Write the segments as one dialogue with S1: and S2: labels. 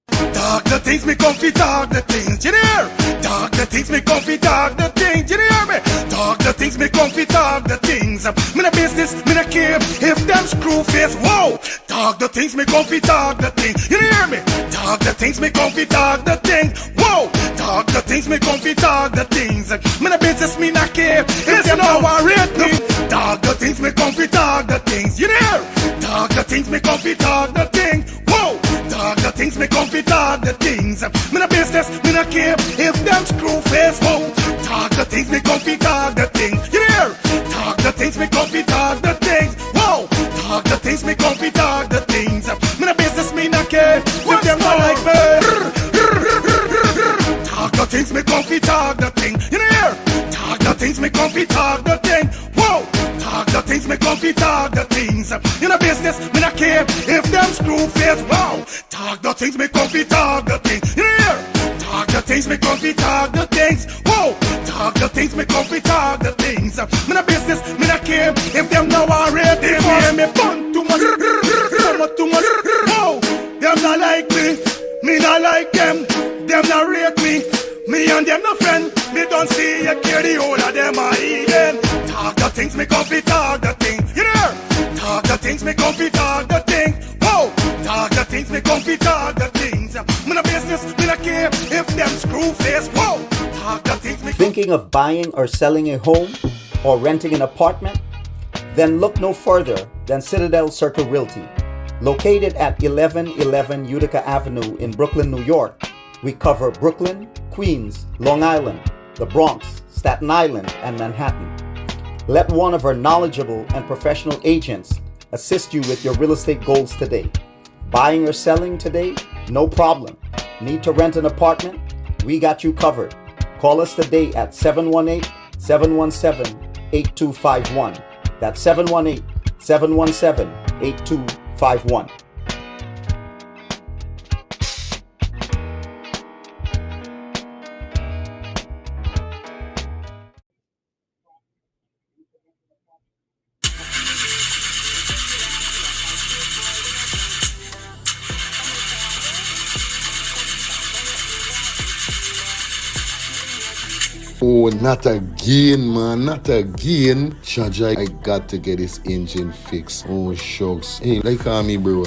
S1: Talk the things, me comfy talk the things, you hear? Talk the things, me comfy talk the things, you hear me? Talk the things, me comfy talk the things. Me no business, me no care if them screw face, whoa. Talk the things, me comfy talk the things, you hear me? Talk the things, me comfy talk the things, whoa. Talk the things, me comfy talk the things. Me no business, me no care if them no worried me. Talk the things, me comfy talk the things, you hear? Talk the things, me comfy talk the things, whoa. Talk the things, me comfy talk the things. Me no business, me no care if them screw face, whoa. Talk the things, me comfy talk the things, you hear? Talk the things, me comfy talk the things, whoa. Talk the things, me comfy talk the things. Me no business, me no care if them not like me. Talk the things, me comfy talk the thing, you hear? Talk the things, me comfy talk the thing, whoa. Talk the things, me comfy talk the things. You know business, me not care if them screw face, wow. Talk the things, me comfy talk the things, you hear? Talk the things, me comfy talk the things, whoa. Talk the things, me comfy talk the things. Me no business, me not care if them now already hear me fun too much, too much, whoa. Them not like me not like them not rate me. Me and them no friend, me don't see you care the whole of them are eating. Talk the things, me comfy talk the thing, you hear? Talk the things, me comfy talk the thing, whoa. Talk the things, me comfy talk the things. Me no business, me no care if them screw face, whoa. Talk the things, me.
S2: Thinking of buying or selling a home or renting an apartment? Then look no further than Citadel Circle Realty. Located at 1111 Utica Avenue in Brooklyn, New York, we cover Brooklyn, Queens, Long Island, the Bronx, Staten Island, and Manhattan. Let one of our knowledgeable and professional agents assist you with your real estate goals today. Buying or selling today? No problem. Need to rent an apartment? We got you covered. Call us today at 718-717-8251. That's 718-717-8251.
S3: Oh, not again, man, not again. Chaja, I got to get this engine fixed. Oh, shucks. Hey, like call me, bro.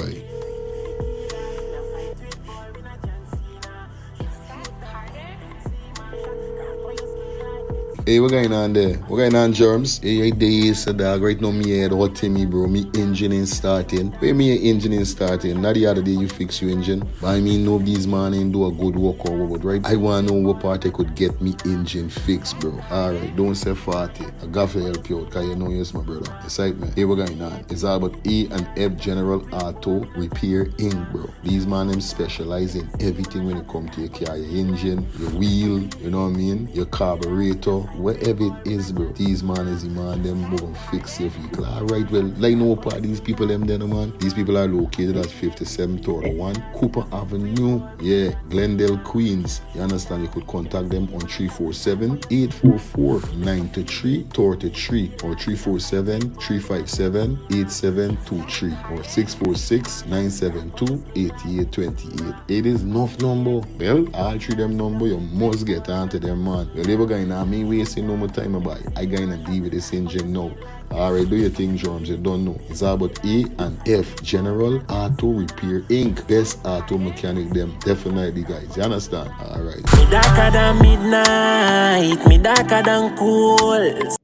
S3: Hey, what going on there? What going on, Germs? Hey, I days, dog. Right now, me head hot to me, bro. Me engine ain't starting. Where me engine ain't starting? Not the other day you fix your engine. But I mean, nobody's man ain't do a good work or what, right? I want to know what part I could get me engine fixed, bro. Alright, don't say 40. I got to help you out, because you know you're my brother. Excitement. Hey, what going on? It's all about A&F General Auto Repair Inc., bro. These man, them specialize in everything when it comes to your car, your engine, your wheel, you know what I mean? Your carburetor. Whatever it is, bro, these man is the man, them will fix your vehicle. Alright, well, like no part these people them there, man. These people are located at 5701 Cooper Avenue, yeah, Glendale, Queens. You understand? You could contact them on 347-844-9333 or 347-357-8723 or 646-972-8828. It is enough number. Well, all three them number, you must get onto them, man. You'll never going to me wasting no more time about it. I gonna deal with this engine now. Alright, do your thing, Germs. You don't know. It's all about A&F General Auto Repair Inc. Best auto mechanic them. Definitely, guys. You understand? Alright.
S4: Me darker than midnight. Me darker than cool.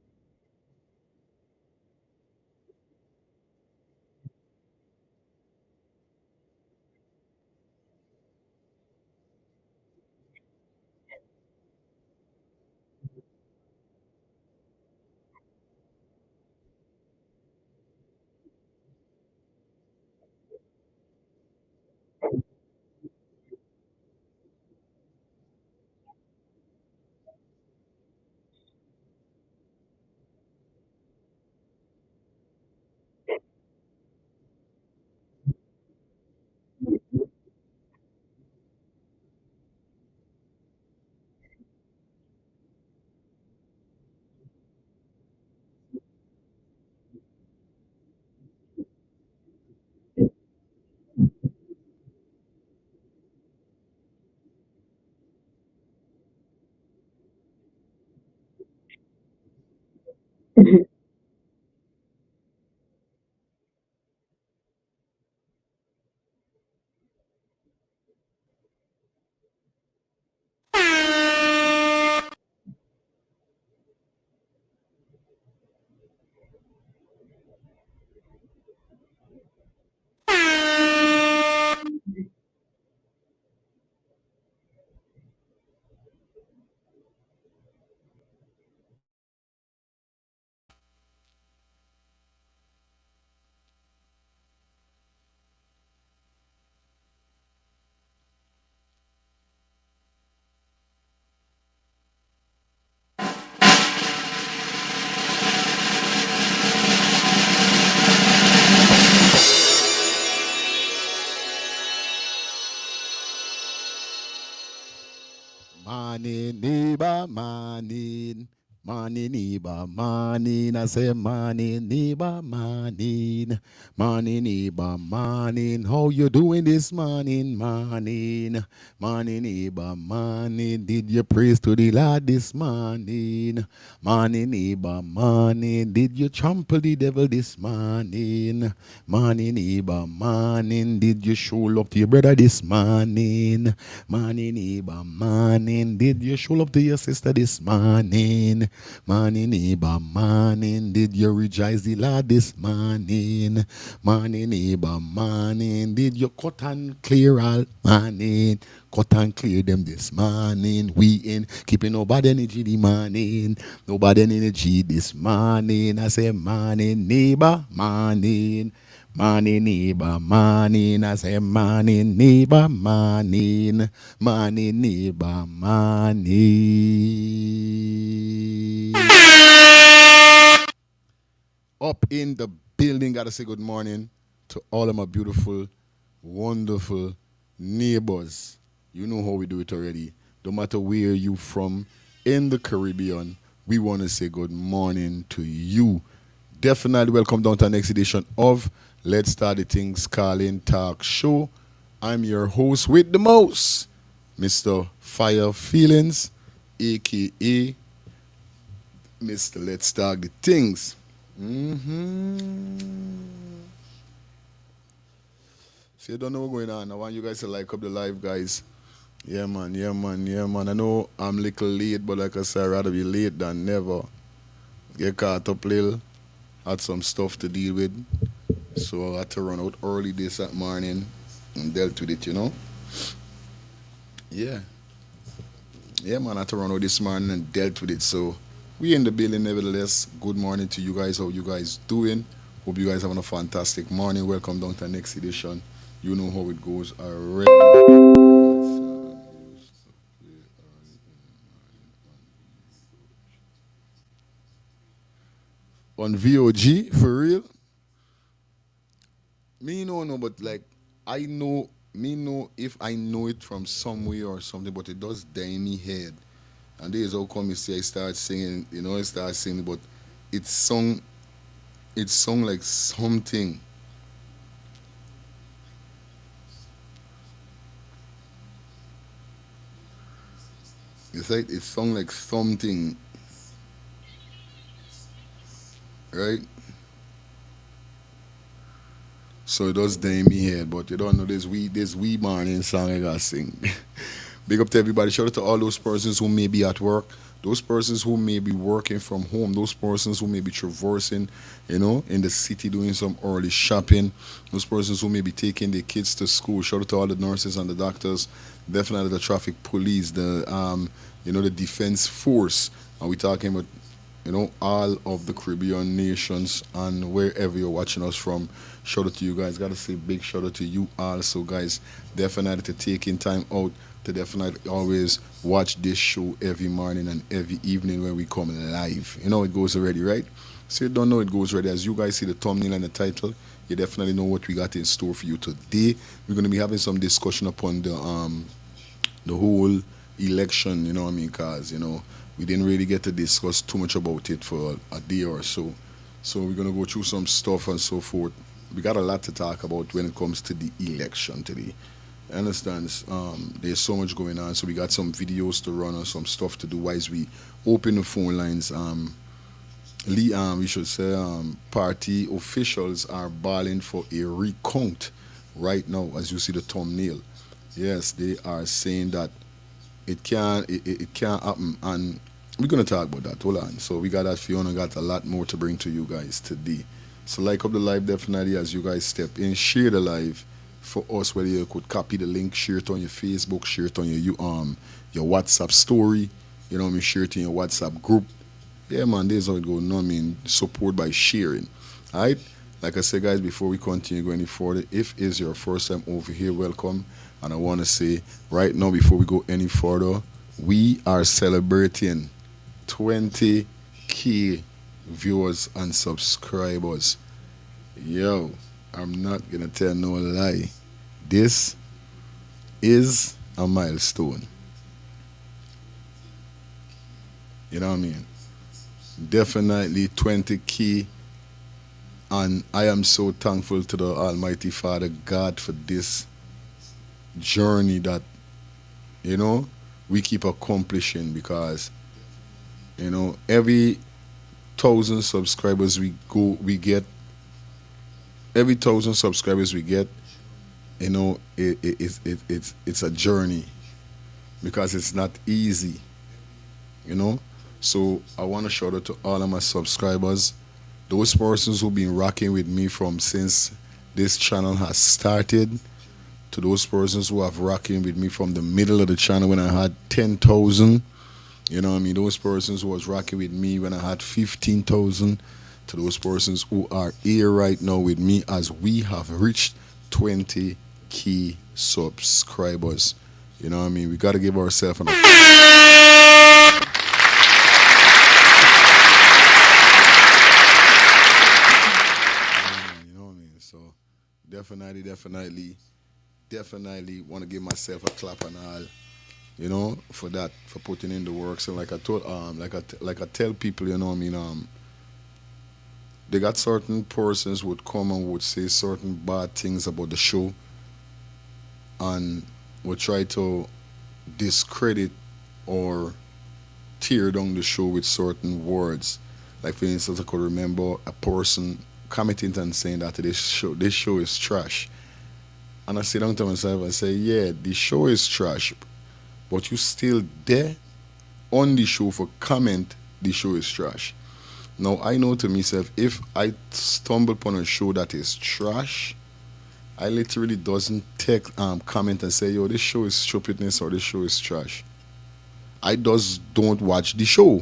S3: Morning, neighbor, morning. Morning, neighbor, morning. I say morning, neighbor, morning. Morning, neighbor, morning. How you doing this morning, morning? Morning, neighbor, morning. Did you praise to the Lord this morning? Morning, neighbor, morning. Did you trample the devil this morning? Morning, neighbor, morning. Did you show love to your brother this morning? Morning, neighbor, morning. Did you show love to your sister this morning? Morning, neighbor, morning. Did you rejoice the Lord this morning? Morning, neighbor, morning. Did you cut and clear all morning? Cut and clear them this morning. We in keeping nobody energy the morning. Nobody energy this morning. I say morning, neighbor, morning. Morning, neighbor, morning. I say morning, neighbor, morning. Morning, neighbor, morning. Up in the building, gotta say good morning to all of my beautiful, wonderful neighbors. You know how we do it already. No matter where you from in the Caribbean, we want to say good morning to you. Definitely welcome down to the next edition of Let's Start the Things Calling Talk Show. I'm your host with the most, Mr. Fire Feelings, aka Mr. Let's Start the Things. So you don't know what's going on. I want you guys to like up the live, guys. Yeah, man, yeah, man, yeah, man. I know I'm a little late, but like I said, I'd rather be late than never. Get caught up little. Had some stuff to deal with. So I had to run out early this morning and dealt with it, you know? Yeah. Yeah, man, I had to run out this morning and dealt with it. So we in the building nevertheless. Good morning to you guys. How you guys doing? Hope you guys having a fantastic morning. Welcome down to the next edition. You know how it goes already. On VOG, for real? Me no know, but like I know me know if I know it from somewhere or something, but it does die in me head. And there is how come you see I start singing, you know, I start singing, but it sung like something. It's like it sung like something, right? So it does die in me head, but you don't know this wee morning song I gotta sing. Big up to everybody. Shout out to all those persons who may be at work, those persons who may be working from home, those persons who may be traversing, you know, in the city doing some early shopping, those persons who may be taking their kids to school. Shout out to all the nurses and the doctors, definitely the traffic police, the defense force. And we talking about all of the Caribbean nations and wherever you're watching us from. Shout out to you guys. Gotta say big shout out to you also, guys. Definitely to taking time out to definitely always watch this show every morning and every evening when we come live. You know it goes already, right? So you don't know it goes already. As you guys see the thumbnail and the title, you definitely know what we got in store for you today. We're gonna be having some discussion upon the whole election, you know what I mean? Because, we didn't really get to discuss too much about it for a day or so. So we're going to go through some stuff and so forth. We got a lot to talk about when it comes to the election today. Understand? There's so much going on. So we got some videos to run and some stuff to do as we open the phone lines. We should say party officials are balling for a recount right now, as you see the thumbnail. Yes, they are saying that it can't happen, and we're gonna talk about that. Hold on. So we got that for you, and got a lot more to bring to you guys today. So like up the live definitely as you guys step in, share the live for us. Whether you could copy the link, share it on your Facebook, share it on your WhatsApp story. You know what I mean? Share it in your WhatsApp group. Yeah, man, this is how it goes. You know what I mean? Support by sharing. All right. Like I said, guys, before we continue going any further, if it's your first time over here, welcome. And I want to say right now, before we go any further, we are celebrating 20K viewers and subscribers. Yo, I'm not going to tell no lie. This is a milestone. You know what I mean? Definitely 20 key. And I am so thankful to the Almighty Father God for this journey that, you know, we keep accomplishing because, you know, every 1,000 subscribers we get, every 1,000 subscribers we get, you know, it's a journey because it's not easy, you know. So I want to shout out to all of my subscribers, those persons who've been rocking with me from since this channel has started, to those persons who have rocking with me from the middle of the channel when I had 10,000, you know what I mean, those persons who was rocking with me when I had 15,000, to those persons who are here right now with me as we have reached 20 key subscribers. You know what I mean? We got to give ourselves an applause. You know what I mean? So definitely want to give myself a clap and all, you know, for that, for putting in the work. So like I told, like I tell people, you know what I mean, they got certain persons would come and would say certain bad things about the show and would try to discredit or tear down the show with certain words. Like for instance, I could remember a person commenting and saying that this show is trash. And I sit down to myself and say, yeah, the show is trash, but you still there on the show for comment the show is trash. Now I know to myself, if I stumble upon a show that is trash, I literally doesn't take comment and say, yo, this show is stupidness or this show is trash. I just don't watch the show.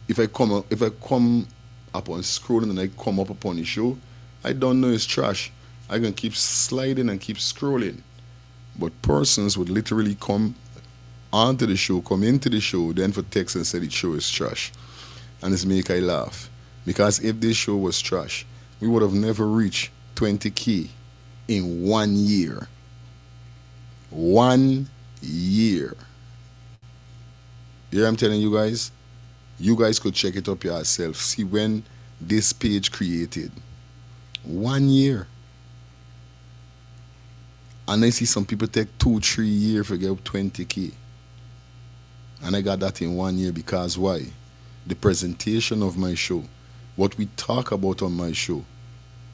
S3: If I come upon scrolling and I come up upon the show, I don't know it's trash. I can keep sliding and keep scrolling. But persons would literally come onto the show, come into the show, then for text and say the show is trash. And it's make I laugh. Because if this show was trash, we would have never reached 20K in 1 year. 1 year. Yeah, I'm telling you guys. You guys could check it up yourself. See when this page created. 1 year. And I see some people take 2-3 years to get up 20K. And I got that in 1 year because why? The presentation of my show, what we talk about on my show,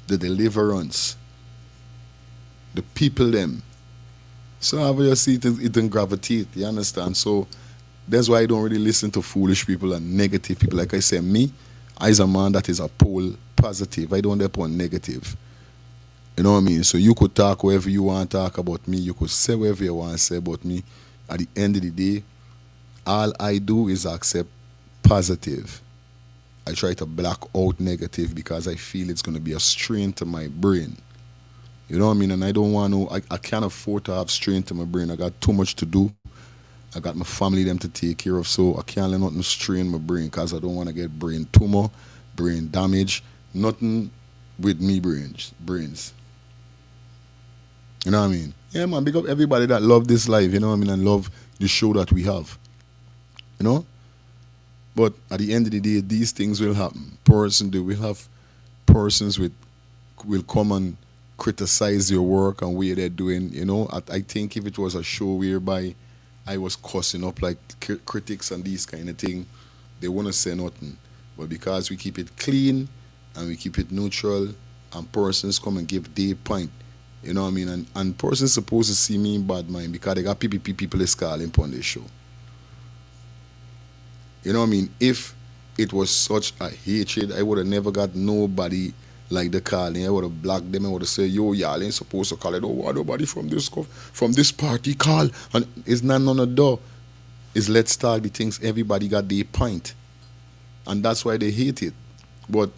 S3: the deliverance, the people them. So how you see it don't gravitate, you understand? So that's why I don't really listen to foolish people and negative people. Like I said, me, I is a man that is a pole positive. I don't depend on negative. You know what I mean? So you could talk whatever you want to talk about me. You could say whatever you want to say about me. At the end of the day, all I do is accept positive. I try to block out negative because I feel it's going to be a strain to my brain. You know what I mean? And I don't want to, I can't afford to have strain to my brain. I got too much to do. I got my family them to take care of, so I can't let nothing strain my brain because I don't want to get brain tumor, brain damage, nothing with me brains. You know what I mean? Yeah, man, big up everybody that love this life, you know what I mean, and love the show that we have. You know? But at the end of the day, these things will happen. They will have persons will come and criticize your work and what they're doing. You know, I think if it was a show whereby I was cussing up like critics and these kind of thing, they wouldn't say nothing. But because we keep it clean and we keep it neutral and persons come and give their point, you know what I mean? And persons supposed to see me in bad mind because they got people is calling upon this show. You know what I mean? If it was such a hatred, I would have never got nobody like the calling. I would have blocked them and would have said, yo, y'all ain't supposed to call it. Oh, nobody from this party call. And it's not none of the It's let's start the things. Everybody got their point. And that's why they hate it. But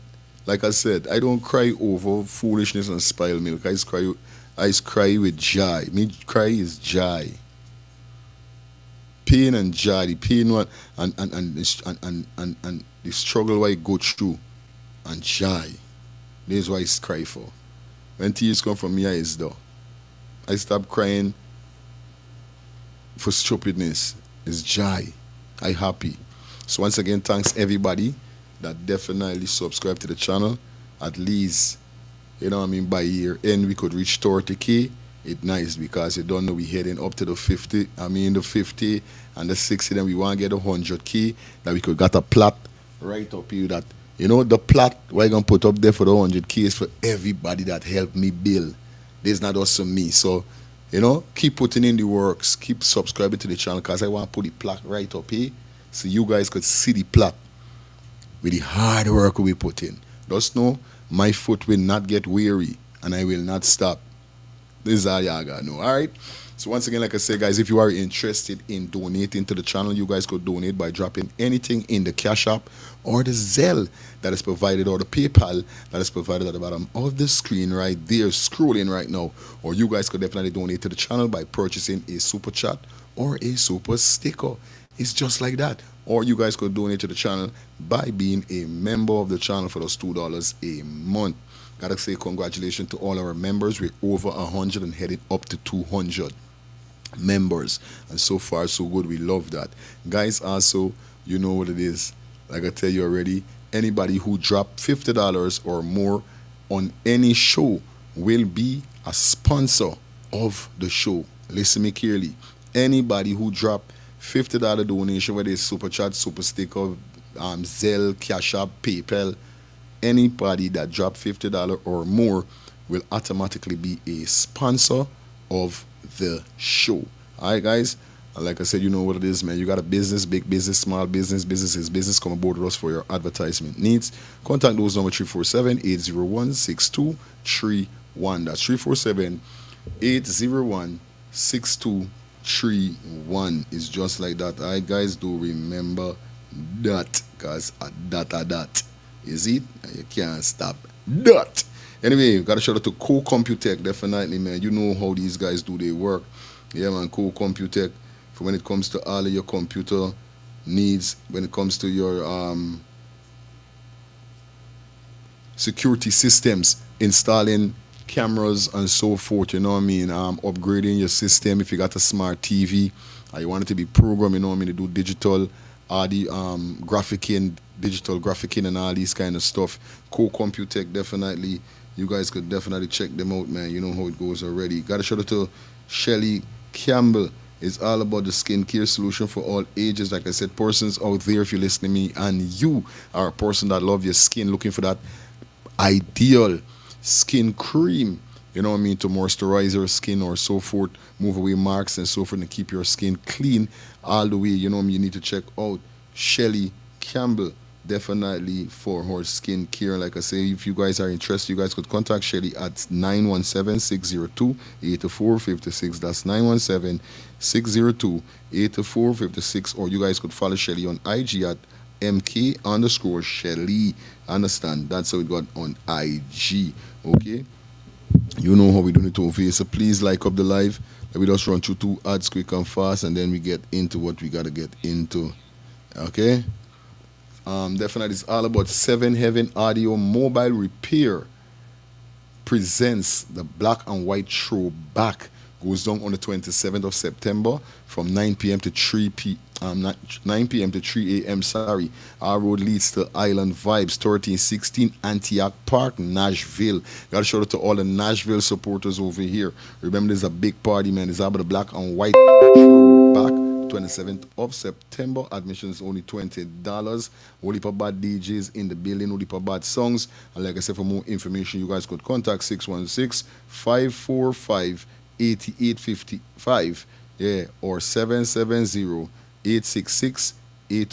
S3: like I said, I don't cry over foolishness and spoiled milk. I cry with joy. Me cry is joy. Pain and joy, the pain one and the struggle why I go through and joy. This is why I cry for. When tears come from me eyes though, I stop crying for stupidness. It's joy. I happy. So once again, thanks everybody that definitely subscribe to the channel. At least, you know what I mean, by year end we could reach 30K. It's nice because you don't know we heading up to the 50, the 50 and the 60, then we want to get 100K, that we could get a plot right up here that, you know, the plot we're going to put up there for the 100K is for everybody that helped me build. This is not just for me. So, you know, keep putting in the works, keep subscribing to the channel because I want to put the plot right up here so you guys could see the plot with the hard work we put in. Just know my foot will not get weary and I will not stop. This is all y'all gotta know. Alright? So once again, like I said, guys, if you are interested in donating to the channel, you guys could donate by dropping anything in the Cash App or the Zelle that is provided, or the PayPal that is provided at the bottom of the screen right there, scrolling right now. Or you guys could definitely donate to the channel by purchasing a super chat or a super sticker. It's just like that. Or you guys could donate to the channel by being a member of the channel for those $2 a month. Gotta say congratulations to all our members. We're over 100 and heading up to 200 members. And so far, so good. We love that. Guys, also, you know what it is. Like I tell you already, anybody who dropped $50 or more on any show will be a sponsor of the show. Listen me clearly. Anybody who dropped $50 donation, whether it's super chat, super sticker, Zelle, Cash App, PayPal, anybody that dropped $50 or more will automatically be a sponsor of the show. Alright, guys, and like I said, you know what it is, man. You got a business, big business, small business, business is business. Come aboard with us for your advertisement needs. Contact those number 347-801-6231. That's 347-801-6231. It's just like that. Alright, guys, do remember that, because that is it, and you can't stop that. Anyway, gotta shout out to Co-Computech, definitely, man. You know how these guys do their work. Yeah, man, Co-Computech, for when it comes to all of your computer needs, when it comes to your security systems, installing cameras and so forth, you know what I mean, upgrading your system. If you got a smart TV or you want it to be programmed, you know what I mean, to do digital audio, graphic digital graphicing and all these kind of stuff. Co-Computech, definitely, you guys could definitely check them out, man. You know how it goes already. Got to shout out to Shelly Campbell. It's all about the skincare solution for all ages. Like I said, persons out there, if you listen to me and you are a person that love your skin, looking for that ideal skin cream, you know what I mean, to moisturize your skin or so forth, move away marks and so forth, and keep your skin clean all the way, you know what I mean, you need to check out Shelly Campbell, definitely, for her skin care. Like I say, if you guys are interested, you guys could contact Shelly at 917-602-8456. That's 917-602-8456. Or you guys could follow Shelly on IG at MK_Shelly. Understand? That's how it got on IG. Okay? You know how we do it over here. So please like up the live. We just run through 2 ads quick and fast, and then we get into what we gotta get into. Okay? Definitely, it's all about 7 Heaven Audio Mobile Repair presents the Black and White Throwback. Goes down on the 27th of September from 9 p.m. to 3 a.m. Sorry. Our road leads to Island Vibes, 1316 Antioch Park, Nashville. Got to shout out to all the Nashville supporters over here. Remember, there's a big party, man. It's about the Black and White Throwback. 27th of September. Admission is only $20. Whole heap of bad DJs in the building, whole heap of bad songs. And like I said, for more information, you guys could contact 616-545-8855. Yeah, or 770-866-8102. I'm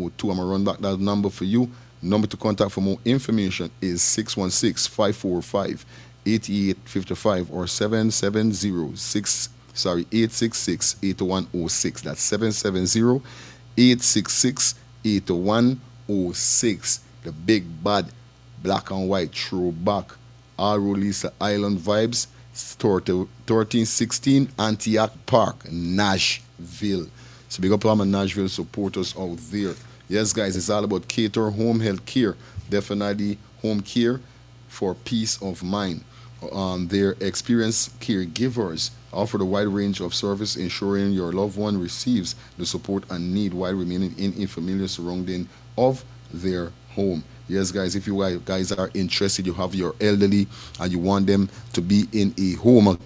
S3: going to run back that number for you. Number to contact for more information is 616-545-8855 or 866-8106. That's 770-866-8106. The big bad Black and White Throwback. All release the Island Vibes, 1316 Antioch Park, Nashville. So big up all my Nashville supporters out there. Yes, guys, it's all about Cater Home Health Care. Definitely home care for peace of mind. Their experienced caregivers offer a wide range of service, ensuring your loved one receives the support and need while remaining in a familiar surrounding of their home. Yes, guys, if you guys are interested, you have your elderly and you want them to be in a home, a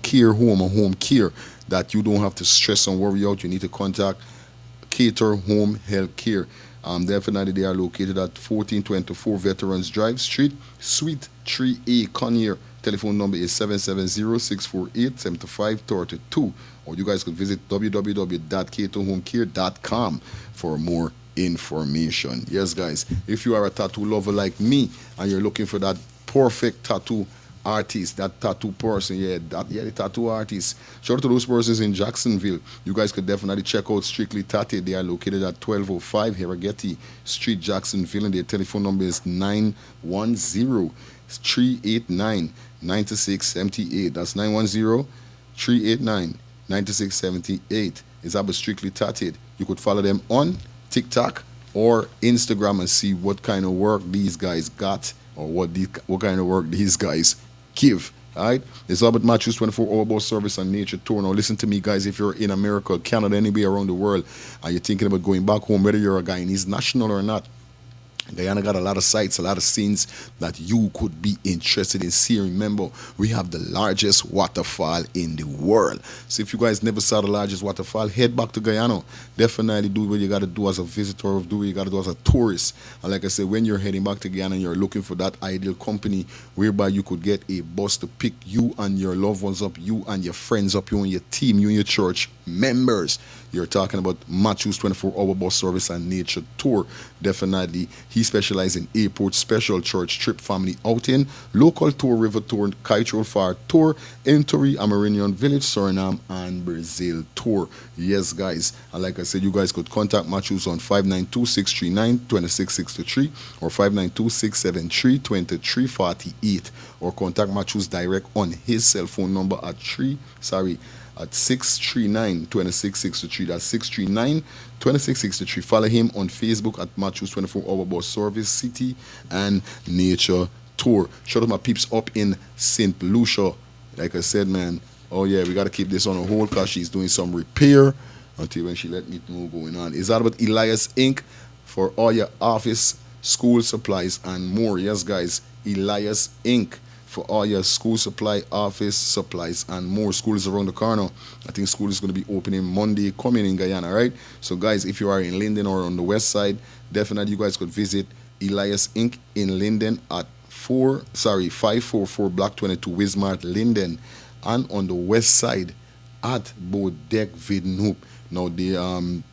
S3: home care that you don't have to stress and worry out, you need to contact Cater Home Health Care. Definitely, they are located at 1424 Veterans Drive Street, Suite 3A, Conyer. Telephone number is 770-648-7532. Or you guys could visit www.caterhomecare.com for more information. Yes, guys, if you are a tattoo lover like me and you're looking for that perfect tattoo artist, that tattoo person, the tattoo artist, shout out to those persons in Jacksonville. You guys could definitely check out Strictly Tatted. They are located at 1205 Herageti Street, Jacksonville, and their telephone number is 910-389-9678. That's 910-389-9678. It's about Strictly Tatted. You could follow them on TikTok or Instagram and see what kind of work these guys got, or what kind of work these guys give. All right, it's Albert Matthews 24-hour bus service and nature tour. Now listen to me, guys. If you're in America, Canada, anywhere around the world, and you're thinking about going back home, whether you're a Guyanese national or not, Guyana got a lot of sites, a lot of scenes that you could be interested in seeing. Remember, we have the largest waterfall in the world. So if you guys never saw the largest waterfall, head back to Guyana. Definitely do what you got to do as a visitor, or do what you got to do as a tourist. And like I said, when you're heading back to Guyana, you're looking for that ideal company whereby you could get a bus to pick you and your loved ones up, you and your friends up, you and your team, you and your church members. You're talking about Matthews 24-hour bus service and nature tour. Definitely, he specializes in airport, special church trip, family outing, local tour, river tour, Kite Far tour, Entori, Amerindian Village, Suriname, and Brazil tour. Yes, guys. And like I said, you guys could contact Matthews on 592-639-2663 or 592-673-2348, or contact Matthews direct on his cell phone number at 639-2663. That's 639-2663. Follow him on Facebook at Matthews 24-hour bus service, city and nature tour. Shout out my peeps up in St. Lucia. Like I said, man, oh yeah, we got to keep this on a hold because she's doing some repair until when she let me know going on. It's all about Elias Inc. for all your office, school supplies, and more. Yes, guys, Elias Inc. for all your school supply, office supplies, and more. School is around the corner. I think school is going to be opening Monday coming in Guyana, right? So, guys, if you are in Linden or on the west side, definitely you guys could visit Elias Inc. in Linden at 544 Block 22 Wismart, Linden, and on the west side at Bodek Vidnoop. Now, the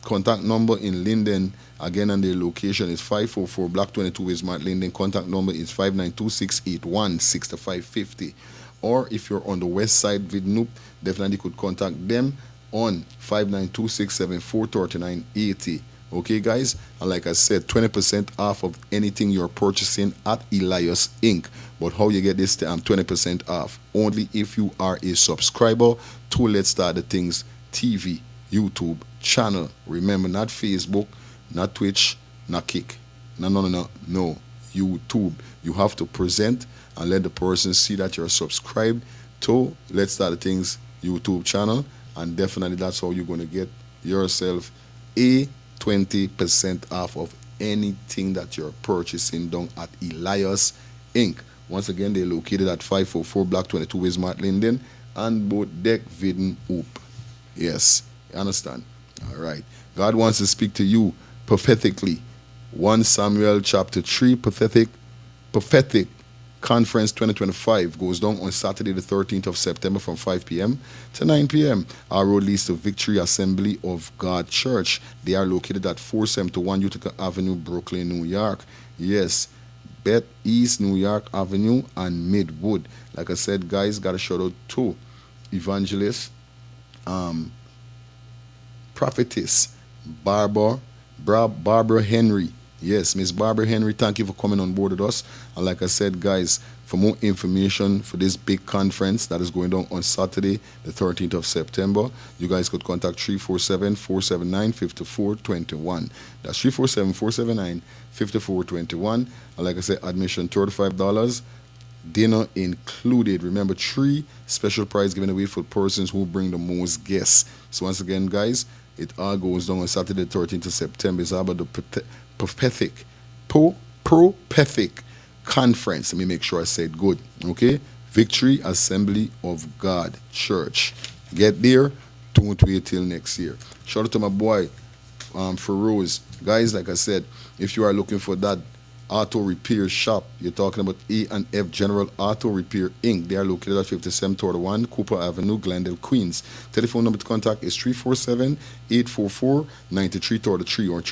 S3: contact number in Linden, again, and the location is 544 Block 22 Wismart, Linden. Contact number is 592-681-6550. Or if you're on the west side, Vidnoop, definitely could contact them on 592-674-3980. Okay, guys? And like I said, 20% off of anything you're purchasing at Elias Inc. But how you get this 20% off? Only if you are a subscriber to Let's Start the Things TV YouTube channel. Remember, not Facebook, not Twitch, not Kick. No. YouTube. You have to present and let the person see that you're subscribed to Let's Start the Things YouTube channel, and definitely that's how you're going to get yourself a 20% off of anything that you're purchasing down at Elias Inc. Once again, they're located at 544 Block 22 Wismart, Linden, and Bodek Vidnoop. Yes, you understand? All right. God wants to speak to you prophetically. 1 Samuel chapter 3, Prophetic Conference 2025 goes down on Saturday the 13th of September from 5 p.m. to 9 p.m. Our road leads to Victory Assembly of God Church. They are located at 471 Utica Avenue, Brooklyn, New York. Yes, Beth East, New York Avenue, and Midwood. Like I said, guys, got a shout out to Evangelist, Prophetess, Barbara Henry. Yes, Miss Barbara Henry, thank you for coming on board with us. And like I said, guys, for more information for this big conference that is going down on Saturday, the 13th of September, you guys could contact 347-479-5421. That's 347-479-5421. And like I said, admission $35. dinner included. Remember, 3 special prize given away for persons who bring the most guests. So once again, guys, it all goes down on Saturday, 13th of September. It's all about the Prophetic Conference. Let me make sure I said good. Okay? Victory Assembly of God Church. Get there. Don't wait till next year. Shout out to my boy, Feroz. Guys, like I said, if you are looking for that auto repair shop, you're talking about A&F General Auto Repair Inc. They are located at 5721 Cooper Avenue, Glendale, Queens. Telephone number to contact is 347-844-9333 or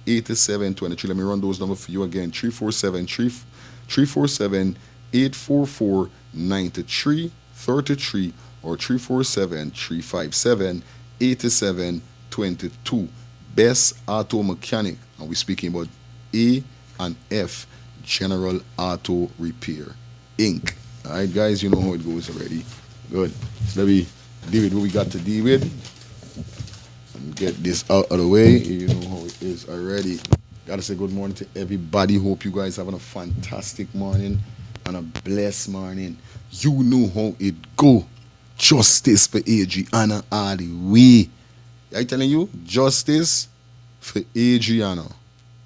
S3: 347-357-8723. Let me run those numbers for you again. 347-844-9333 or 347-357-8722. Best Auto Mechanic, and we're speaking about A&F General Auto Repair Inc. All right, guys, you know how it goes already. Good. So let me deal with what we got to deal with and get this out of the way. You know how it is already. Gotta say good morning to everybody. Hope you guys having a fantastic morning and a blessed morning. You know how it go. Justice for Adriana all the way. I telling you, justice for Adriana.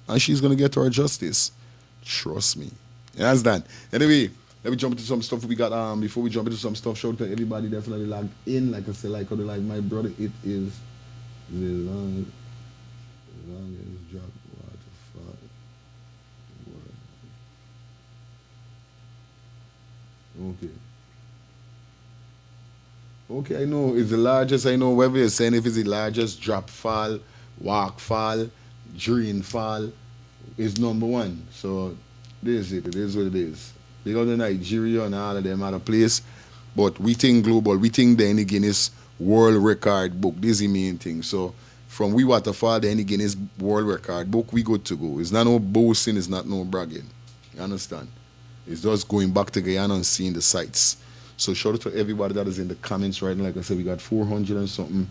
S3: And she's going to get her justice. Trust me. You understand? Anyway, let me jump into some stuff we got. Before we jump into some stuff, shout out to everybody definitely logged in. Like I said, like my brother, it is the longest drop waterfall. Okay. Okay, I know it's the largest. I know whether you're saying if it's the largest drop fall, walk fall, drain fall, is number 1. So this is it. It is what it is. They go to Nigeria and all of them other place, but we think global. We think the any Guinness World Record book. This is the main thing. So from we waterfall, the any Guinness World Record book, we good to go. It's not no boasting. It's not no bragging. You understand? It's just going back to Guyana and seeing the sights. So shout out to everybody that is in the comments right now. Like I said, we got 400 and something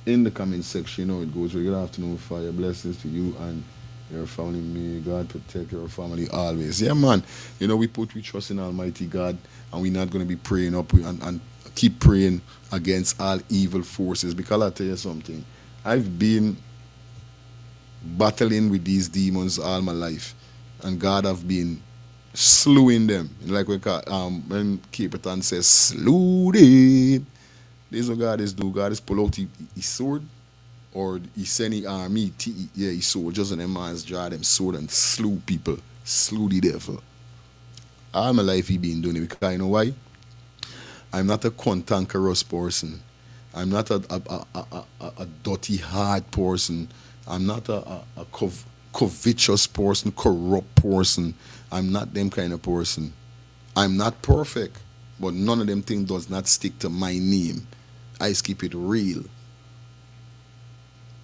S3: in the comment section. You know it goes. Good afternoon, fire. Blessings to you and your family. May God protect your family always. Yeah, man. You know, we trust in Almighty God, and we're not going to be praying up and keep praying against all evil forces. Because I'll tell you something. I've been battling with these demons all my life, and God have been slewing them. Like we call when Capitan says slew them. This is what God is do. God is pull out his sword, or he send his army, his soldiers and them man's draw them sword and slew people. Slew the devil. All my life he been doing it because you know why? I'm not a cantankerous person. I'm not a dirty hard person. I'm not a covetous person, corrupt person. I'm not them kind of person. I'm not perfect, but none of them things does not stick to my name. I keep it real.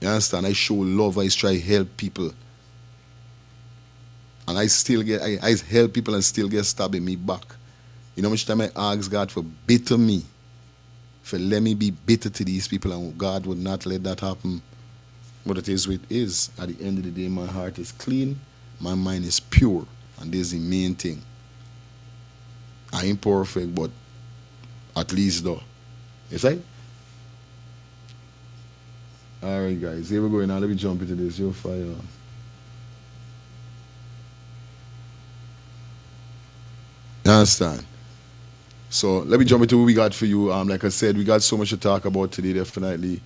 S3: You understand? I show love. I try to help people. And I still get, I help people and still get stabbed in me back. You know how much time I ask God for bitter me? For let me be bitter to these people, and God would not let that happen. But it is what it is. At the end of the day, my heart is clean. My mind is pure. And this is the main thing. I ain't perfect, but at least though. You see? Alright guys, here we go now. Let me jump into this. Your fire. You understand? So let me jump into what we got for you. Like I said, we got so much to talk about today, definitely.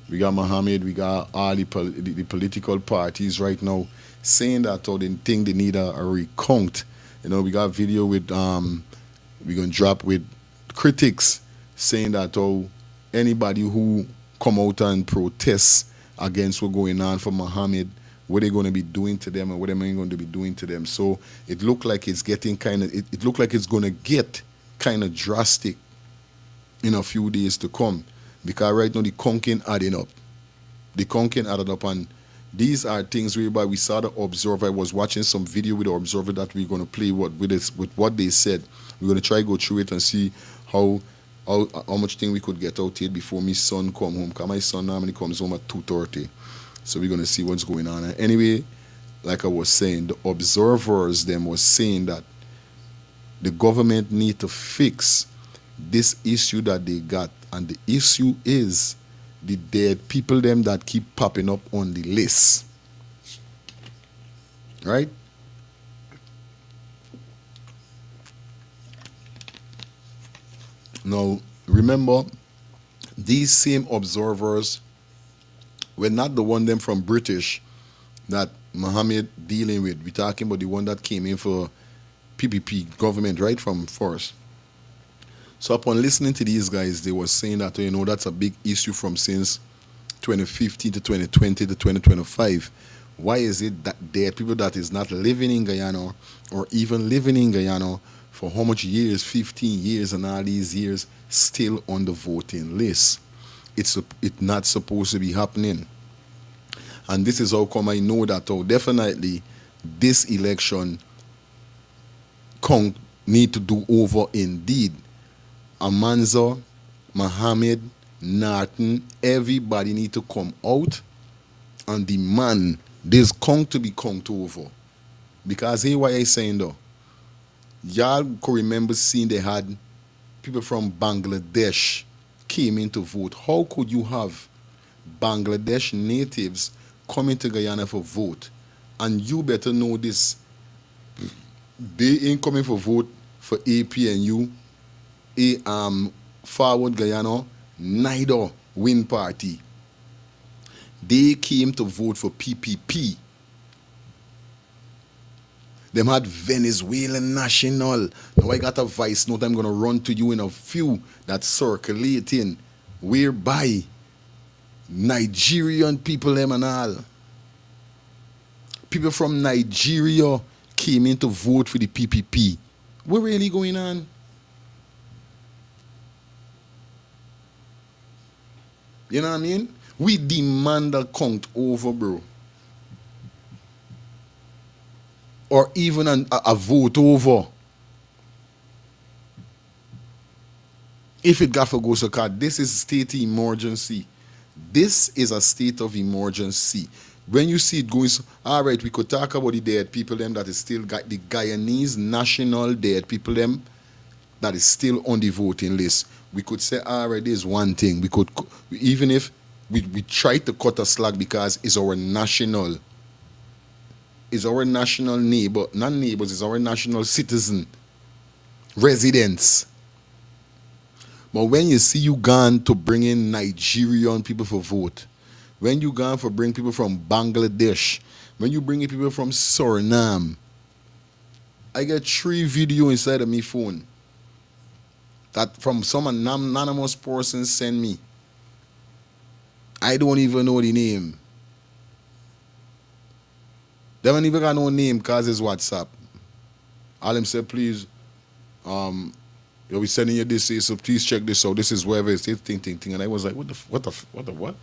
S3: We got Mohammed, we got all the political parties right now saying that they think they need a recount. You know, we got a video with we're gonna drop with critics saying that anybody who come out and protest against what's going on for Mohammed, what they're gonna be doing to them and what they're going to be doing to them. So it looked like it's getting it looked like it's gonna get kind of drastic in a few days to come. Because right now the conking adding up. The conking added up, and these are things whereby we saw the Observer. I was watching some video with the Observer that we're going to play with what they said. We're going to try to go through it and see how much thing we could get out here before my son come home. Because my son normally comes home at 2:30. So we're going to see what's going on. And anyway, like I was saying, the observers them was saying that The government need to fix this issue that they got. And the issue is the dead people them that keep popping up on the list. Right? Now, remember, these same observers were not the one them from British that Mohammed dealing with. We're talking about the one that came in for PPP government, right, from first. So upon listening to these guys, they were saying that, you know, that's a big issue from since 2015 to 2020 to 2025. Why is it that there are people that is not living in Guyana or even living in Guyana for how much years, 15 years and all these years, still on the voting list? It's not supposed to be happening. And this is how come I know that, oh, definitely this election need to do over indeed. Amanza, Mohammed, Nartin, everybody need to come out and demand this to be count over. Because here what I saying though, y'all could remember seeing they had people from Bangladesh came in to vote. How could you have Bangladesh natives coming to Guyana for vote? And you better know this. They ain't coming for vote for APNU, Forward Guyana, neither Win Party. They came to vote for PPP. Them had Venezuelan National. Now I got a voice note I'm going to run to you in a few that's circulating, whereby Nigerian people them and all. People from Nigeria came in to vote for the PPP. What really going on? You know what I mean? We demand a count over, bro. Or even a vote over. If it got to go so card, this is state of emergency. This is a state of emergency. When you see it going, all right, we could talk about the dead people them that is still got the Guyanese national dead people them that is still on the voting list. We could say, all right, there's one thing. We could, even if we try to cut a slack because it's our national. It's our national neighbor, not neighbors, it's our national citizen, residents. But when you see you gone to bring in Nigerian people for vote, when you gone for bring people from Bangladesh, when you bring in people from Suriname, I get 3 videos inside of my phone that from some anonymous person send me. I don't even know the name. They don't even got no name because it's WhatsApp. All them say, please, you'll be sending you this, so please check this out. This is wherever it's thing. And I was like, what the?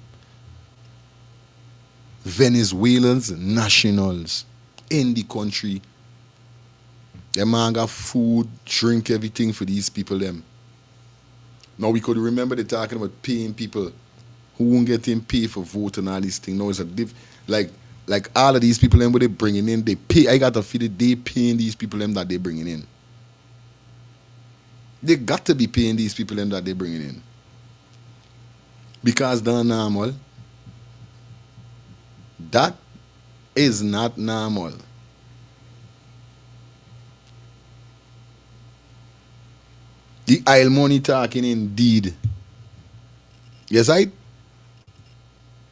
S3: Venezuelans nationals in the country. Them man got food, drink, everything for these people them. Now we could remember they talking about paying people who won't get in pay for vote and all these things. Now it's a like all of these people them what they bringing in, they pay. I got to feel that they paying these people them that they bringing in. They got to be paying these people them that they bringing in. Because they're normal. That is not normal. The oil money talking indeed. Yes,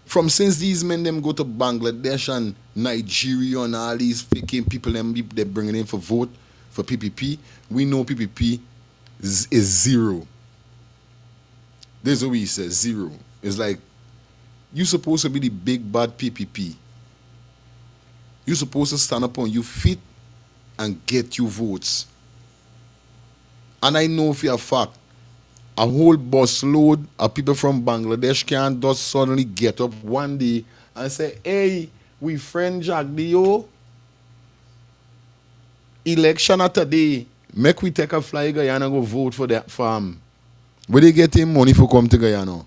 S3: from since these men them go to Bangladesh and Nigeria and all these faking people them they bringing in for vote for PPP, we know PPP is zero. This is what we say, zero. It's like you supposed to be the big bad PPP. You supposed to stand up on your feet and get your votes. And I know for a fact, a whole bus load of people from Bangladesh can't just suddenly get up one day and say, hey, we friend Jack Dio. Election at today. Make we take a fly Guyana and go vote for that farm. Where they get him money for come to Guyana?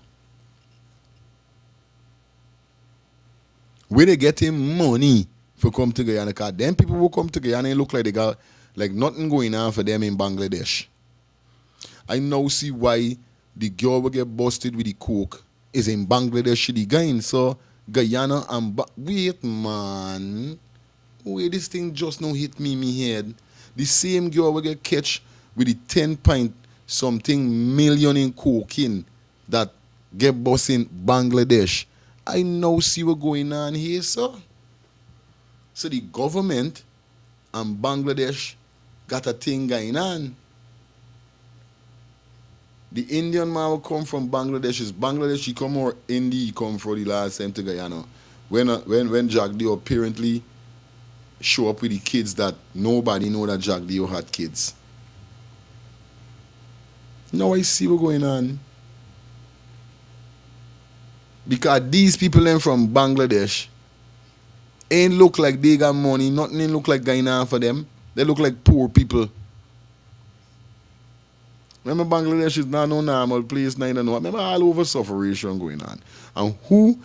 S3: Where they get him money for come to Guyana? Because then people will come to Guyana and look like they got Like nothing going on for them in Bangladesh. I now see why the girl will get busted with the coke is in Bangladesh, the guy. So Guyana and wait man. Wait, this thing just now hit me in my head. The same girl will get catch with the 10 point something million in cocaine that get bust in Bangladesh. I now see what's going on here, sir. So the government and Bangladesh got a thing going on. The Indian man will come from Bangladesh. Is Bangladesh he come or India he come for the last time to Guyana? When Jack Dio apparently show up with the kids that nobody know that Jack Dio had kids. Now I see what's going on. Because these people then from Bangladesh ain't look like they got money. Nothing ain't look like Guyana for them. They look like poor people. Remember Bangladesh is not no normal place, neither no. Remember all over suffering going on. And who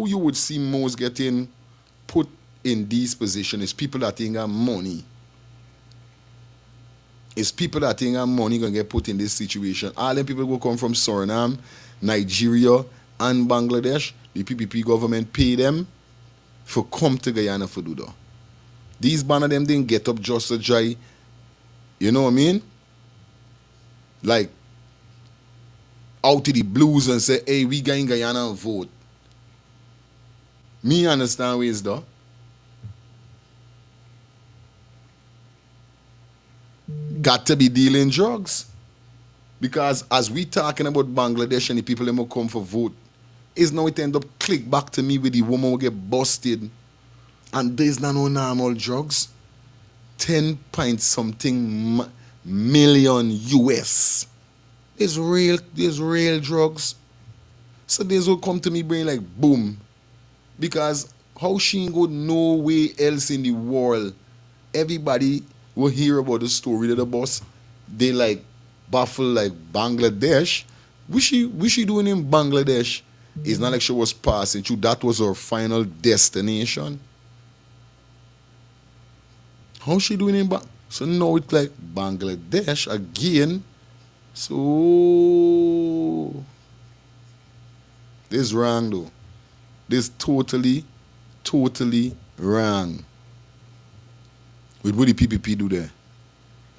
S3: you would see most getting put in these positions is people that ain't got money. It's people that ain't got money gonna get put in this situation. All them people will come from Suriname, Nigeria, and Bangladesh. The PPP government pay them for come to Guyana for do that. These band of them didn't get up just to try, you know what I mean? Like out to the blues and say, hey, we going Guyana and vote. Me understand where it's though. Got to be dealing drugs. Because as we talking about Bangladesh and the people that will come for vote, is now it end up click back to me with the woman will get busted. And there's not no normal drugs. 10 point something million US. There's real drugs. So this will come to me brain like boom. Because how she ain't go nowhere else in the world. Everybody will hear about the story of the boss. They like baffle like Bangladesh. What she doing in Bangladesh? It's not like she was passing through. That was her final destination. How she doing in Bangladesh? So now it's like Bangladesh again. So this wrong though. This totally wrong. With what the PPP do there.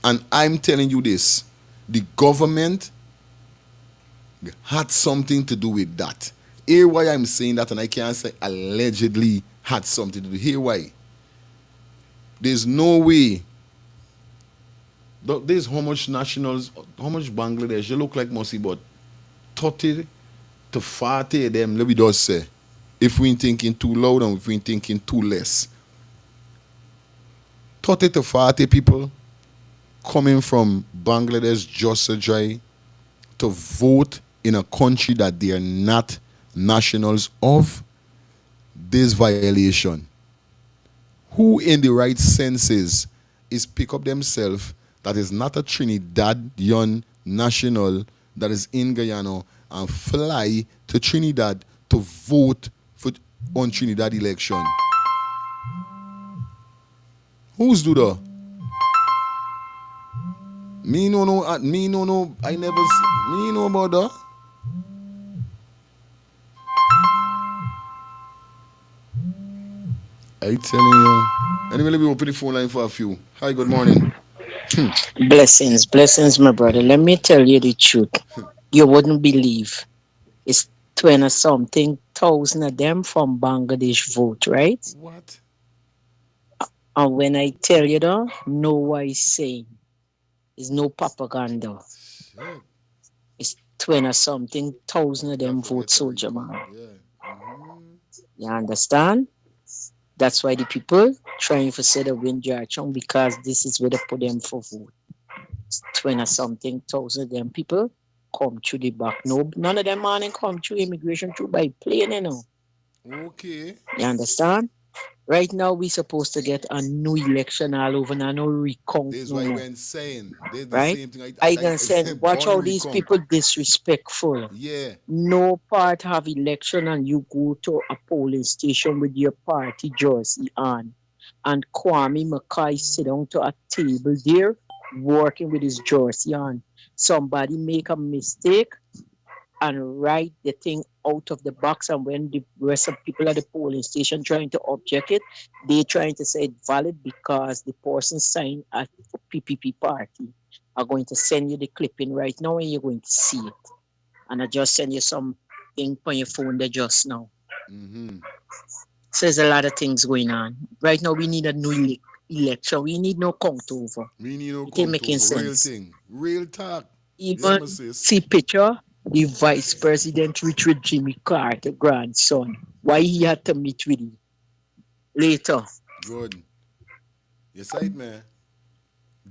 S3: And I'm telling you this. The government had something to do with that. Here why I'm saying that, and I can't say allegedly had something to do. Here why. There's no way. There's how much nationals, how much Bangladesh, they look like must be about 30 to 40 of them, let me just say. If we ain't thinking too loud and if we ain't thinking too less. 30 to 40 people coming from Bangladesh just to try to vote in a country that they are not nationals of. This violation. Who in the right senses is pick up themselves that is not a Trinidadian national that is in Guyana and fly to Trinidad to vote on Trinidad election? Who's do that? Me no, I never, me know about that. I telling you. Anyway, let me open the phone line for a few. Hi, good morning.
S5: Blessings, my brother. Let me tell you the truth. You wouldn't believe. It's 20 something thousand of them from Bangladesh vote, right?
S3: What?
S5: And when I tell you that, no one is saying. It's no propaganda.
S3: Shit.
S5: It's 20 something thousand of them
S3: Can't
S5: vote,
S3: forget the
S5: soldier
S3: Rico.
S5: man.
S3: Yeah. Mm-hmm.
S5: You understand? That's why the people trying to set a wind direction because this is where they put them for vote. 20 something thousand of them people come through the back. No, none of them man come through immigration through by plane, you know.
S3: Okay.
S5: You understand? Right now we supposed to get a new election all over now, no recount
S3: This is
S5: no
S3: why
S5: more.
S3: we're saying. They're the
S5: Right?
S3: same thing.
S5: I can say, watch how
S3: Born
S5: these
S3: recount.
S5: people disrespectful.
S3: Yeah.
S5: No part have election and you go to a polling station with your party jersey on. and Kwame Mackay sit down to a table there working with his jersey on. Somebody make a mistake and write the thing out of the box, and when the rest of people at the polling station trying to object it, they trying to say it valid because the person signed at PPP party. Are going to send you the clipping right now and you're going to see it. And I just send you something on your phone there just now.
S3: Mm-hmm.
S5: So there's a lot of things going on. Right now we need a new election. We need no count over.
S3: We need no
S5: It ain't
S3: count
S5: making
S3: over. Real
S5: sense.
S3: thing. Real talk. Yeah,
S5: Even
S3: my sis.
S5: see picture, the vice president with Jimmy Carter grandson. Why he had to meet with him later.
S3: Good. You sight, man.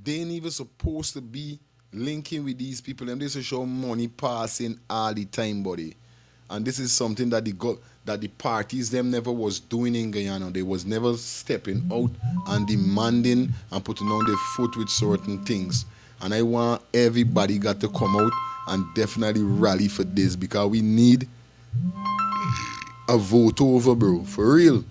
S3: They ain't even supposed to be linking with these people. Them they should show money passing all the time, buddy. And this is something that the parties them never was doing in Guyana. They was never stepping out and demanding and putting on their foot with certain things. And I want everybody got to come out and definitely rally for this because we need a vote over, bro. For real.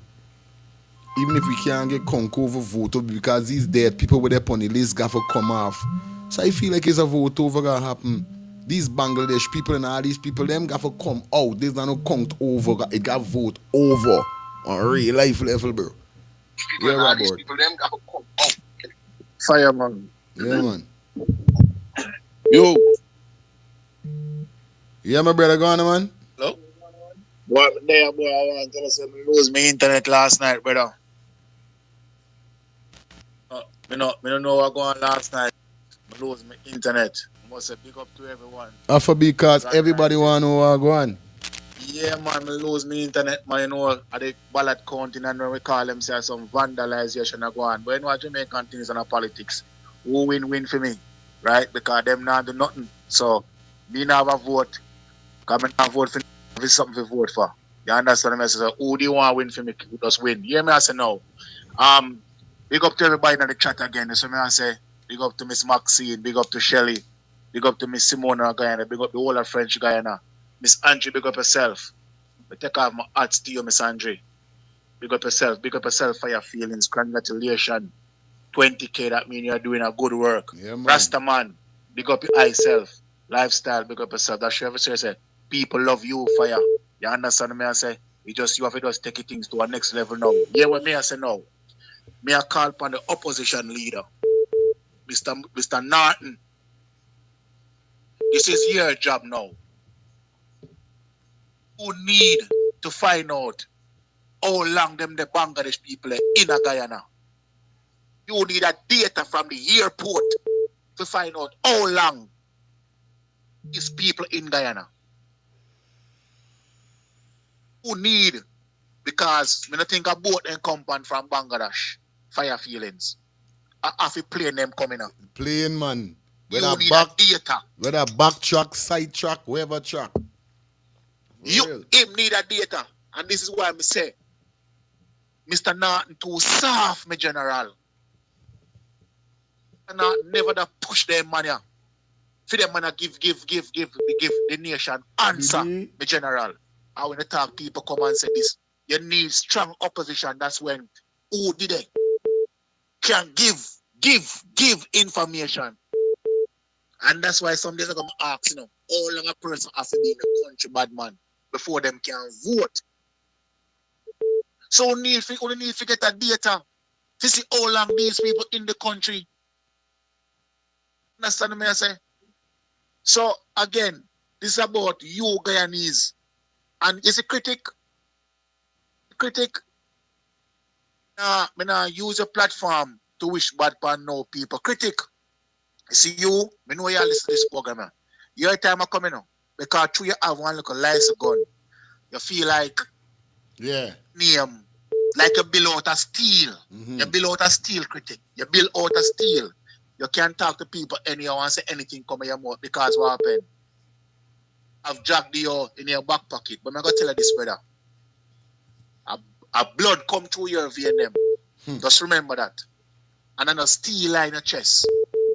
S3: Even if we can't get conk over vote over because these dead people with their on the list got to come off. So I feel like it's a vote over gonna happen. These Bangladesh people and all these people, them got to come out. There's not no count over. It got vote over on real life level, bro. Yeah, Robert.
S6: People, them got to come out. Fireman.
S3: Yeah, man.
S6: Yo.
S3: Yeah, my brother, go on, man.
S6: Hello? Boy, there, boy, I want to tell you, I lose my internet last night, brother. I don't know what going on last night. I lose my internet. I must say big up to everyone.
S3: After because everybody want to know what go on.
S6: Yeah, man, I lose my internet, man. You know, at the ballot counting and we call them say some vandalization go on. But you know what Jamaican things and politics. Who win for me, right? Because them not do nothing. So, me not have a vote. Because I not vote for something to vote for. You understand me? So, who do you want to win for me? Who does win? Yeah, me I say no. Big up to everybody in the chat again. So me I say, big up to Miss Maxine, big up to Shelly, big up to Miss Simona Guyana, big up to all of French Guyana. Miss Andre, big up yourself. I take off my hats to you, Miss Andre. Big up yourself for your feelings. Congratulations. 20K, that means you're doing a good work.
S3: Yeah, man.
S6: Rasta man, big up your self. Lifestyle, big up yourself. That's what I say. People love you, fire. You understand me? I say, you have to just take things to a next level now. Yeah, what me I say now. Me I call upon the opposition leader, Mr. Nartin. This is your job now. You need to find out how long them the Bangladesh people are in Guyana. You need a data from the airport to find out how long these people in Guyana. You need, because I don't think a boat and compound from Bangladesh. Fire feelings. I have to plane them coming up.
S3: Plane, man.
S6: You need a data.
S3: Whether back track, side track, wherever track.
S6: Him need a data. And this is why I say, Mr. Nartin too soft, my general. And never da push them money. For them money give the nation answer, my general. And when the talk people come and say this, you need strong opposition. That's when who did it can give information. And that's why some days I'm going to ask, how long a person has to be in the country, bad man, before them can vote. So only need to get that data to see how long these people in the country. Understand me I say? So again, this is about you Guyanese. And it's a critic. I use a platform to wish bad pan no people. Critic. See you, I know you listen to this program. Your time are coming now. Because through you have one little license gun. You feel like name. Like you build out a steel. Mm-hmm. You build out a steel critic. You build out a steel. You can't talk to people anyhow and say anything come in your mouth because what happened? I've dragged you in your back pocket. But I'm going to tell you this, brother. A blood come through your vein. Just remember that. And then a steel line in your chest.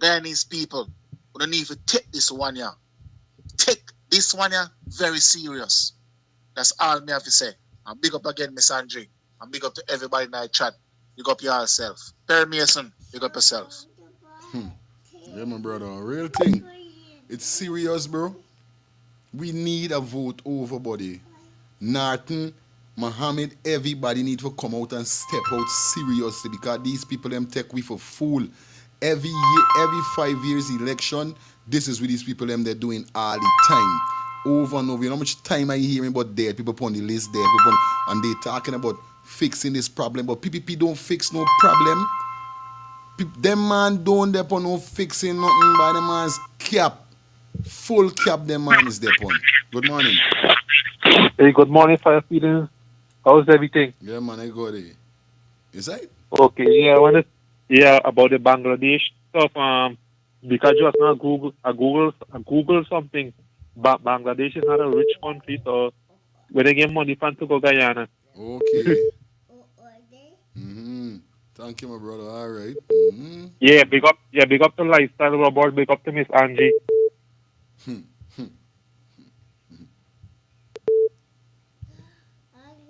S6: Guyanese people, you don't need to take this one here. Take this one here very serious. That's all me have to say. And big up again, Miss Andre. And big up to everybody in the chat. big up yourself. Perry Mason, big up yourself.
S3: Yeah, my brother. Real thing. It's serious, bro. We need a vote over body. Nartin, Muhammad, everybody need to come out and step out seriously because these people them take we for fool. Every year, every 5 years election, this is with these people them they're doing all the time. Over and over. You know how much time I hearing about dead people on the list there, and they talking about fixing this problem, but PPP don't fix no problem. Them man don't depend on no fixing nothing by the man's cap. Full cap them man is depend. Good morning.
S7: Hey, good morning, Fire Feelings. How's everything?
S3: Yeah, man, I got it. Is that?
S7: Okay, yeah, I wanted, yeah, about the Bangladesh stuff. Because just now Google something. Bangladesh is not a rich country, so when they get money, fan to go Guyana.
S3: Okay. Thank you, my brother. All right.
S7: Yeah, big up to Lifestyle Robot, big up to Miss Angie.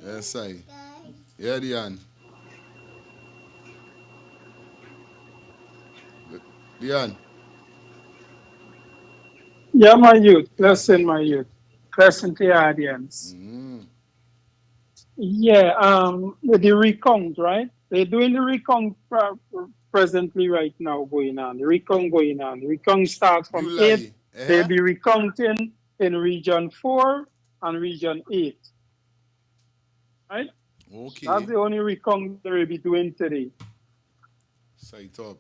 S3: Yes, I. Yeah, Diane. Diane.
S8: Yeah, my youth. Listen, my youth. Listen to your audience. Yeah, with the recount, right? They're doing the recount presently right now going on. The recount going on. The recount starts from 8. They'll be recounting in region 4 and region 8. Right?
S3: Okay.
S8: That's the only recount they'll be doing today.
S3: Sight up.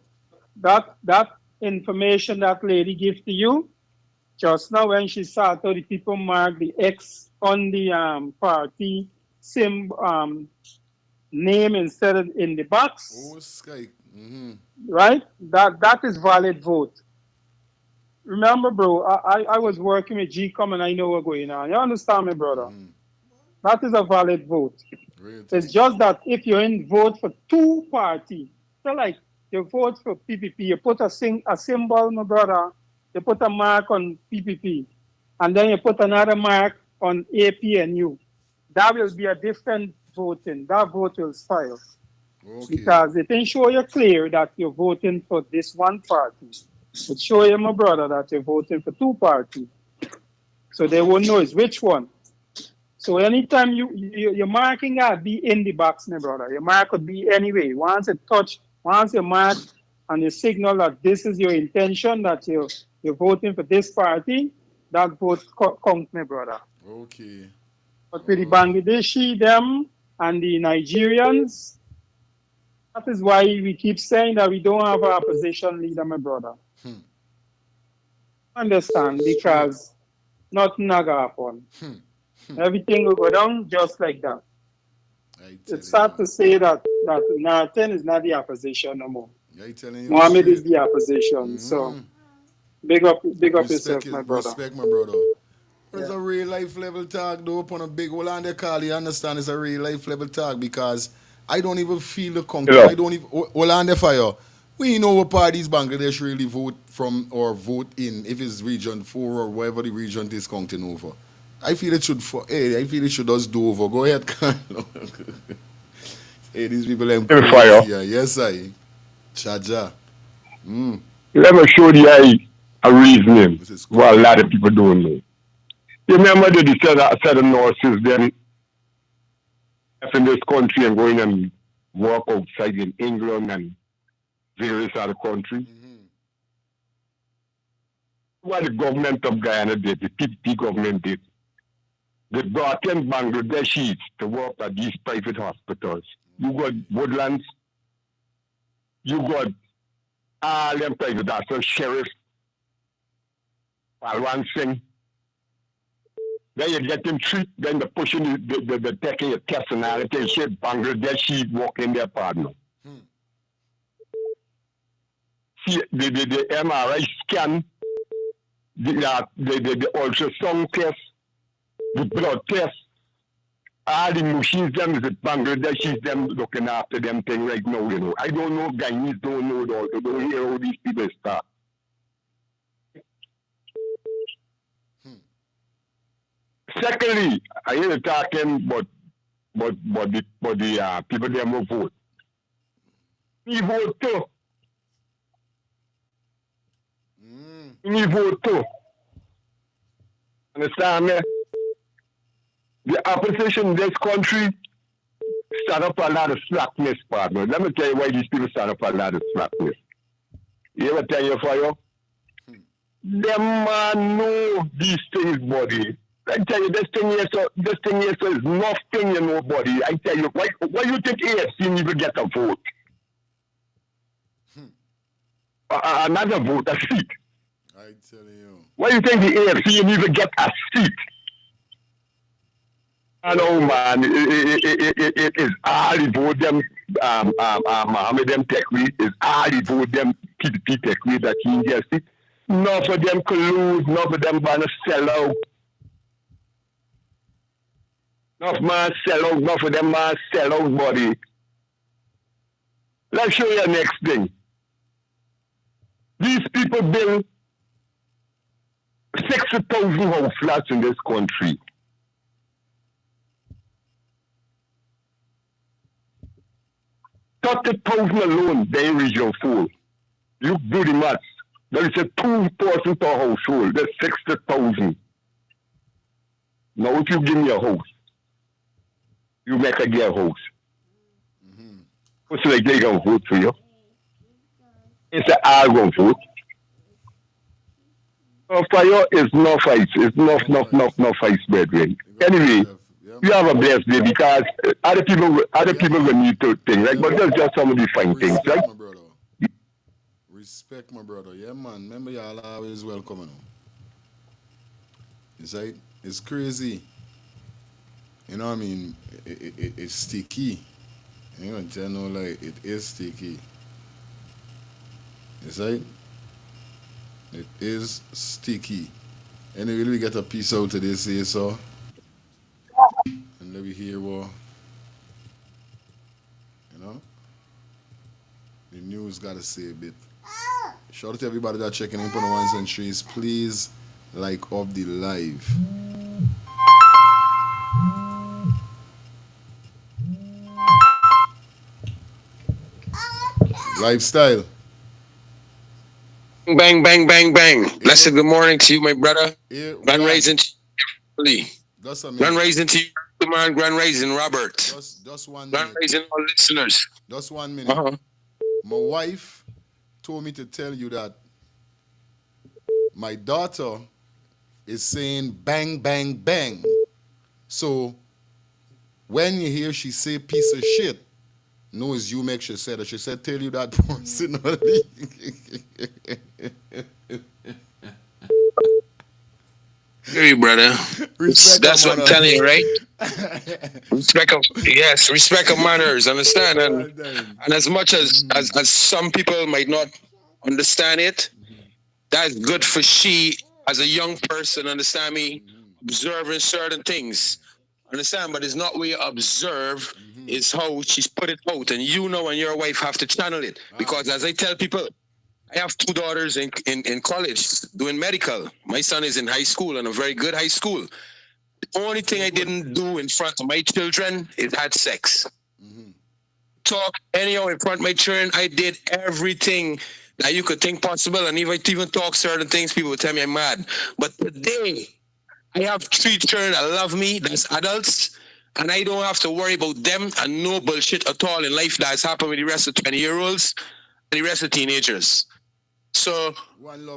S8: That information that lady gave to you, just now when she started, the people mark the X on the party name instead of in the box.
S3: Oh, Sky.
S8: Right? That is valid vote. Remember, bro, I was working with GCOM and I know what's going on. You understand me, brother? That is a valid vote.
S3: Really?
S8: It's just that if you vote for two parties, so like you vote for PPP, you put a symbol, my brother, you put a mark on PPP, and then you put another mark on APNU. That will be a different voting. That vote will spoil.
S3: Okay.
S8: Because it didn't show you clear that you're voting for this one party. It show you, my brother, that you're voting for two parties. So they won't know it's which one. So anytime your marking got be in the box, my brother. Your mark could be anyway. Once you mark and you signal that this is your intention, that you're voting for this party, that vote counts, my brother.
S3: Okay.
S8: But with the Bangladeshi, them, and the Nigerians, that is why we keep saying that we don't have an opposition leader, my brother. Understand? Because nothing will happen. Everything will go down just like that. It's sad to say that Nartin is not the opposition no more. Mohammed is the opposition. So big up yourself, my brother.
S3: Respect, my brother. It's a real life level talk though upon a big hole on the call. You understand it's a real life level talk because I don't even feel the conquer. I don't even hold on the fire. We know what parties Bangladesh really vote from or vote in if it's region 4 or wherever the region is counting over. I feel it should just do over. Go ahead, Carlo. Hey, these people them crazy. Yeah, yes, I. Chaja.
S9: Let me show you a reasoning what a lot of people don't know. You remember that they said the nurses then left in this country and going and work outside in England and various other countries. What the government of Guyana did, the PPP government did, they brought in Bangladeshis to work at these private hospitals. You got Woodlands, you got all them private hospitals, Sheriff, Palwan Singh. Then you get them treat, then they're pushing the taking your test and all that. They say Bangladeshi walk in their partner. See, the MRI scan, the ultrasound test, the blood test, all the machines, them is the Bangladeshis, them looking after them thing right now, you know. I don't know, Guyanese don't know it all. They don't hear how these people start. Secondly, I hear talking about the people them will vote. He vote too. He vote too. Understand me? The opposition in this country start up a lot of slackness, partner. Let me tell you why these people start up a lot of slackness. You ever tell you for you? Them man know these things, buddy. I tell you, this thing here is nothing, you know, buddy. I tell you, why you think AFC need to get a vote? Another vote, a seat.
S3: I tell you.
S9: Why you think the AFC need to get a seat? I know, man. It is all the vote them, Mohammed them Tekwe, is all the vote them PDP Tekwe that he gets it. None of them collude, none of them gonna sell out. None of man sell out, none of them man sell out, buddy. Let's show you the next thing. These people build 60,000 house flats in this country. $30,000 alone, they region 4. You do the maths. There is a 2% per household. That's 60,000. Now, if you give me a house, you make a get a house. What's like they gonna vote for you? It's an all gonna vote. For you, it's no fights. It's no fights, brethren. Anyway, you have a blessed day because other people will need to think, right? But that's just some of the fine things, right?
S3: Respect, my brother. Yeah, man. Remember, y'all always welcome. It's like, it's crazy. You know what I mean? It's sticky. You know, like, it is sticky. It's like, it is sticky. Anyway, we get a piece out of this here, so. And let me hear what, you know, the news got to say a bit. Shout out to everybody that checking in on the ones and threes. Please like up the live. Lifestyle.
S10: Bang, bang, bang, bang. Blessed good morning to you, my brother. Grand raising to you. Grand raising to you, man. Grand raising, Robert.
S3: Just 1 minute.
S10: Grand raising all listeners.
S3: Just 1 minute. My wife told me to tell you that my daughter is saying bang, bang, bang. So when you hear she say piece of shit, no, it's you make she said it. She said, tell you that personally.
S10: Hey, brother. That's what I'm telling you, right? Respect of manners, understand? And as much as some people might not understand it, that's good for she as a young person, understand me, observing certain things. Understand? But it's not where you observe, it's how she's put it out. And you know, and your wife have to channel it. Because as I tell people, I have 2 daughters in college doing medical. My son is in high school, and a very good high school. The only thing I didn't do in front of my children is had sex. Talk anyhow in front of my children. I did everything that you could think possible. And if I even talk certain things, people would tell me I'm mad. But today, I have 3 children that love me, that's adults, and I don't have to worry about them and no bullshit at all in life that's happened with the rest of 20-year-olds and the rest of teenagers. So,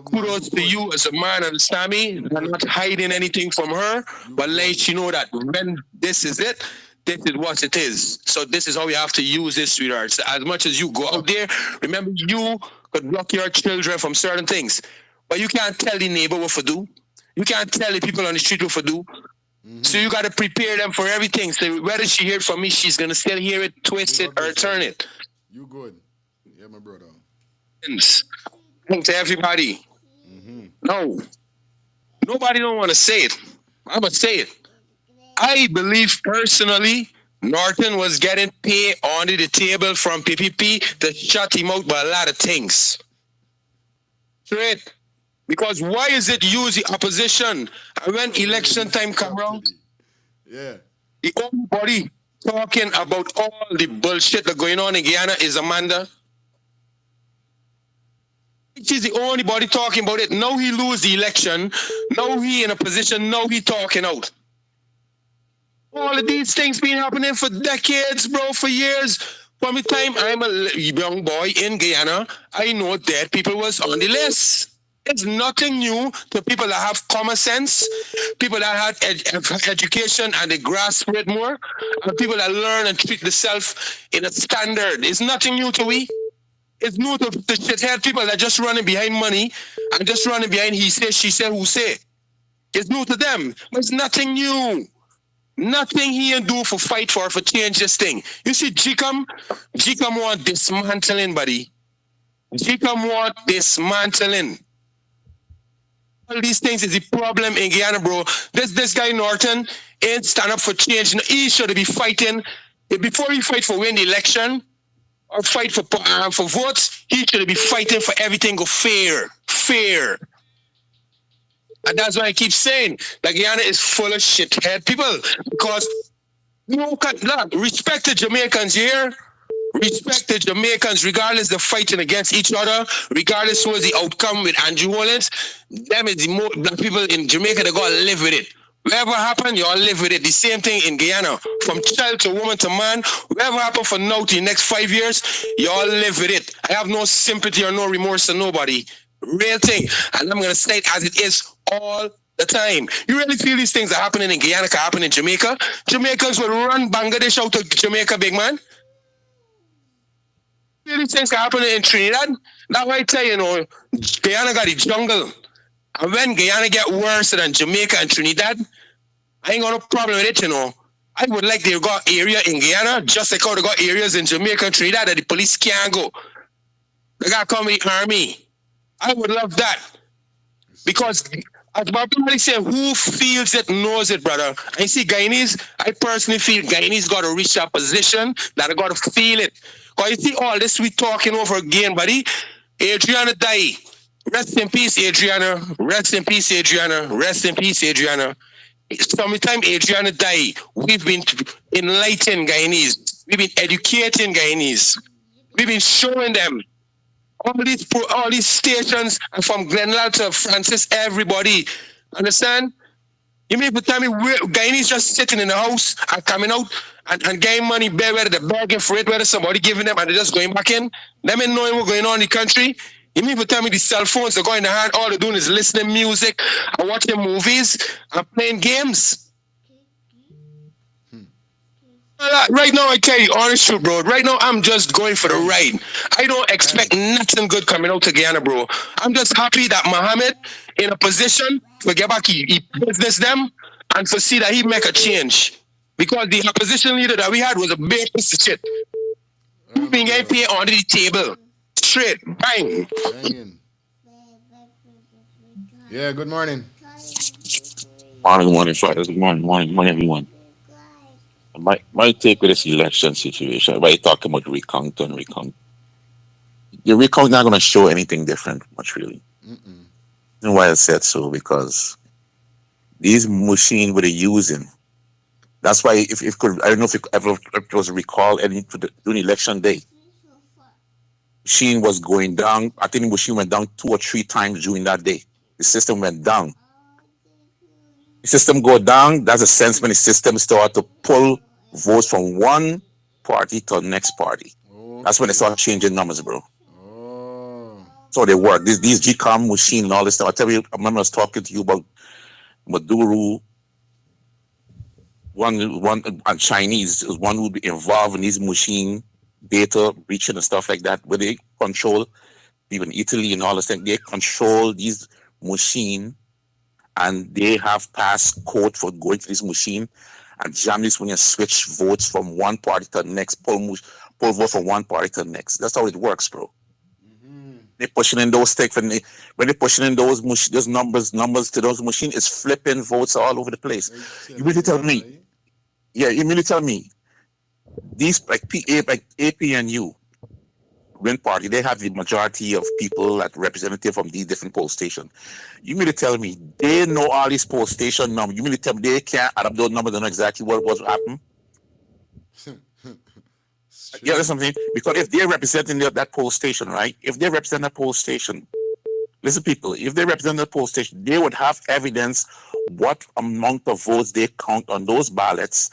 S10: kudos to you as a man, understand me? I'm not hiding anything from her, but let you know that when this is it, this is what it is. So this is how we have to use this, sweethearts. As much as you go out there, remember you could block your children from certain things, but you can't tell the neighbor what to do. You can't tell the people on the street what to do. So you got to prepare them for everything. So whether she hear it from me, she's going to still hear it, twist it, or turn it.
S3: You good. Yeah, my brother.
S10: Thanks to everybody. No. Nobody don't want to say it. I'm going to say it. I believe personally, Nartin was getting paid under the table from PPP to shut him out by a lot of things. Straight. Because why is it use the opposition? And when election time come around, the only body talking about all the bullshit that's going on in Guyana is Amanda. He's the only body talking about it. Now he lose the election. Now he in a position. Now he talking out. All of these things been happening for decades, bro, for years. From the time I'm a young boy in Guyana, I know that people was on the list. It's nothing new to people that have common sense, people that had education and they grasp it more, and people that learn and treat themselves in a standard. It's nothing new to we. It's new to the shithead people that just running behind money and just running behind he say, she say, who say. It's new to them, but it's nothing new. Nothing he can do for fight for change this thing. You see, GCOM want dismantling, buddy. GCOM want dismantling. All these things is the problem in Guyana, bro. This guy Nartin ain't stand up for change. He should be fighting. Before he fight for win the election or fight for votes, he should be fighting for everything go fair. Fair. And that's why I keep saying that Guyana is full of shithead people. Because respect the Jamaicans here. Respect the Jamaicans, regardless they're fighting against each other, regardless what the outcome with Andrew Hollands. Them is the more black people in Jamaica, they gotta live with it. Whatever happened, you all live with it. The same thing in Guyana. From child to woman to man, whatever happened for now to the next 5 years, you all live with it. I have no sympathy or no remorse to nobody. Real thing. And I'm gonna say it as it is all the time. You really feel these things are happening in Guyana can happen in Jamaica? Jamaicans will run Bangladesh out of Jamaica, big man. These things can happen in Trinidad. That's why I tell you, Guyana got the jungle. And when Guyana get worse than Jamaica and Trinidad, I ain't got no problem with it, I would like they got area in Guyana, just like how they got areas in Jamaica and Trinidad that the police can't go. They got to come with the army. I would love that. Because as my brother said, who feels it knows it, brother. I see Guyanese, I personally feel Guyanese got to reach a position that I got to feel it. Because you see all this we talking over again, buddy. Adriana died. Rest in peace, Adriana. Rest in peace, Adriana. Rest in peace, Adriana. Sometime Adriana died, we've been enlightening Guyanese. We've been educating Guyanese. We've been showing them all these stations, and from Glenelg to Francis, everybody. Understand? You mean to tell me Guyanese just sitting in the house and coming out and getting money bare, whether they're begging for it, whether somebody giving them and they're just going back in? Them ain't knowing what's going on in the country. You mean to tell me the cell phones are going in the hand, all they're doing is listening music and watching movies and playing games? Right now, I tell you, honest truth, bro. Right now, I'm just going for the ride. I don't expect nothing good coming out of Guyana, bro. I'm just happy that Mohammed in a position to get back, he business them and to see that he make a change. Because the opposition leader that we had was a big piece of shit. Being APA under the table. Straight. Bang.
S11: Yeah, good morning.
S12: Morning, Fridays. Good morning, everyone. My take with this election situation, why you talking about recount, the recount not going to show anything different much, really. And why I said so, because these machines were they using. That's why if could, I don't know if it was recall any during election day. Machine was going down. I think the machine went down 2 or 3 times during that day. The system went down. The system go down, that's a sense when the system start to pull votes from one party to the next party. That's when they start changing numbers, bro. So they work. These GCOM machine and all this stuff. I tell you, I remember I was talking to you about Maduro, one and Chinese, one who would be involved in these machine data breaching and stuff like that, where they control, even Italy and all this thing, they control these machine and they have passed code for going to this machine and jam this when you switch votes from one party to the next, pull vote from one party to the next. That's how it works, bro. They're pushing in those things, when they're pushing in those numbers to those machines, it's flipping votes all over the place. You really tell me, these like APNU, Green Party, they have the majority of people that representative from these different poll stations. You mean to tell me they know all these poll station numbers? You mean to tell me they can't add up those numbers and know exactly what happened? Yeah, that's something. Because if they're representing that poll station, right? If they represent that poll station, Listen, people, if they represent the poll station, they would have evidence what amount of votes they count on those ballots,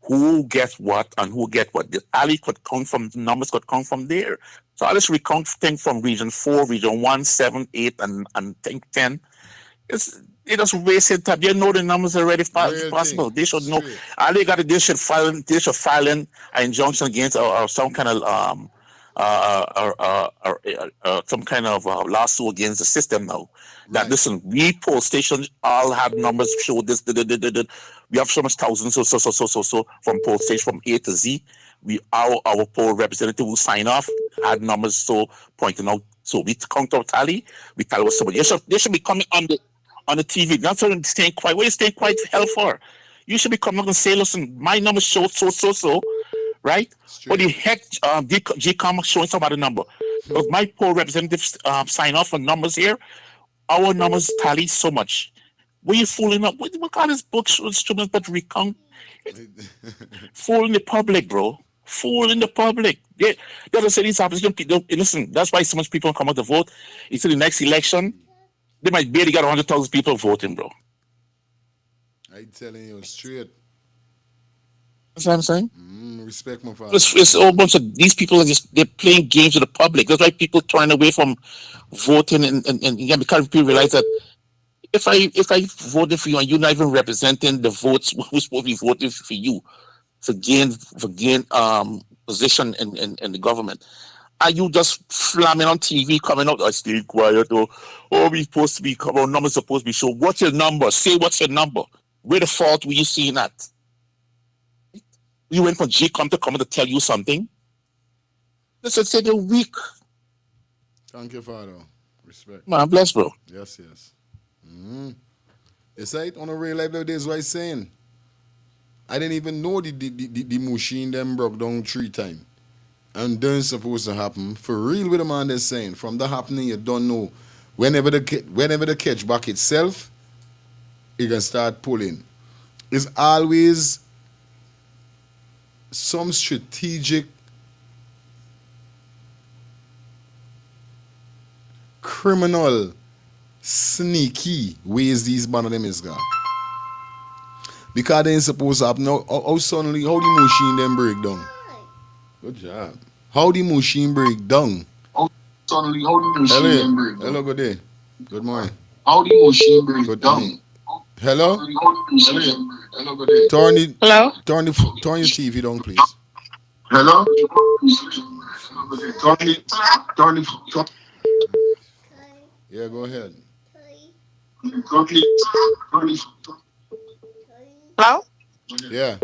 S12: who gets what and who get what. The alley could count from the numbers could count from there. So all this recount thing from region 4, region 1, 7, 8, and think 10. They just wasting time. They know the numbers already possible. They should know. All they got to do, they should file in an injunction against or some kind of some kind of lawsuit against the system now. That listen, we poll stations all have numbers show this. We have so much thousands so from poll station from A to Z. Our poll representative will sign off, had numbers so pointing out. So we count our tally. We tell what somebody. They should be coming on the TV. That's why they're staying quiet. What are you staying quiet for hell for? You should be coming up and say, listen, my number shows so, right? What the heck, GCOM showing some other number? Because my poll representatives sign off on numbers here. Our numbers tally so much. What are you fooling up? What kind of books instruments but recount? Fooling the public, bro. Fooling the public. They don't say these opposition people. Listen, that's why so much people come out to vote. It's in the next election. They might barely get 100,000 people voting, bro.
S3: I'm telling you straight.
S12: That's what I'm saying.
S3: Respect my father.
S12: It's a whole bunch of these people they're playing games with the public. That's why people turn away from voting and yeah, because people realize that if I voted for you and you're not even representing the votes who's supposed to be voting for you for gain position in the government. Are you just flamming on TV, coming out? I stay quiet. We supposed to be, our numbers supposed to be shown. What's your number? Say what's your number. Where the fault were you seeing at? You went for GCOM to come to tell you something. Let's say they're weak.
S3: Thank you, Father. Respect.
S12: Man, bless, bro.
S3: Yes. It's right on a real level. That's what I'm saying. I didn't even know the machine them broke down 3 times. And then supposed to happen. For real with the man that's saying. From the happening, you don't know. Whenever the catch back itself, it can start pulling. It's always some strategic criminal sneaky ways these man of them is got. Because they ain't supposed to happen. How suddenly, how the machine then break down? Good job. How the machine break down?
S6: Suddenly, how the machine then break down?
S3: Hello, good day. Good morning.
S6: How the machine break down?
S3: Hello?
S6: Hello, good day.
S3: Hello? Turn your TV down, please.
S6: Hello?
S3: Yeah, go ahead.
S13: Hello?
S3: Yeah.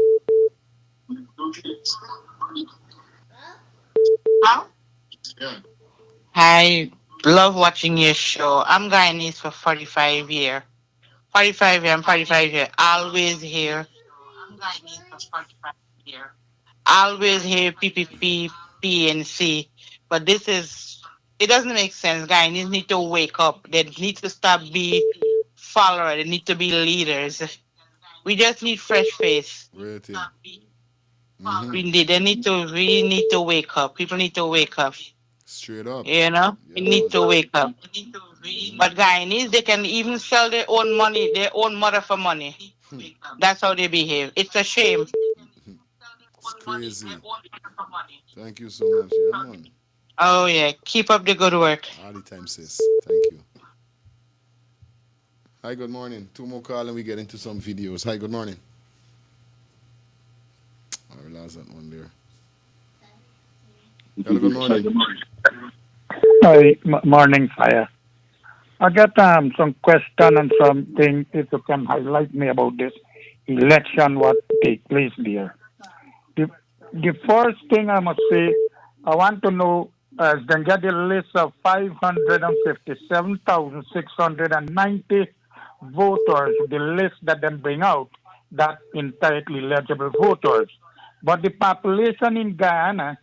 S13: Hello? I love watching your show. I'm Guyanese for 45 years. 45 years, I'm 45 years. Always here. Always here, PPP, PNC. But it doesn't make sense. Guyanese need to wake up. They need to stop being followers. They need to be leaders. We just need fresh face. We really need to wake up. People need to wake up.
S3: Straight up.
S13: You know? We need to wake up. But Guyanese, they can even sell their own money, their own mother for money. That's how they behave. It's a shame.
S3: It's crazy. Thank you so much. Yeah, man.
S13: Oh, yeah. Keep up the good work.
S3: All the time, sis. Thank you. Hi, good morning. 2 more calls and we get into some videos. Hi, good morning. I realized that one there. Hello, good morning.
S14: Hi, morning, Fire. I got some question and something, if you can highlight me about this election, what take place there. The first thing I must say, I want to know, as they get the list of 557,690 voters, the list that they bring out, that entirely eligible voters. But the population in Guyana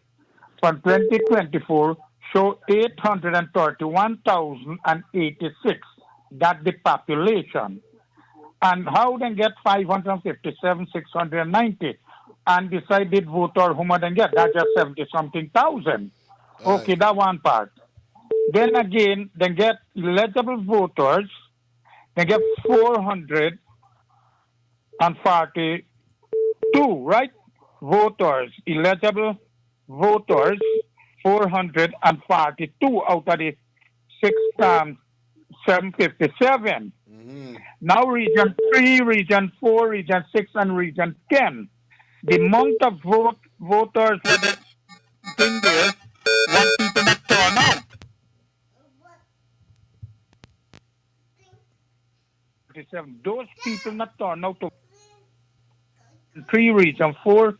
S14: from 2024 show 831,086. That's the population. And how they get 557,690? Undecided voter, whom they get? That's just 70-something thousand. Okay, that one part. Then again, they get eligible voters. They get 442, right? Voters, eligible voters, 442 out of the 757. Now region 3, region 4, region 6, and region 10. The amount of voters for the thing there, one people not turn out. Those people not turn out to 3 region 4,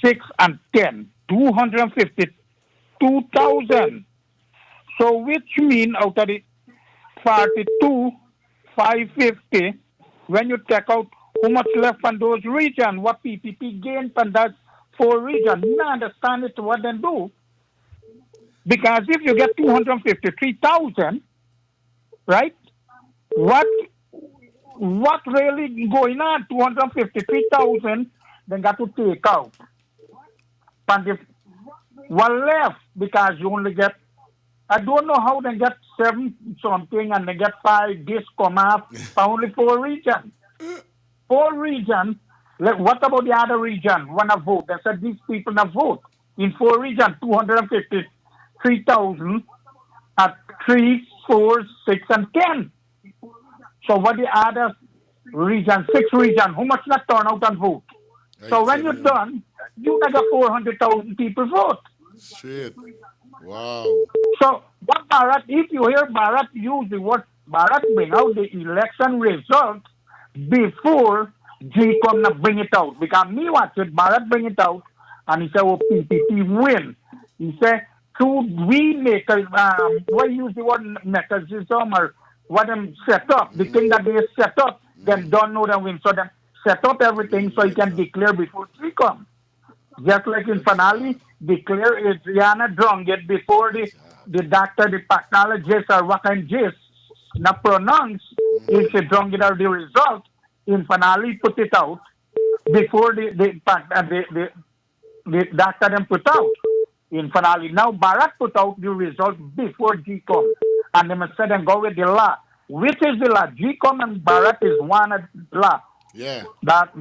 S14: 6, and 10. 252,000. So which mean out of the 42, 550, when you take out how much left from those regions, what PPP gained from that 4 regions, you don't understand it what they do. Because if you get 253,000, right, what really going on? 253,000, they got to take out. And if one left, because you only get, I don't know how they get 7 something and they get 5, this come off, only 4 regions. 4 regions, what about the other region? Want to vote? They said these people not vote. In 4 regions, 253,000 at 3, 4, 6, and 10. So what the other region, 6 region, how much not turn out and vote? So when you're done, you got 400,000 people vote.
S3: Shit. Wow.
S14: So what Bharat, if you hear Bharat use the word, Bharat bring out the election result before G come to bring it out. Because me watch it, Bharat bring it out, and he said, oh, PPP win. He said, we make a, what use the word mechanism or what them set up, the thing that they set up, then don't know them win. So them set up everything so he can declare before G come. Just like in finale, declare Guyana drunk it before the doctor, the pathologist, or what kind gist, not pronounce if the drunk it or the result. In finale, put it out before the doctor then put out. In finale, now Bharat put out the result before GCOM, and they must say and go with the law. Which is the law? GCOM and Bharat is one law.
S3: Yeah.
S14: That.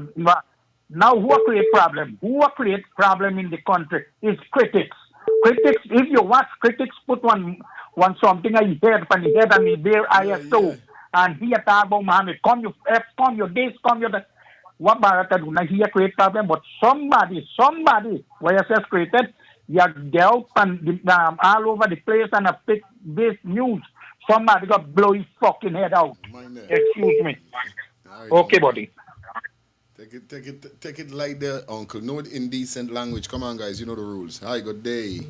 S14: Now, who create problem? Who create problem in the country is critics. Critics, if you watch critics put one something I heard from the head and the bear ISO, and he talk about Mohammed, come you F, come your this, come your that. What Bharata do? Now, he create problem, but somebody, YSS created, you out and all over the place and a pick this news. Somebody got blow his fucking head out. Excuse me. Okay, buddy.
S3: Take it like that, uncle. No indecent language. Come on, guys. You know the rules. Hi, good day.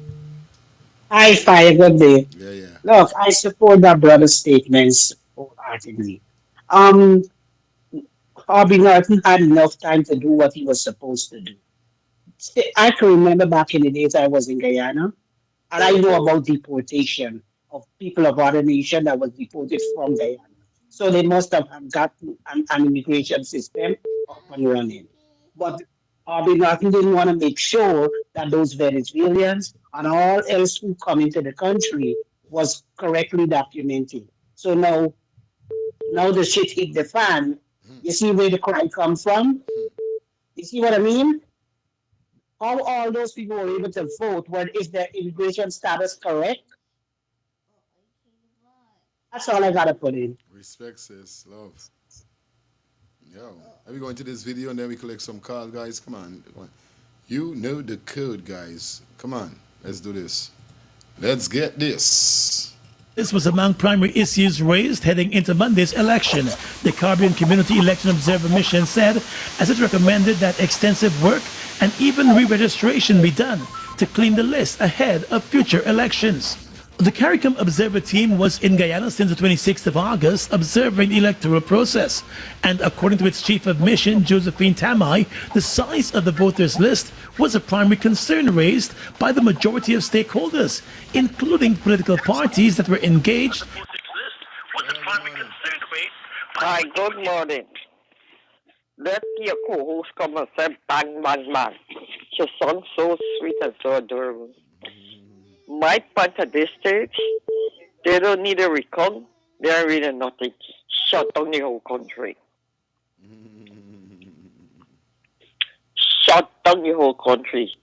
S15: Hi, Fire. Good day.
S3: Yeah.
S15: Look, I support that brother's statements wholeheartedly. Harvey Nartin had enough time to do what he was supposed to do. I can remember back in the days I was in Guyana, and I know about deportation of people of other nation that was deported from Guyana. So they must have gotten an immigration system up and running. But Harvey Nartin didn't want to make sure that those Venezuelans and all else who come into the country was correctly documented. So now the shit hit the fan. You see where the crime comes from? You see what I mean? How all those people were able to vote when is their immigration status correct? That's all I gotta put in.
S3: Respect, sis. Love. Yo, let me go into this video and then we collect some calls, guys. Come on. You know the code, guys. Come on. Let's do this. Let's get this.
S16: This was among primary issues raised heading into Monday's election. The Caribbean Community Election Observer Mission said, as it recommended that extensive work and even re-registration be done to clean the list ahead of future elections. The CARICOM Observer team was in Guyana since the 26th of August, observing the electoral process. And according to its chief of mission, Josephine Tamai, the size of the voters list was a primary concern raised by the majority of stakeholders, including political parties that were engaged.
S17: Hi, good morning. Let your co-host come and say bang, bang, bang. She sounds so sweet and so adorable. My point at this stage, They don't need a recount. They are really nothing. Shut down the whole country. Shut down the whole country.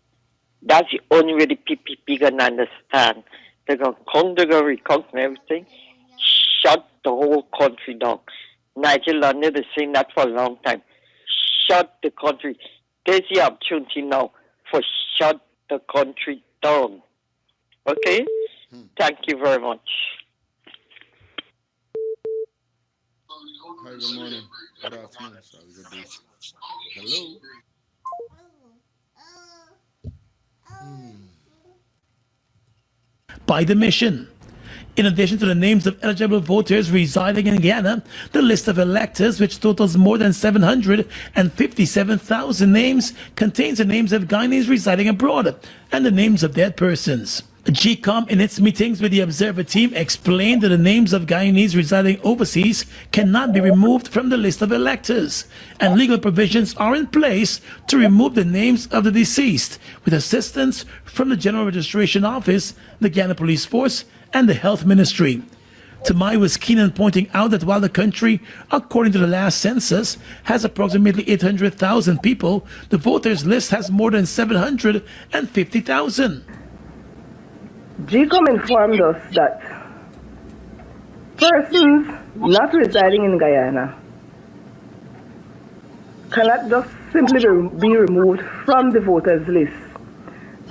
S17: That's the only way the PPP can understand. They're going to count, they're going to recount and everything. Shut the whole country down. Nigel London is saying that for a long time. Shut the country. There's the opportunity now for shut the country down. Okay? Thank you very much.
S3: Hi, good morning. Good afternoon. Sorry, good day. Hello.
S16: By the mission. In addition to the names of eligible voters residing in Guyana, the list of electors, which totals more than 757,000 names, contains the names of Guyanese residing abroad and the names of dead persons. GCOM, in its meetings with the observer team, explained that the names of Guyanese residing overseas cannot be removed from the list of electors, and legal provisions are in place to remove the names of the deceased, with assistance from the General Registration Office, the Guyana Police Force, and the Health Ministry. Tamai was keen on pointing out that while the country, according to the last census, has approximately 800,000 people, the voters list has more than 750,000.
S18: GCOM informed us that persons not residing in Guyana cannot just simply be removed from the voters list.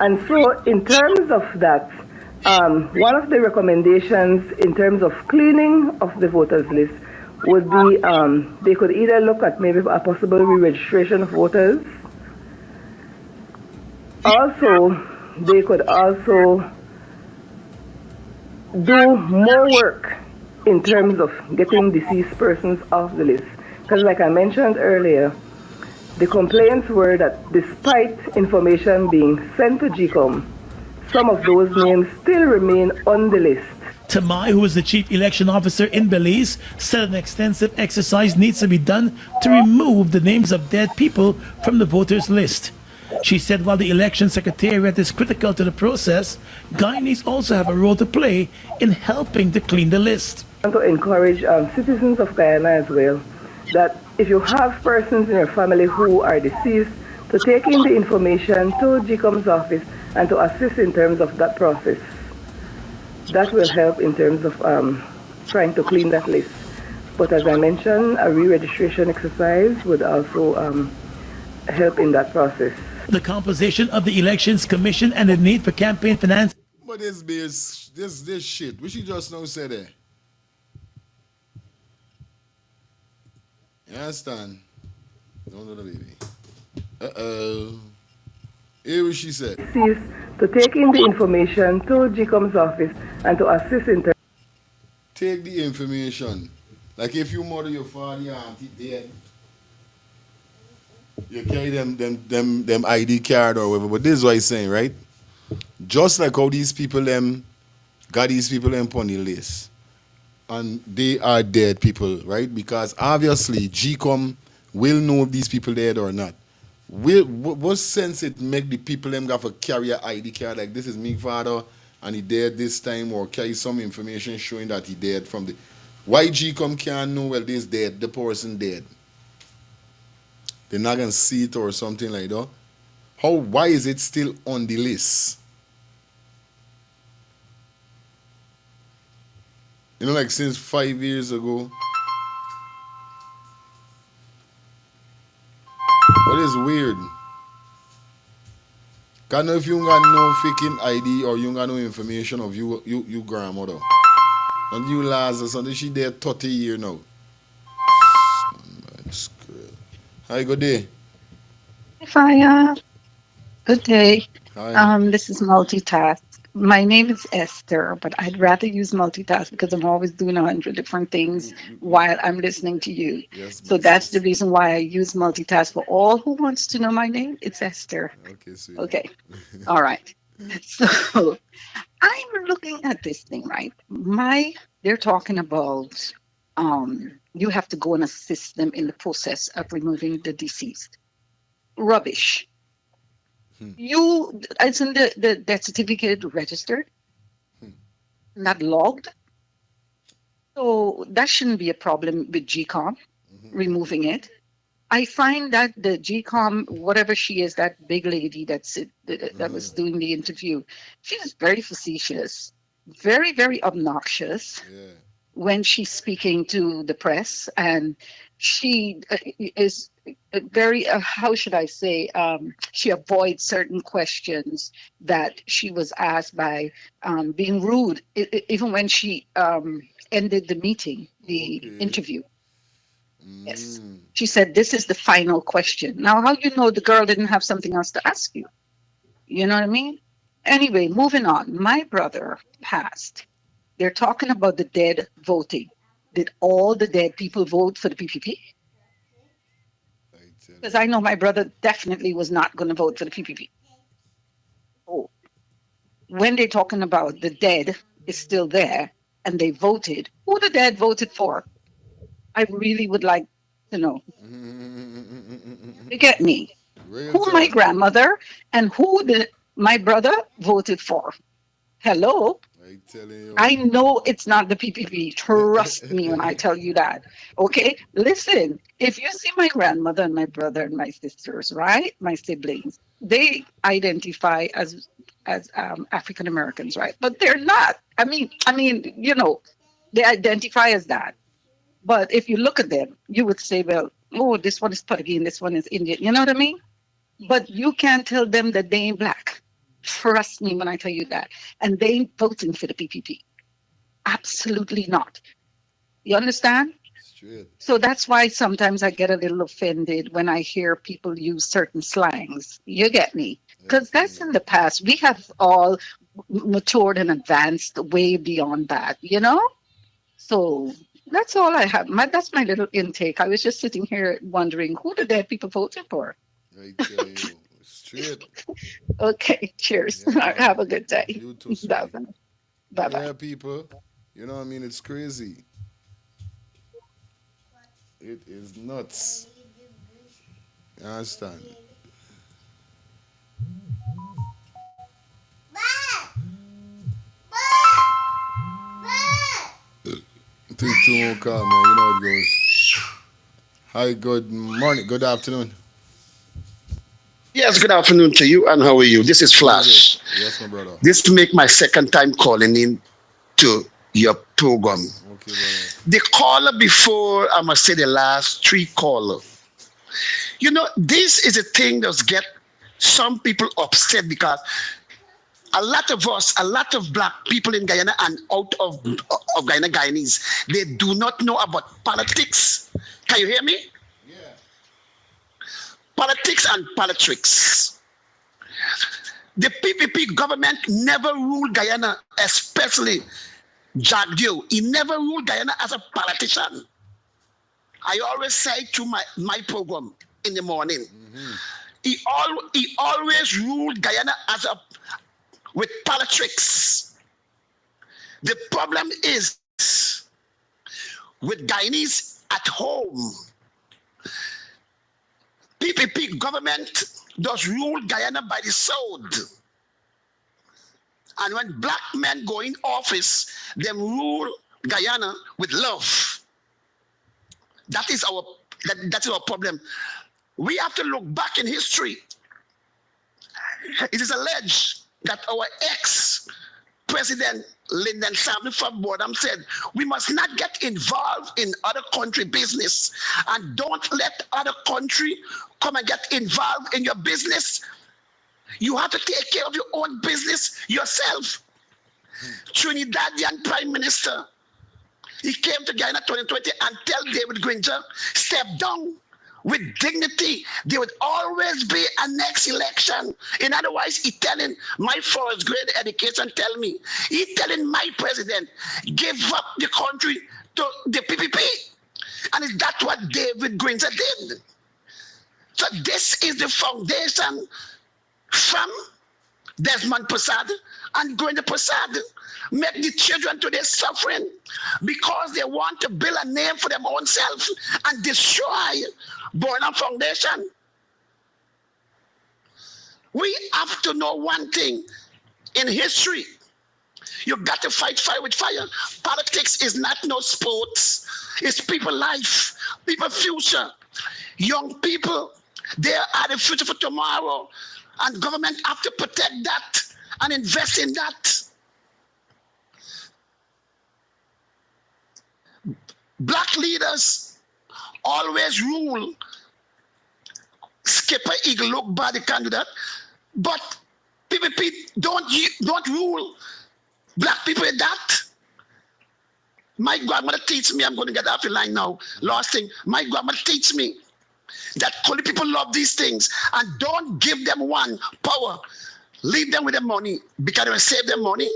S18: And so in terms of that, one of the recommendations in terms of cleaning of the voters list would be they could either look at maybe a possible re-registration of voters. Also, they could also do more work in terms of getting deceased persons off the list. Because like I mentioned earlier, the complaints were that despite information being sent to GCOM, some of those names still remain on the list.
S16: Tamai, who is the chief election officer in Belize, said an extensive exercise needs to be done to remove the names of dead people from the voters list. She said while the election secretariat is critical to the process, Guyanese also have a role to play in helping to clean the list.
S18: I want to encourage citizens of Guyana as well, that if you have persons in your family who are deceased, to take in the information to GCOM's office and to assist in terms of that process. That will help in terms of trying to clean that list. But as I mentioned, a re-registration exercise would also help in that process.
S16: The composition of the Elections Commission and the need for campaign finance.
S3: But this shit, we should just now say that. You understand? No, baby. Hear what she said.
S18: To take in the information to GCOM's office and to assist in terms.
S3: Take the information. Like if you mother your father, your auntie dead, you carry them ID card or whatever. But this is what he's saying, right? Just like how these people got these people on the list. And they are dead people, right? Because obviously GCOM will know if these people dead or not. What sense it make the people them got to carry an ID card like this is me father and he dead this time, or carry some information showing that he dead from the. Why GCOM can't know well this dead, the person dead? They're not gonna see it or something like that. Why is it still on the list? You know, like since 5 years ago. What is weird? Cause now if you got no freaking ID or you got no information of you grandmother. And you Lazarus, and she there 30 years now. Hi, good day.
S19: Fire. Good day.
S3: Hi.
S19: This is multitask. My name is Esther, but I'd rather use multitask because I'm always doing 100 different things while I'm listening to you.
S3: Yes,
S19: so that's the reason why I use multitask. For all who wants to know my name, it's Esther.
S3: Okay, sweet.
S19: Okay. All right. So I'm looking at this thing, right? They're talking about you have to go and assist them in the process of removing the deceased. Rubbish. Isn't the death certificate registered? Not logged? So that shouldn't be a problem with GCOM removing it. I find that the GCOM, whatever she is, that big lady that was doing the interview, she was very facetious, very, very obnoxious when she's speaking to the press. And she is very, how should I say, she avoids certain questions that she was asked by being rude, even when she ended the meeting, the interview. Yes. She said, this is the final question. Now, how do you know the girl didn't have something else to ask you? You know what I mean? Anyway, moving on. My brother passed. They're talking about the dead voting. Did all the dead people vote for the PPP? Because I know my brother definitely was not going to vote for the PPP. Oh, when they're talking about the dead is still there and they voted, who the dead voted for? I really would like to know. You get me? Who my grandmother and who my brother voted for? Hello? I know it's not the PPP. Trust me when I tell you that. Okay? Listen, if you see my grandmother and my brother and my sisters, right? My siblings, they identify as African Americans, right? But they're not. I mean, you know, they identify as that. But if you look at them, you would say, well, oh, this one is Portuguese, this one is Indian. You know what I mean? But you can't tell them that they ain't black. Trust me when I tell you that. And they ain't voting for the PPP. Absolutely not. You understand? So that's why sometimes I get a little offended when I hear people use certain slangs. You get me? Because that's in the past. We have all matured and advanced way beyond that, you know? So that's all I have. That's my little intake. I was just sitting here wondering who the dead people voted for.
S3: Straight.
S19: Okay, cheers. Have a good day.
S3: You too,
S19: Bye-bye. Bye-bye.
S3: Yeah, people. You know what I mean? It's crazy. It is nuts. You understand? Take two more call, man. You know how it goes. Hi, good morning. Good afternoon.
S20: Yes, good afternoon to you, and how are you? This is Flash.
S3: Yes, my brother.
S20: This make my second time calling in to your program.
S3: Okay, brother.
S20: The caller before, I must say the last three caller. You know, this is a thing that get some people upset because a lot of us, a lot of black people in Guyana and out of Guyana, Guyanese, they do not know about politics. Can you hear me? Politics and politics. The PPP government never ruled Guyana, especially Jagdio. He never ruled Guyana as a politician. I always say to my program in the morning, he always ruled Guyana with politics. The problem is with Guyanese at home. PPP government does rule Guyana by the sword. And when black men go in office, they rule Guyana with love. That is our problem. We have to look back in history. It is alleged that our ex-president Lyndon Samson from Boredom said, we must not get involved in other country business and don't let other country come and get involved in your business. You have to take care of your own business yourself. Trinidadian Prime Minister, he came to Guyana 2020 and tell David Granger, step down with dignity. There would always be a next election. In other words, he telling my first grade education, he telling my president, give up the country to the PPP. And is that what David Granger did? So this is the foundation from Desmond Prasad and Granger Prasad. Make the children today suffering because they want to build a name for their own self and destroy Bornham Foundation. We have to know one thing in history. You got to fight fire with fire. Politics is not no sports. It's people life, people future. Young people, they are the future for tomorrow. And government have to protect that and invest in that. Black leaders always rule. Skipper Eagle look bad, they can't do that. But PPP don't rule black people in that. My grandmother teach me, I'm going to get off the line now. Last thing, my grandmother teach me that only people love these things and don't give them one power. Leave them with the money because they will save their money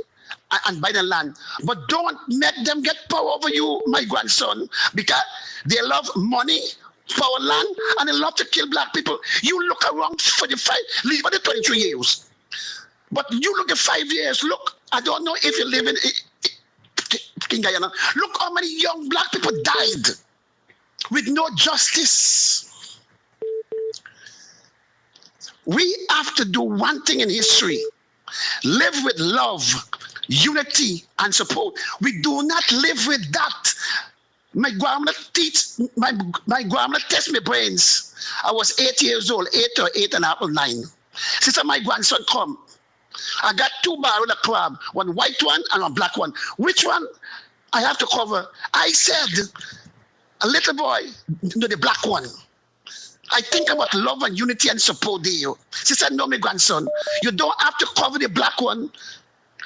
S20: and buy the land. But don't make them get power over you, my grandson, because they love money, power, land, and they love to kill black people. You look around for the fight, leave at the 23 years. But you look at 5 years, look, I don't know if you live in Guyana. Look how many young black people died with no justice. We have to do one thing in history. Live with love, unity, and support. We do not live with that. My grandmother test my brains. I was 8 years old, 8 or 8 and a half or 9. Since my grandson come, I got 2 barrels of crab, one white one and one black one. Which one I have to cover? I said, a little boy, the black one. I think about love and unity and support there. She said, no, my grandson, you don't have to cover the black one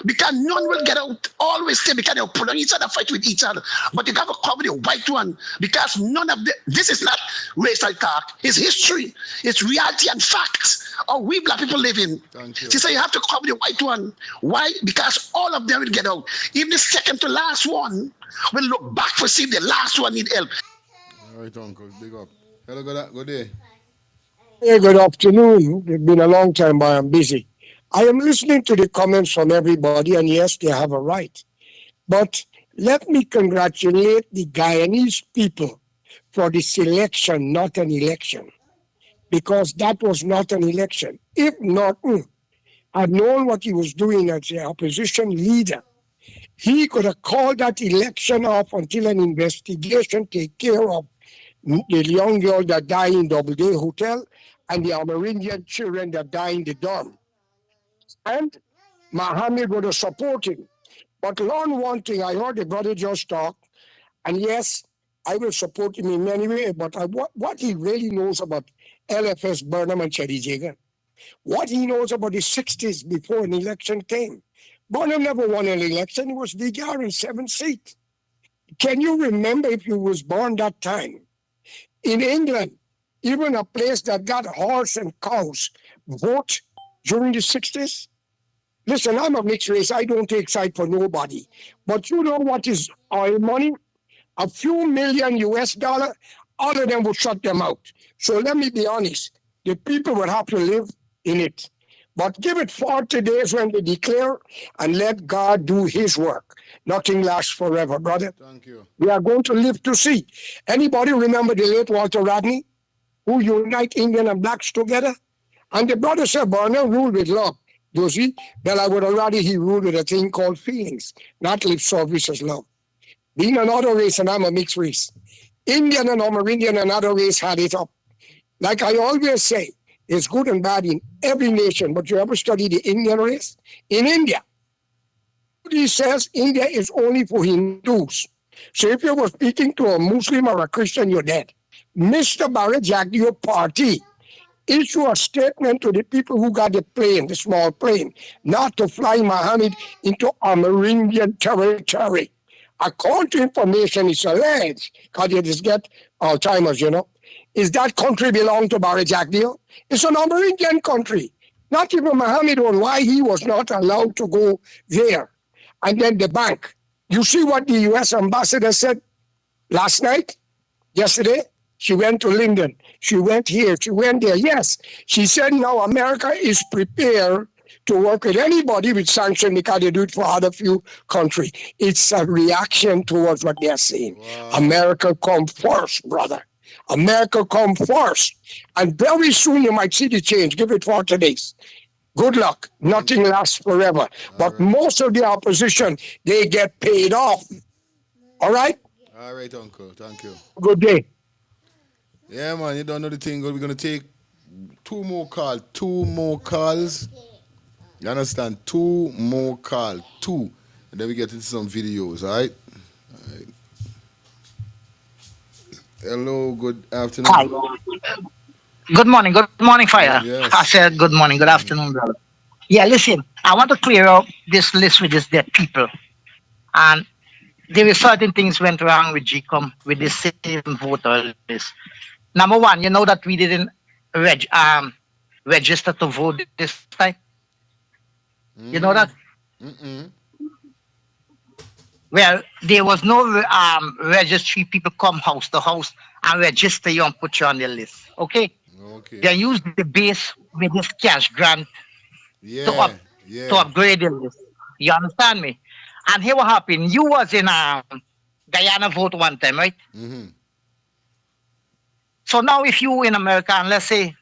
S20: because none will get out. Always stay because they'll pull on each other, fight with each other. But you have to cover the white one because none of this is not racial talk. It's history. It's reality and facts. Or we black people live in. She said, you have to cover the white one. Why? Because all of them will get out. Even the second to last one will look back for see if the last one need help.
S11: All right, Uncle. Big up. Hello, good day.
S21: Hey, good afternoon. It's been a long time, but I'm busy. I am listening to the comments from everybody, and yes, they have a right. But let me congratulate the Guyanese people for the selection, not an election, because that was not an election. If Nartin had known what he was doing as the opposition leader, he could have called that election off until an investigation take care of the young girl that died in Doubleday Hotel and the Amerindian children that died in the dorm. And Mohammed would have supported him. But learn one thing, I heard the brother just talk, and yes, I will support him in many ways, but what he really knows about LFS, Burnham, and Chedi Jagan, what he knows about the 60s before an election came. Burnham never won an election, it was Vigar in 7th seat. Can you remember if you was born that time? In England, even a place that got horse and cows vote during the 60s. Listen, I'm a mixed race. I don't take side for nobody. But you know what is oil money? A few million US dollars, all of them will shut them out. So let me be honest. The people will have to live in it. But give it 40 days when they declare and let God do his work. Nothing lasts forever, brother.
S11: Thank you.
S21: We are going to live to see. Anybody remember the late Walter Rodney, who unite Indian and blacks together? And the brother said, Burnham ruled with love. You see, well, I would have rather he ruled with a thing called feelings, not lip service as love. Being another race, and I'm a mixed race. Indian and Amerindian and other race had it up. Like I always say, it's good and bad in every nation, but you ever study the Indian race? In India, he says India is only for Hindus. So if you were speaking to a Muslim or a Christian, you're dead. Mr. Barajak, your party, issue a statement to the people who got the plane, the small plane, not to fly Muhammad into Amerindian territory. According to information, it's alleged, because you just get Alzheimer's, you know. Is that country belong to Barajak deal? It's an Amerindian country. Not even Muhammad on why he was not allowed to go there. And then the bank. You see what the U.S. ambassador said last night, yesterday? She went to Linden. She went here. She went there. Yes, she said now America is prepared to work with anybody with sanctions because they do it for other few countries. It's a reaction towards what they're saying. Wow. America come first, brother. America come first. And very soon you might see the change. Give it 40 days. good luck. Nothing lasts forever. But most of the opposition, they get paid off. All right?
S11: All right, Uncle. Thank you.
S21: Good day.
S11: Yeah, man, you don't know the thing. We're going to take two more calls. Two more calls. You understand? Two more calls. Two. And then we get into some videos, all right? All right. Hello, good afternoon.
S1: Hi. Good morning, Fire.
S11: Yes.
S1: I said good morning, good afternoon, brother. Yeah, listen, I want to clear up this list with these dead people. And there were certain things went wrong with GCOM with the same voter list. Number one, you know that we didn't register to vote this time. You know that? Well, there was no registry. People come house to house and register you and put you on the list. Okay? They use the base with this cash grant to upgrade the list. You understand me? And here what happened. You was in Guyana vote one time, right? So now if you in America and let's say,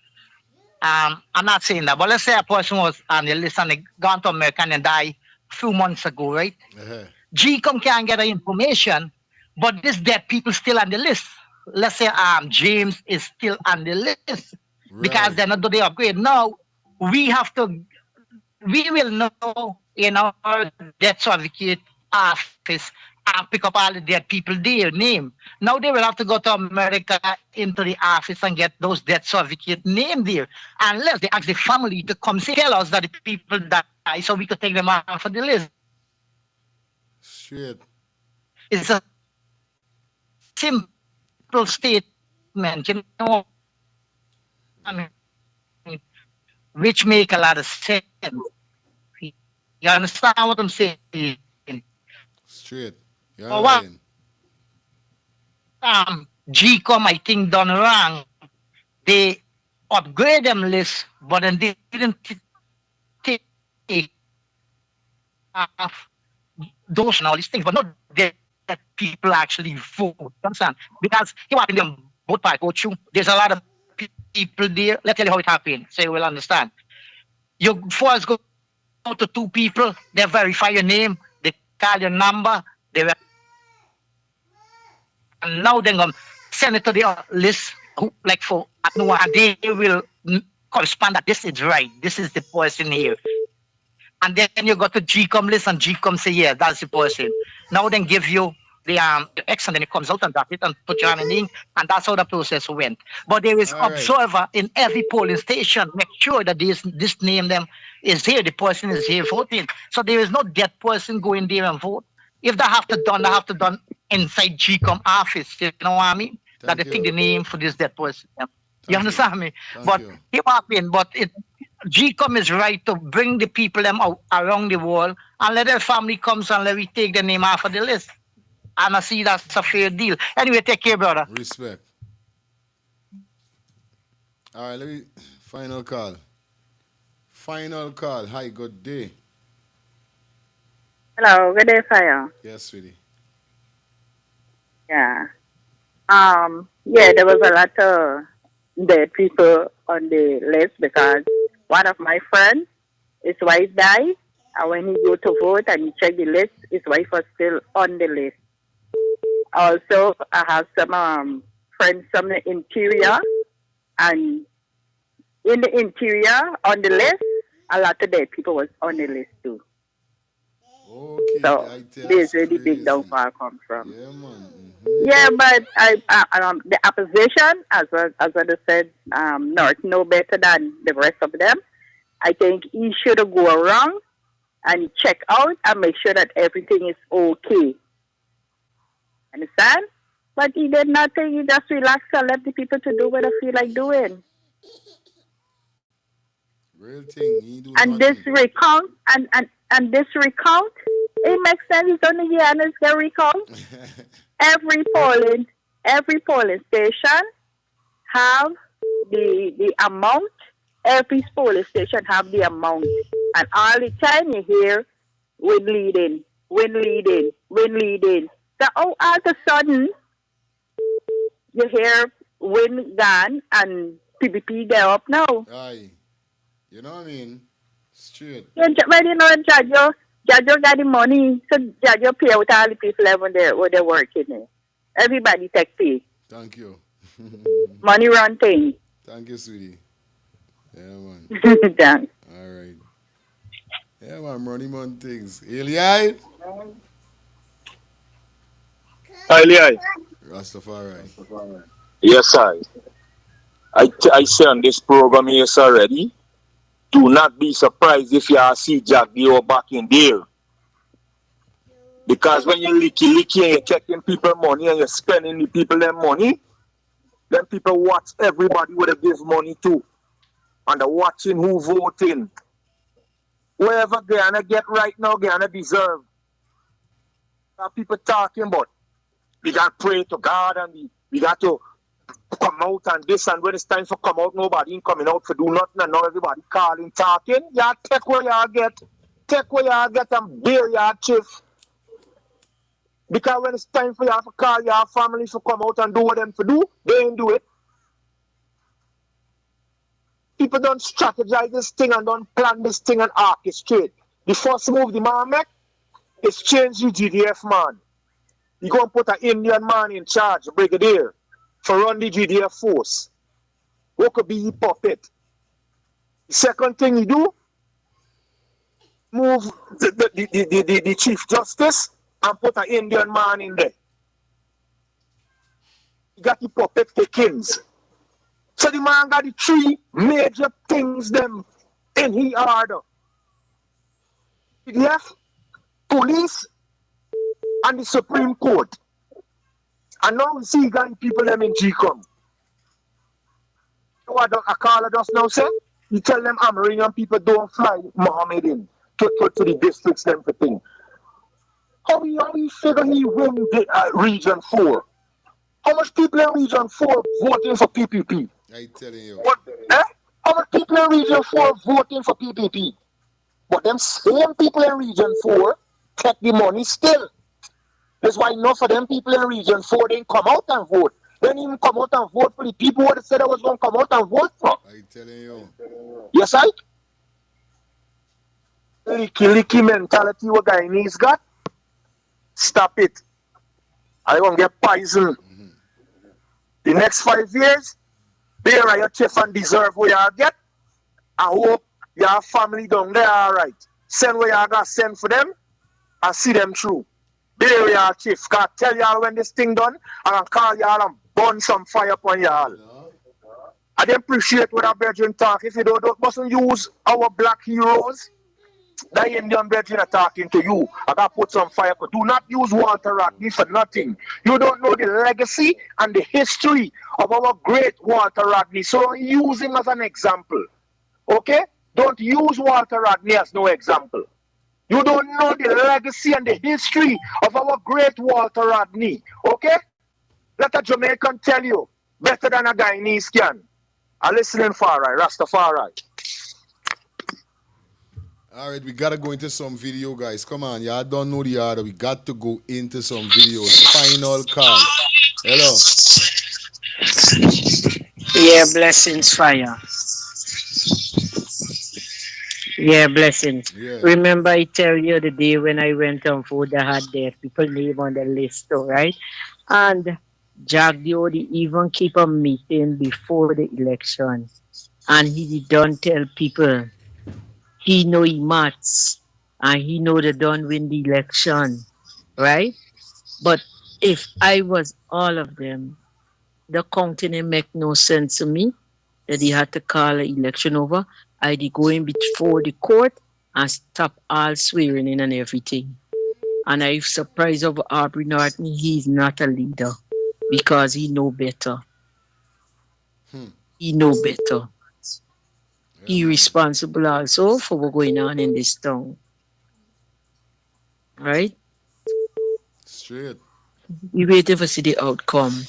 S1: I'm not saying that, but let's say a person was on the list and they gone to America and died a few months ago, right? GCOM can't get the information, but this dead people still on the list. Let's say James is still on the list because they're not doing the upgrade. Now we will know in our death certificate office and pick up all the dead people their name. Now they will have to go to America into the office and get those death certificate name there. Unless they ask the family to come tell us that the people die so we could take them off of the list.
S11: Shit.
S1: It's a simple statement, you know, which make a lot of sense. You understand what I'm saying?
S11: Straight.
S1: So what GCOM I think done wrong. They upgrade them list, but then they didn't take those and all these things, but not that people actually vote. You understand? Because you want them both parts go through. There's a lot of people there. Let's tell you how it happened, so you will understand. You first go to two people, they verify your name, they call your number, and now they're going to send it to the list, like for and they will correspond that this is right, this is the person here. And then you go to GCOM list and GCOM say, yeah, that's the person. Now then give you the X and then it comes out and drop it and put you on an ink, and that's how the process went. But there is observer in every polling station, make sure that this name them is here, the person is here voting. So there is no dead person going there and vote. If they have to done inside GCOM office, you know what I mean? That they take the name for this dead person. Yeah. You understand me? But it happened, but GCOM is right to bring the people them out around the world and let their family comes and let me take the name off of the list. And I see that's a fair deal. Anyway, take care, brother.
S11: Respect. All right, let me final call. Final call. Hi, good day.
S22: Hello, good day, Fire.
S11: Yes, sweetie.
S22: Yeah. Yeah, there was a lot of dead people on the list because one of my friends, his wife died, and when he go to vote and he check the list, his wife was still on the list. Also, I have some friends from the interior, and in the interior on the list, a lot of dead people was on the list too.
S11: Okay,
S22: so this is where the big downfall comes from.
S11: Yeah, man.
S22: Yeah, but the opposition, as I said, North know better than the rest of them. I think he should go around and check out and make sure that everything is okay. Understand? But he did nothing. He just relaxed and let the people to do what they feel like doing.
S11: Real thing.
S22: And this recount and this recount, it makes sense. It's only Guyanes get recount. Every polling station have the amount. Every polling station have the amount. And all the time you hear win leading. So all of a sudden you hear win gone and PPP get up now.
S11: Aye. You know what I mean? Straight.
S22: Yeah, well, Jajo got the money, so Jajo pay out all the people when they working there. Everybody take pay.
S11: Thank you.
S22: Money run thing.
S11: Thank you, sweetie. Yeah, man.
S22: Thanks.
S11: All right. Yeah, man, running on things. Eli?
S2: Highly,
S11: Rastafari.
S2: yes, I say on this program yes already. Do not be surprised if you see Jack Dio back in there. Because when you licky and you're taking people money and you're spending the people their money, then people watch everybody where they give money to. And they're watching who voting. Wherever Guyana get right now, Guyana deserve. People talking about we got to pray to God and we got to come out and this, and when it's time for come out, nobody ain't coming out for do nothing, and now everybody calling, talking. Y'all take where y'all get. Take where y'all get and bear y'all chief. Because when it's time for y'all to call your family to come out and do what them to do, they ain't do it. People don't strategize this thing and don't plan this thing and orchestrate. The first move the man make is change the GDF man. You go and put an Indian man in charge, a brigadier, for run the GDF force. Who could be the puppet? The second thing you do, move the Chief Justice and put an Indian man in there. You got the puppet takings. So the man got the three major things them in his order. GDF, police, and the Supreme Court. And now we see got people them in GCOM. What a caller just now say? You tell them Amerindian people don't fly Mohammed in to the districts them for thing. How we figure he win the region 4? How much people in region 4 voting for PPP?
S11: I telling you.
S2: What, How much people in region 4 voting for PPP? But them same people in region 4 take the money still. That's why enough of them people in region 4 didn't come out and vote. They didn't even come out and vote for the people who said they was going to come out and vote for.
S11: I telling you.
S2: Yes, I? Licky mentality what Guyanese got. Stop it. I won't get poisoned. The next 5 years, bear your chief and deserve what you get. I hope your family down there all right. Send where you got send for them and see them through. Bear your chief. Can tell y'all when this thing done, and I'll call y'all and burn some fire upon y'all. I don't appreciate what our brethren talk. If you mustn't use our black heroes, the Indian brethren are talking to you. I got put some fire. Do not use Walter Rodney for nothing. You don't know the legacy and the history of our great Walter Rodney. So don't use him as an example. Okay? Don't use Walter Rodney as no example. You don't know the legacy and the history of our great Walter Rodney. Okay? Let a Jamaican tell you better than a Guyanese can. I'm listening far right, Rastafari.
S11: All right, we got to go into some video, guys. Come on, y'all don't know the order. We got to go into some videos. Final call. Hello.
S5: Yeah, blessings, fire. Yeah, blessings.
S11: Yeah.
S5: Remember, I tell you the day when I went on food, I had their people name on the list, too, right? And Jack Diodi even keep a meeting before the election. And he don't tell people he know he maths and he know they don't win the election, right? But if I was all of them, the counting it make no sense to me that he had to call an election over. I'd go in before the court and stop all swearing in and everything. And I'm surprised over Aubrey Nartin, he's not a leader because he know better. He know better. He responsible also for what's going on in this town. Right?
S11: Straight.
S5: We waiting for see the outcome.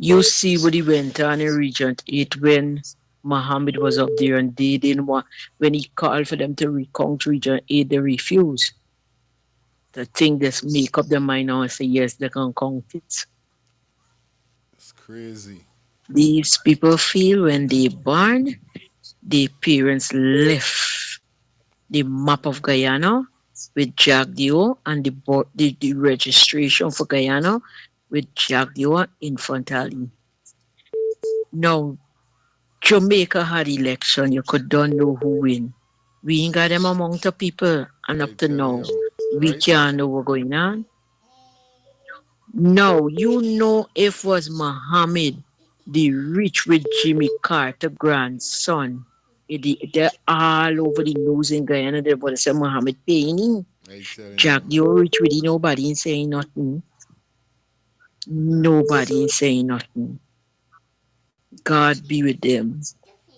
S5: You see what he went on in Region 8 when Muhammad was up there and they didn't want, when he called for them to recount Region 8, they refused. The thing just make up their mind now and say, yes, they can count it.
S11: It's crazy.
S5: These people feel when they born, their parents left the map of Guyana with Jack Dio and the registration for Guyana with Jack Dio in front of him. Now, Jamaica had election. You could don't know who win. We ain't got them amount of people. And up to now, we can't know what's going on. No, you know if was Muhammad, the rich with Jimmy Carter grandson. They're all over the news in Guyana. They're about to say Muhammad paying. Jack, you're rich with it, nobody ain't saying nothing. Nobody ain't saying nothing. God be with them.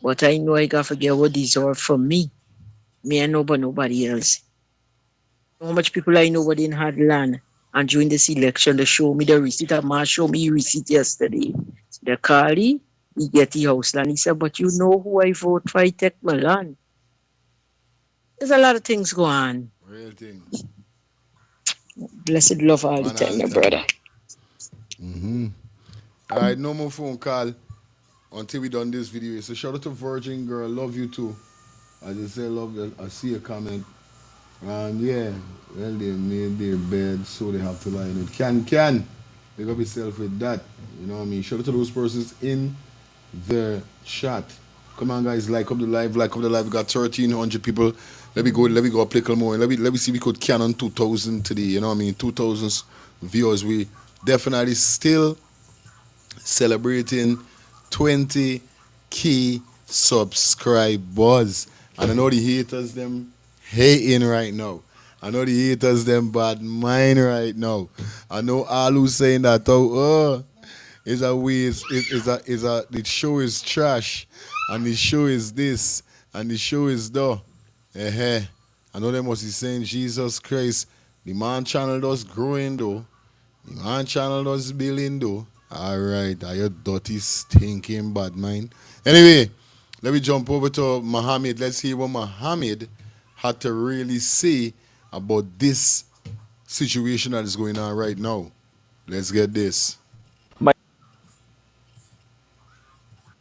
S5: But I know I gotta forget what deserve from me. Me and nobody else. How much people I know what didn't had land. And during this election, they show me the receipt. A man showed me receipt yesterday. The Carly, he get the house land. He said, but you know who I vote for, I take my land. There's a lot of things going on.
S11: Real thing.
S5: Blessed love all the time, my brother.
S11: Mm-hmm. All right, no more phone call until we done this video. So shout out to Virgin Girl, love you too. I just say love you. I see a comment. And yeah, well, they made their bed, so they have to lie in it. Can. They got yourself with that. You know what I mean? Shout out to those persons in the chat. Come on, guys, like up the live. We got 1,300 people. Let me go play a little more. Let me see if we could canon 2,000 today. You know what I mean? 2,000 viewers. We definitely still celebrating 20 key subscribers. And I know the haters them hating right now. I know the haters them bad mind right now. I know all who's saying that is a waste, the show is trash, and the show is this, and the show is that. I know they must be saying Jesus Christ. The man channel does growing though. The man channel does building though. Alright, are you dirty stinking bad mind? Anyway, let me jump over to Muhammad. Let's hear what Muhammad had to really say about this situation that is going on right now. Let's get this.
S4: My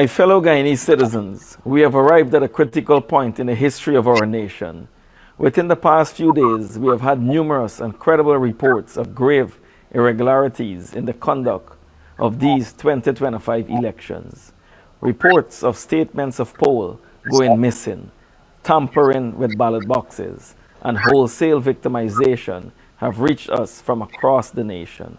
S4: fellow Guyanese citizens, we have arrived at a critical point in the history of our nation. Within the past few days, we have had numerous and credible reports of grave irregularities in the conduct of these 2025 elections. Reports of statements of poll going missing, tampering with ballot boxes, and wholesale victimization have reached us from across the nation.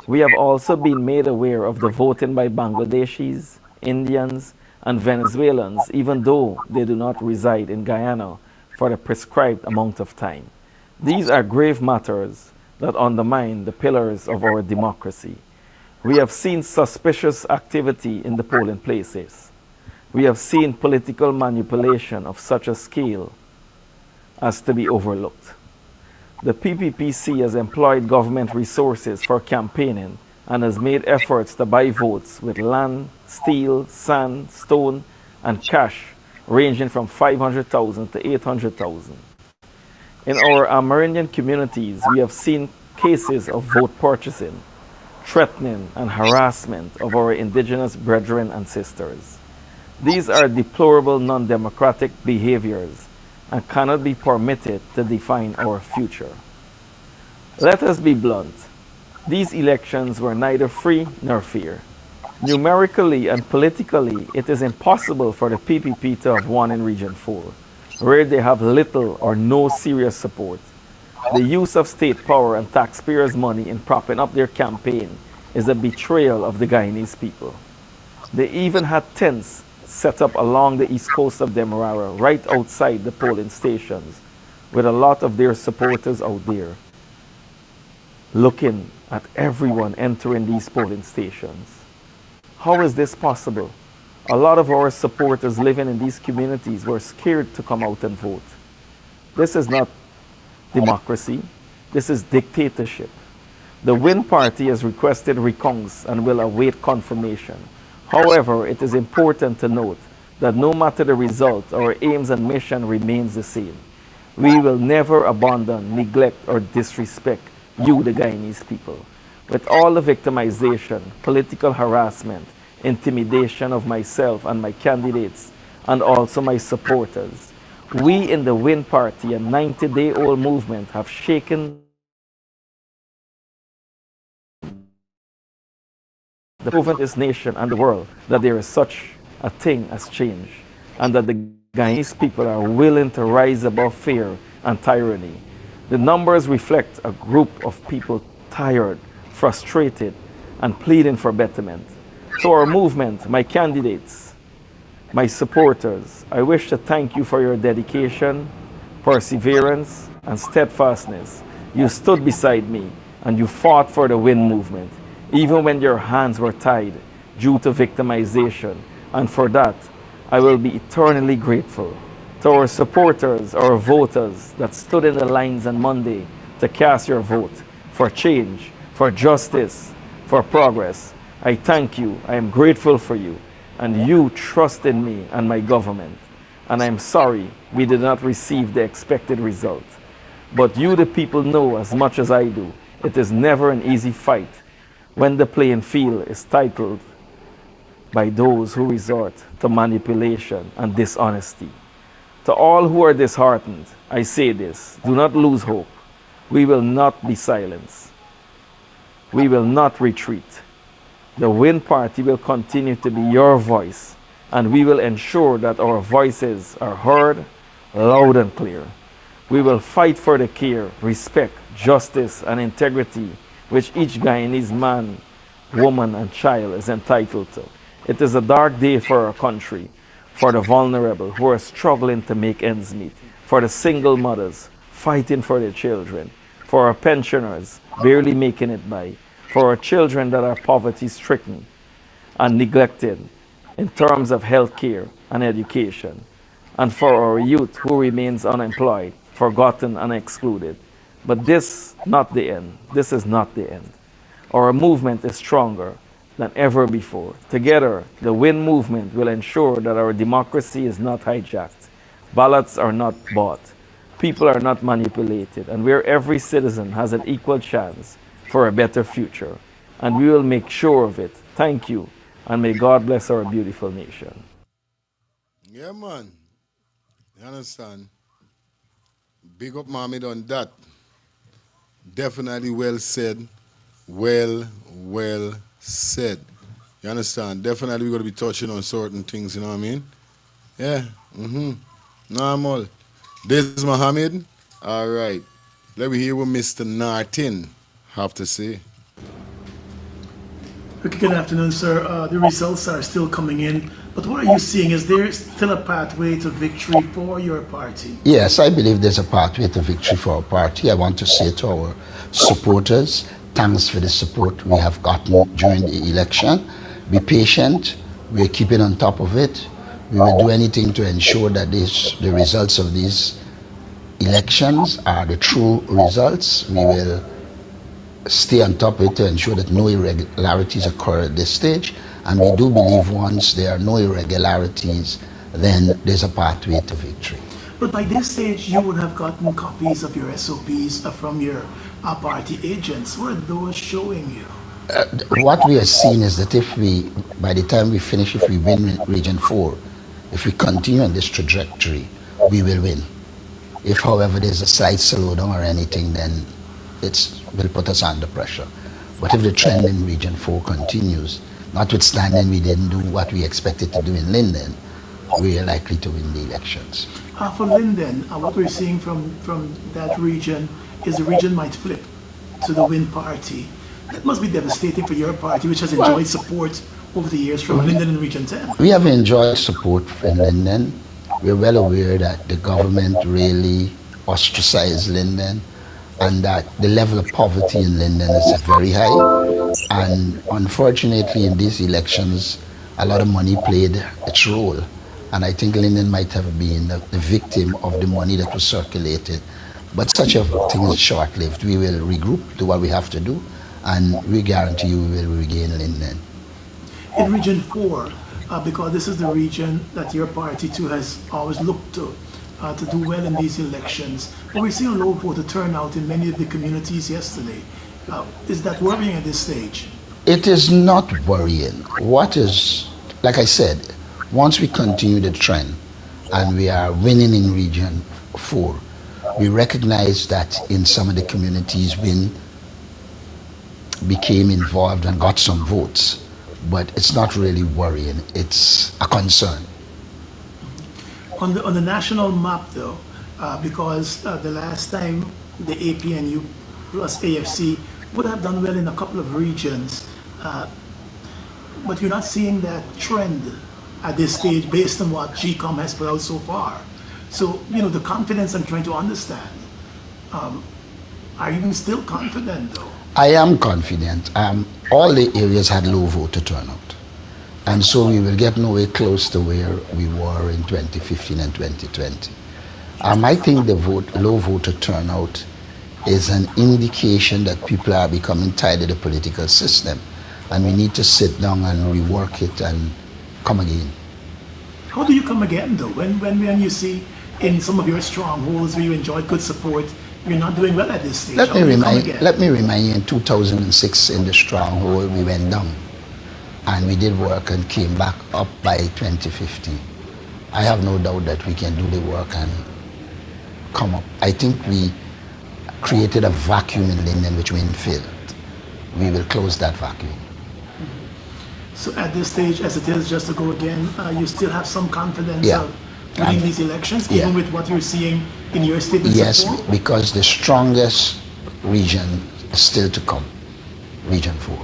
S4: We have also been made aware of the voting by Bangladeshis, Indians, and Venezuelans, even though they do not reside in Guyana for the prescribed amount of time. These are grave matters that undermine the pillars of our democracy. We have seen suspicious activity in the polling places. We have seen political manipulation of such a scale as to be overlooked. The PPPC has employed government resources for campaigning and has made efforts to buy votes with land, steel, sand, stone, and cash ranging from 500,000 to 800,000. In our Amerindian communities, we have seen cases of vote purchasing, threatening, and harassment of our indigenous brethren and sisters. These are deplorable non-democratic behaviors and cannot be permitted to define our future. Let us be blunt. These elections were neither free nor fair. Numerically and politically, it is impossible for the PPP to have won in Region 4, where they have little or no serious support. The use of state power and taxpayers' money in propping up their campaign is a betrayal of the Guyanese people. They even had tents set up along the east coast of Demerara, right outside the polling stations, with a lot of their supporters out there, looking at everyone entering these polling stations. How is this possible? A lot of our supporters living in these communities were scared to come out and vote. This is not democracy. This is dictatorship. The Win Party has requested recounts and will await confirmation. However, it is important to note that no matter the result, our aims and mission remains the same. We will never abandon, neglect, or disrespect you, the Guyanese people. With all the victimization, political harassment, intimidation of myself and my candidates, and also my supporters, We in the Win Party, a 90-day-old movement, have shaken the proven this nation and the world that there is such a thing as change, and that the Guyanese people are willing to rise above fear and tyranny. The numbers reflect a group of people tired, frustrated, and pleading for betterment. So our movement, my candidates, my supporters, I wish to thank you for your dedication, perseverance, and steadfastness. You stood beside me and you fought for the Win movement, even when your hands were tied due to victimization. And for that, I will be eternally grateful. To our supporters, our voters that stood in the lines on Monday to cast your vote for change, for justice, for progress, I thank you. I am grateful for you. And you trust in me and my government. And I'm sorry we did not receive the expected result. But you, the people, know as much as I do, it is never an easy fight when the playing field is titled by those who resort to manipulation and dishonesty. To all who are disheartened, I say this: do not lose hope. We will not be silenced. We will not retreat. The Win Party will continue to be your voice, and we will ensure that our voices are heard loud and clear. We will fight for the care, respect, justice, and integrity which each Guyanese man, woman, and child is entitled to. It is a dark day for our country, for the vulnerable who are struggling to make ends meet, for the single mothers fighting for their children, for our pensioners barely making it by, for our children that are poverty-stricken and neglected in terms of health care and education, and for our youth who remains unemployed, forgotten, and excluded. But this not the end. This is not the end. Our movement is stronger than ever before. Together, the Win movement will ensure that our democracy is not hijacked, ballots are not bought, people are not manipulated, and where every citizen has an equal chance for a better future. And we will make sure of it. Thank you, and may God bless our beautiful nation.
S11: Yeah, man. You understand? Big up, Mohammed, on that. Definitely well said. Well said. You understand? Definitely we're going to be touching on certain things, you know what I mean? Yeah. Normal. This is Mohammed. All right. Let me hear what Mr. Nartin have to say.
S16: Okay, good afternoon, sir. The results are still coming in, but what are you seeing? Is there still a pathway to victory for your party?
S7: Yes, I believe there's a pathway to victory for our party. I want to say to our supporters, thanks for the support we have gotten during the election. Be patient. We're keeping on top of it. We will do anything to ensure that the results of these elections are the true results. We will stay on top of it to ensure that no irregularities occur at this stage. And we do believe once there are no irregularities, then there's a pathway to victory.
S16: But by this stage, you would have gotten copies of your SOPs from your party agents. What are those showing you?
S7: What we are seeing is that if we, by the time we finish, if we win Region 4, if we continue on this trajectory, we will win. If, however, there's a slight slowdown or anything, then it will put us under pressure. But if the trend in Region 4 continues, notwithstanding we didn't do what we expected to do in Linden, we are likely to win the elections.
S16: For Linden, what we're seeing from that region is the region might flip to the Win Party. That must be devastating for your party, which has enjoyed support over the years from Linden and Region 10.
S7: We have enjoyed support from Linden. We're well aware that the government really ostracized Linden and that the level of poverty in Linden is very high. And unfortunately, in these elections, a lot of money played its role. And I think Linden might have been the victim of the money that was circulated. But such a thing is short-lived. We will regroup, do what we have to do, and we guarantee you we will regain Linden.
S16: In Region 4, because this is the region that your party too has always looked to do well in these elections, but we're seeing a low voter turnout in many of the communities yesterday. Is that worrying at this stage?
S7: It is not worrying. What is, like I said, once we continue the trend and we are winning in Region 4. We recognize that in some of the communities we became involved and got some votes, but it's not really worrying, it's a concern.
S16: On the national map, though, because the last time the APNU plus AFC would have done well in a couple of regions, but you're not seeing that trend at this stage based on what GCOM has put out so far. So, the confidence I'm trying to understand, are you still confident, though?
S7: I am confident. All the areas had low voter turnout. And so we will get nowhere close to where we were in 2015 and 2020. I think the low voter turnout is an indication that people are becoming tired of the political system. And we need to sit down and rework it and come again.
S16: How do you come again, though? When you see in some of your strongholds where you enjoy good support, you're not doing well at this stage.
S7: Let me remind you, in 2006 in the stronghold, we went down. And we did work and came back up by 2015. I have no doubt that we can do the work and come up. I think we created a vacuum in Linden which we filled. We will close that vacuum.
S16: So at this stage, as it is, just to go again, you still have some confidence
S7: Yeah.
S16: of winning these elections,
S7: Yeah.
S16: even with what you're seeing in your statements?
S7: Yes,
S16: of support?
S7: because the strongest region is still to come, Region 4.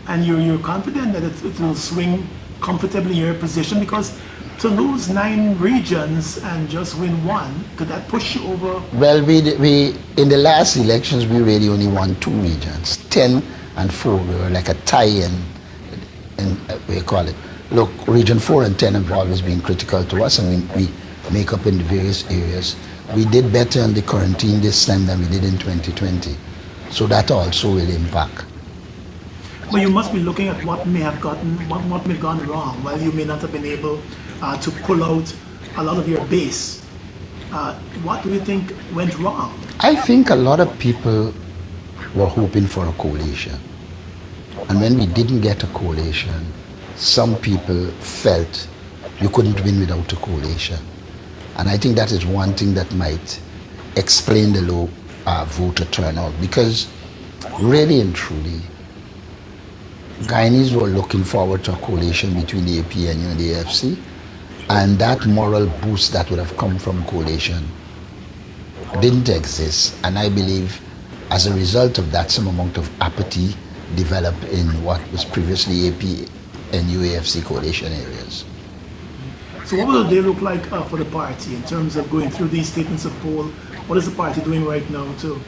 S16: And you're confident that it will swing comfortably in your position, because to lose 9 regions and just win 1, could that push you over?
S7: Well, we in the last elections, we really only won 2 regions, 10 and 4. We were like a tie-in, we call it. Look, Region 4 and 10 have always been critical to us, and we make up in the various areas. We did better on the quarantine this time than we did in 2020. So that also will impact.
S16: But you must be looking at what may have gone wrong, while you may not have been able to pull out a lot of your base. What do you think went wrong?
S7: I think a lot of people were hoping for a coalition. And when we didn't get a coalition, some people felt you couldn't win without a coalition. And I think that is one thing that might explain the low voter turnout, because really and truly, Guyanese were looking forward to a coalition between the APNU and the AFC, and that moral boost that would have come from coalition didn't exist. And I believe as a result of that, some amount of apathy developed in what was previously APNU AFC coalition areas.
S16: So what will they look like for the party in terms of going through these statements of poll? What is the party doing right now too?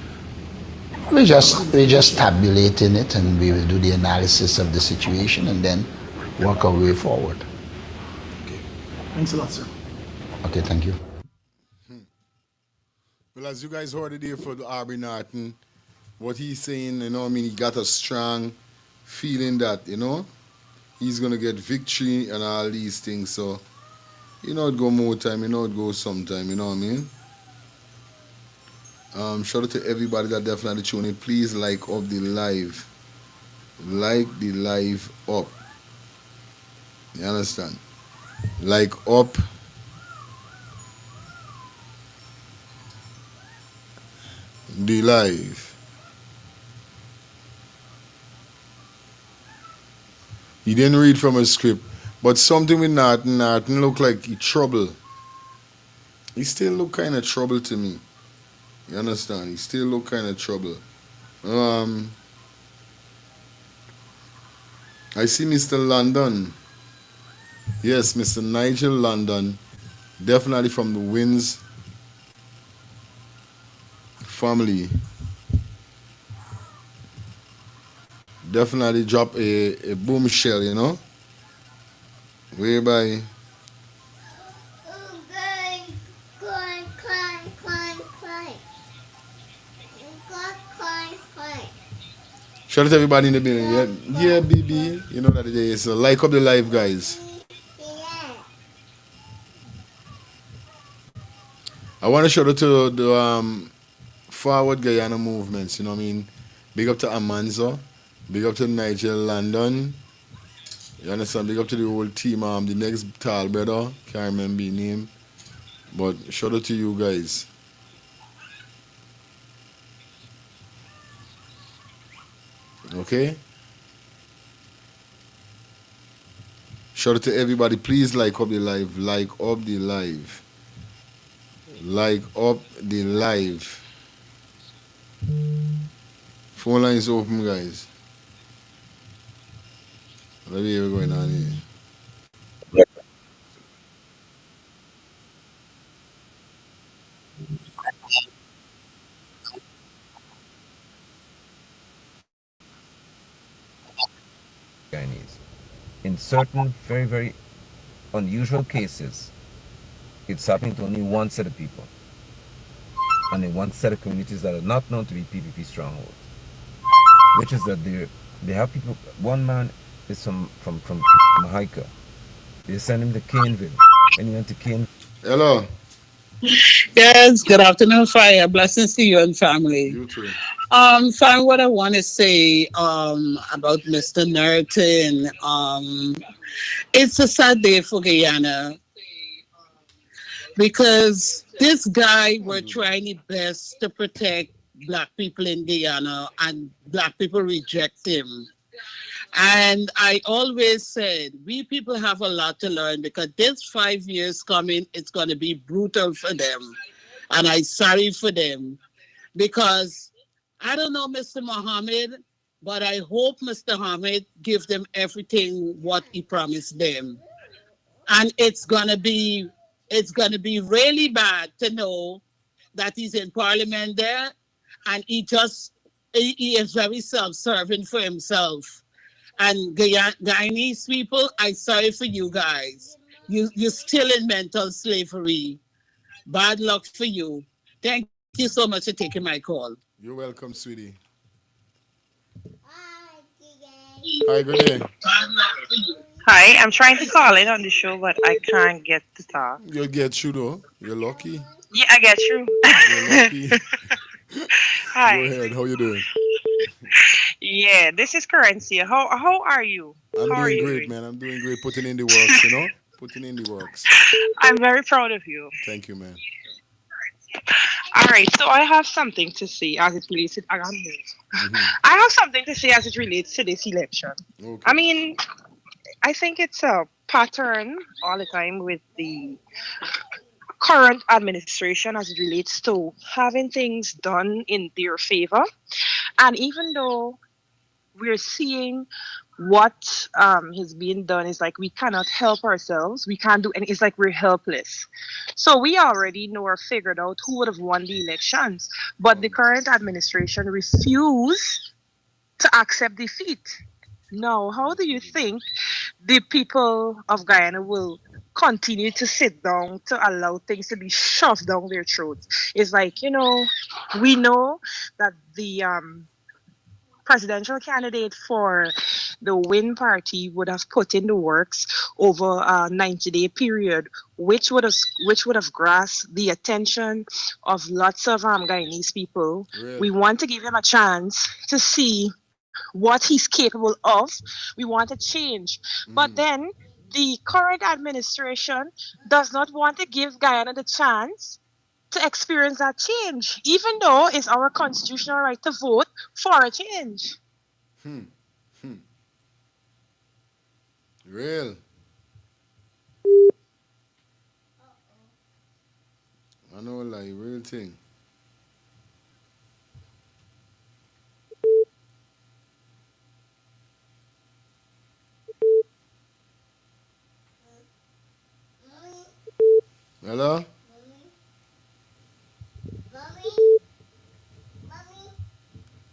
S7: We're just tabulating it, and we will do the analysis of the situation and then work our way forward.
S16: Okay. Thanks a lot, sir.
S7: Okay, thank you.
S11: Well, as you guys heard it here for the Aubrey Nartin, what he's saying, he got a strong feeling that, he's going to get victory and all these things. So, it go more time, it go sometime, you know what I mean? Shout out to everybody that definitely tuned in. Please like up the live. Like the live up. You understand? Like up. The live. He didn't read from a script, but something with Nartin look like he trouble. He still look kind of trouble to me. You understand? He still look kind of trouble. I see Mr. London. Yes, Mr. Nigel London. Definitely from the Wins family. Definitely drop a bombshell, Whereby shout out to everybody in the building. Yeah, baby. You know that it is. So like up the live, guys. I want to shout out to the Forward Guyana movements. You know what I mean? Big up to Amanzo. Big up to Nigel London. You understand? Big up to the whole team. The next tall brother, can't remember his name. But shout out to you guys. Okay? Shout out to everybody. Please like up the live. Like up the live. Like up the live. Phone lines open, guys. Let me hear what's going on here.
S8: Guyanese. In certain very, very unusual cases, it's happening to only one set of people and in one set of communities that are not known to be PPP strongholds, which is that they have people. One man is from Mahaika. They send him to Caneville, and he went to Caneville.
S11: Hello.
S9: Yes, good afternoon, Fire. Blessings to you and family.
S11: You too.
S9: Fire, what I want to say about Mr. Nartin, it's a sad day for Guyana because this guy were trying his best to protect black people in Guyana and black people reject him. And I always said, we people have a lot to learn because this 5 years coming, it's going to be brutal for them. And I'm sorry for them because I don't know Mr. Mohammed, but I hope Mr. Mohammed give them everything what he promised them. And it's going to be really bad to know that he's in parliament there and he is very self-serving for himself. And Guyanese people, I'm sorry for you guys. You're still in mental slavery. Bad luck for you. Thank you so much for taking my call.
S11: You're welcome, sweetie. Hi, good day.
S23: Hi, I'm trying to call in on the show, but I can't get to talk.
S11: You'll get you though. You're lucky.
S23: Yeah, I get you.
S11: You're lucky.
S23: Hi.
S11: Go ahead. How you doing?
S23: Yeah, this is Currency. How are you?
S11: I'm
S23: How are
S11: doing
S23: you
S11: great, man. I'm doing great. Putting in the works, you know? Putting in the works.
S23: I'm very proud of you.
S11: Thank you, man.
S23: All right, so I have something to say as it relates to I have something to say as it relates to this election.
S11: Okay.
S23: I mean, I think it's a pattern all the time with the current administration as it relates to having things done in their favor. And even though we're seeing what is being done, is like we cannot help ourselves. We can't do any. It's like we're helpless. So we already know or figured out who would have won the elections, but the current administration refused to accept defeat. Now, how do you think the people of Guyana will continue to sit down to allow things to be shoved down their throats? It's like, we know that the presidential candidate for the Win Party would have put in the works over a 90-day period, which would have grasped the attention of lots of Guyanese people.
S11: Really?
S23: We want to give him a chance to see what he's capable of. We want a change. But then the current administration does not want to give Guyana the chance to experience that change, even though it's our constitutional right to vote for a change.
S11: Real. I know, like, real thing. Hello?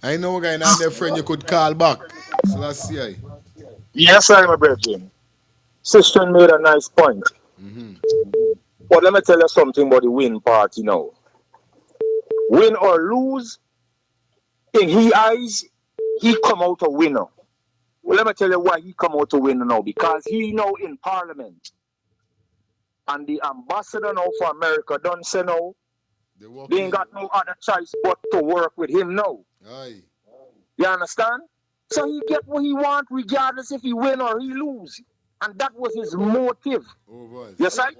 S11: I know a guy and their friend you could call back. So let's see.
S2: Yes, I'm a brethren. Sister made a nice point. But let me tell you something about the Win Party now. Win or lose, in his eyes, he come out a winner. Well, let me tell you why he come out a winner now. Because he now in Parliament. And the ambassador now for America done say now, they ain't got no other choice but to work with him now.
S11: Aye.
S2: You understand? So he get what he want regardless if he win or he lose. And that was his motive. Yes, right?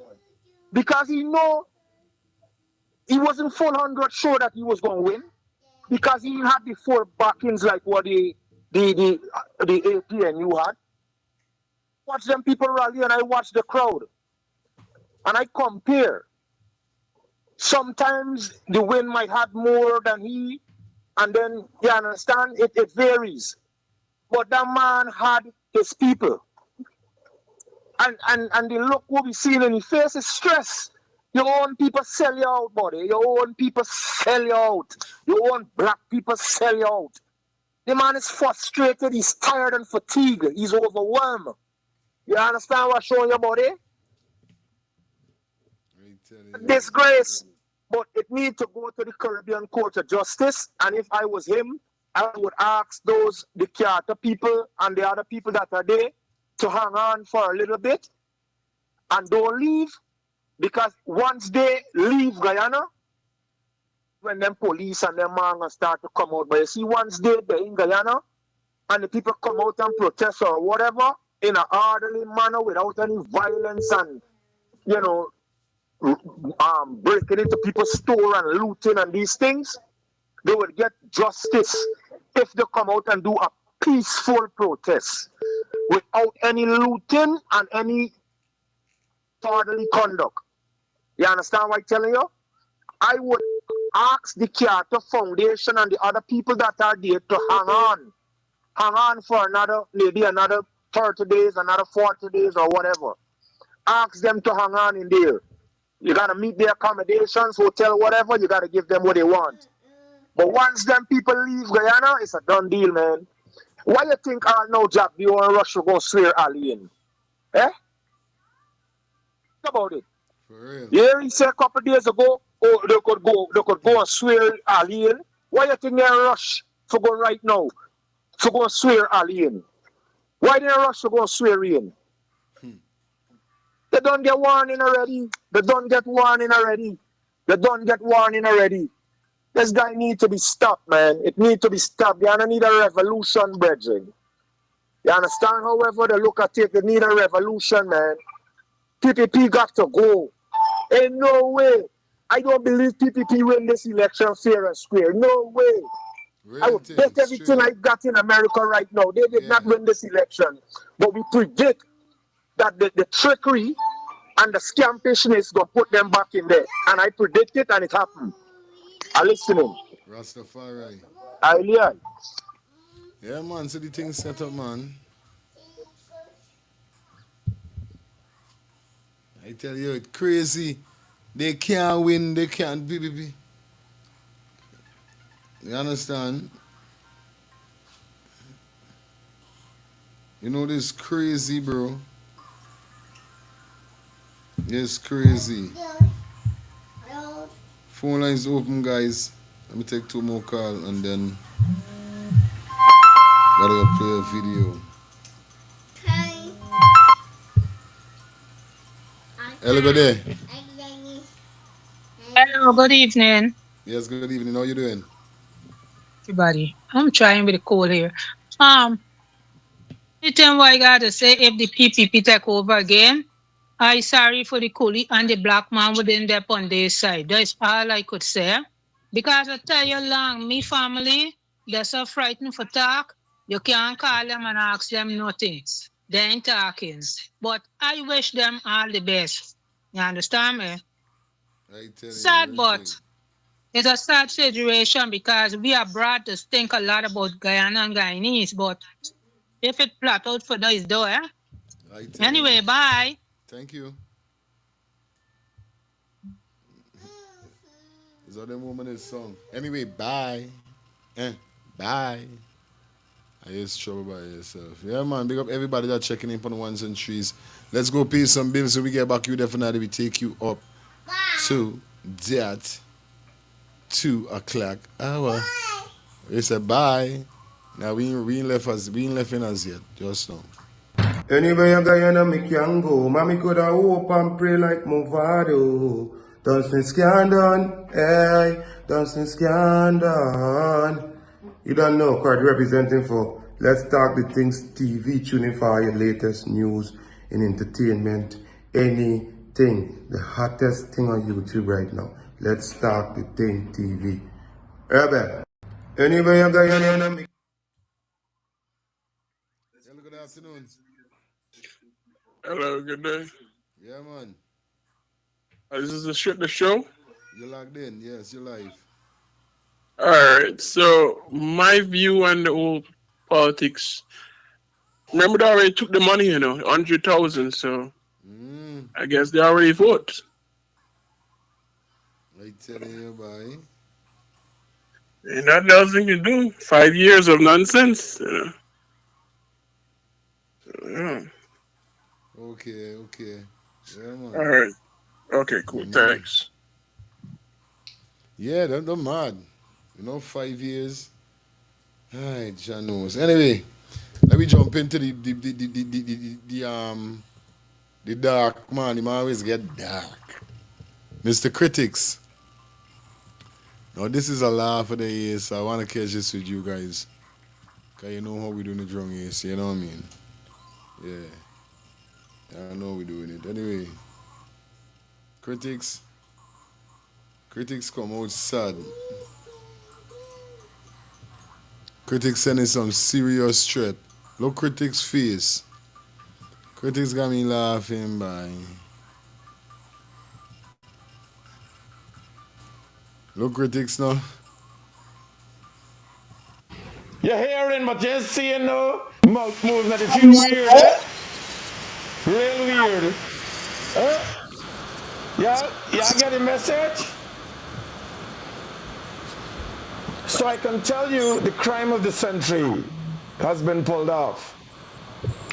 S2: Because he know he wasn't full 100 sure that he was going to win. Because he had the full backings like what the APNU had. Watch them people rally and I watch the crowd. And I compare. Sometimes the win might have more than he. And then, you understand, it varies. But that man had his people. And the look what we see in his face is stress. Your own people sell you out, buddy. Your own people sell you out. Your own black people sell you out. The man is frustrated. He's tired and fatigued. He's overwhelmed. You understand what I'm showing you, buddy? Disgrace. But it needs to go to the Caribbean Court of Justice. And if I was him, I would ask the Carter people and the other people that are there to hang on for a little bit and don't leave. Because once they leave Guyana, when them police and them man start to come out. But you see, once they're in Guyana and the people come out and protest or whatever in an orderly manner without any violence and, you know, breaking into people's store and looting and these things, they will get justice if they come out and do a peaceful protest without any looting and any orderly conduct. You understand what I'm telling you? I would ask the Carter Foundation and the other people that are there to hang on for maybe another 30 days, another 40 days or whatever. Ask them to hang on in there. You got to meet their accommodations, hotel, whatever. You got to give them what they want. But once them people leave Guyana, it's a done deal, man. Why you think no Jack the old Russia go swear Ali in? Eh? Think about it. Yeah, he said a couple of days ago, they could go and swear Ali in. Why you think they rush to go right now to go and swear Ali in? Why they rush to go and swear in? They don't get warning already. They don't get warning already. They don't get warning already. This guy need to be stopped, man. It need to be stopped. You don't need a revolution, brethren. You understand? However they look at it, they need a revolution, man. PPP got to go. Ain't no way. I don't believe PPP win this election fair and square. No way. Really, I would bet everything I got in America right now. They did not win this election. But we predict that the trickery and the scampishness is going to put them back in there. And I predict it and it happened. I listening.
S11: Rastafari.
S2: Alien.
S11: Yeah, man. So the thing set up, man. I tell you, it's crazy. They can't win. They can't be. You understand? You know this crazy, bro. It's crazy. Phone lines open, guys. Let me take 2 more calls and then gotta go play a video. Hello, good day.
S6: Hello, good evening,
S11: Yes, good evening. How you doing?
S6: everybody. I'm trying with the call here. Anything what I gotta say, if the PPP take over again, I sorry for the coolie and the black man within there on their side. That's all I could say. Because I tell you long, me family, they're so frightened for talk, you can't call them and ask them nothing. They ain't talking. But I wish them all the best. You understand me? Sad, but it's a sad situation because we are brought to think a lot about Guyana and Guyanese, but if it plot out for those door, eh? Anyway, bye.
S11: Thank you. Is that the moment is song? Anyway, bye. Bye. I just trouble by yourself. Yeah, man. Big up everybody that checking in on the ones and threes. Let's go pay some bills so we get back. You definitely we take you up to that 2 o'clock hour. We said bye. Now we ain't left in us yet. Just now.
S10: Anyway, I'm Guyana, me can go. Mommy coulda hope and pray like Movado. Dancing scandal, hey, dancing scandal. You don't know, Card representing for Let's Talk the Things TV. Tune in for your latest news in entertainment, anything. The hottest thing on YouTube right now. Let's Talk the Thing TV. Herbert, anybody have Guyana?
S11: Good afternoon.
S12: Hello, good day.
S11: Yeah, man.
S12: This is the show?
S11: You're logged in. Yes, you're live.
S12: All right. So my view on the whole politics. Remember, they already took the money, 100,000. So I guess they already vote.
S11: I telling you, boy.
S12: Ain't nothing else they can do. 5 years of nonsense. So, yeah.
S11: Okay. Yeah, man.
S12: All right. Okay, cool. Thanks.
S11: Yeah, they're mad. 5 years. All right, John knows. Anyway, let me jump into the dark, man. The man always get dark. Mr. Critics. Now, this is a laugh of the year, so I want to catch this with you guys. Because you know how we doing the drum here, so you know what I mean? Yeah. I know we're doing it. Anyway, critics come out sad. Critics sending some serious threat. Look critics' face. Critics got me laughing, by. Look critics now.
S13: You're hearing, but you're seeing no mouth moving at the feel weird, eh? Real weird. Y'all get the message? So I can tell you the crime of the century has been pulled off.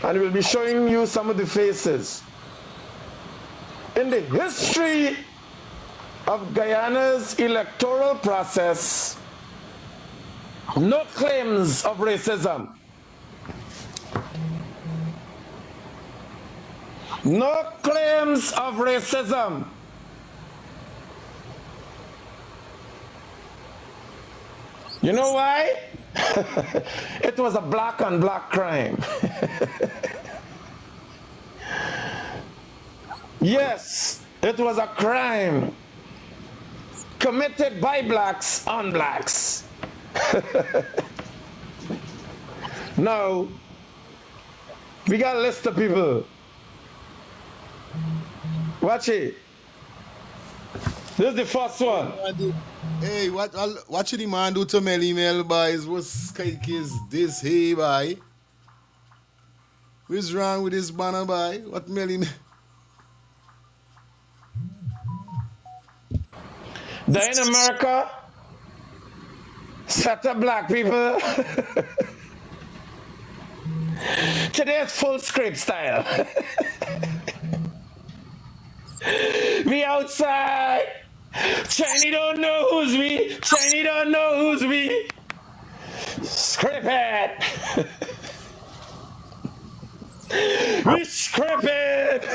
S13: And we'll be showing you some of the faces. In the history of Guyana's electoral process, no claims of racism. No claims of racism. You know why? It was a black on black crime. Yes, it was a crime committed by blacks on blacks. Now, we got a list of people. Watch it. This is the first one.
S11: Hey, what should the man do to Melly Mel, boys? What skike is this, hey, boy? What's wrong with this banner, boy? What Melly Mel?
S13: They're in America, set of black people. Today's full script style. We outside. Chinese don't know who's we. Chinese don't know who's we. Script it. We script it.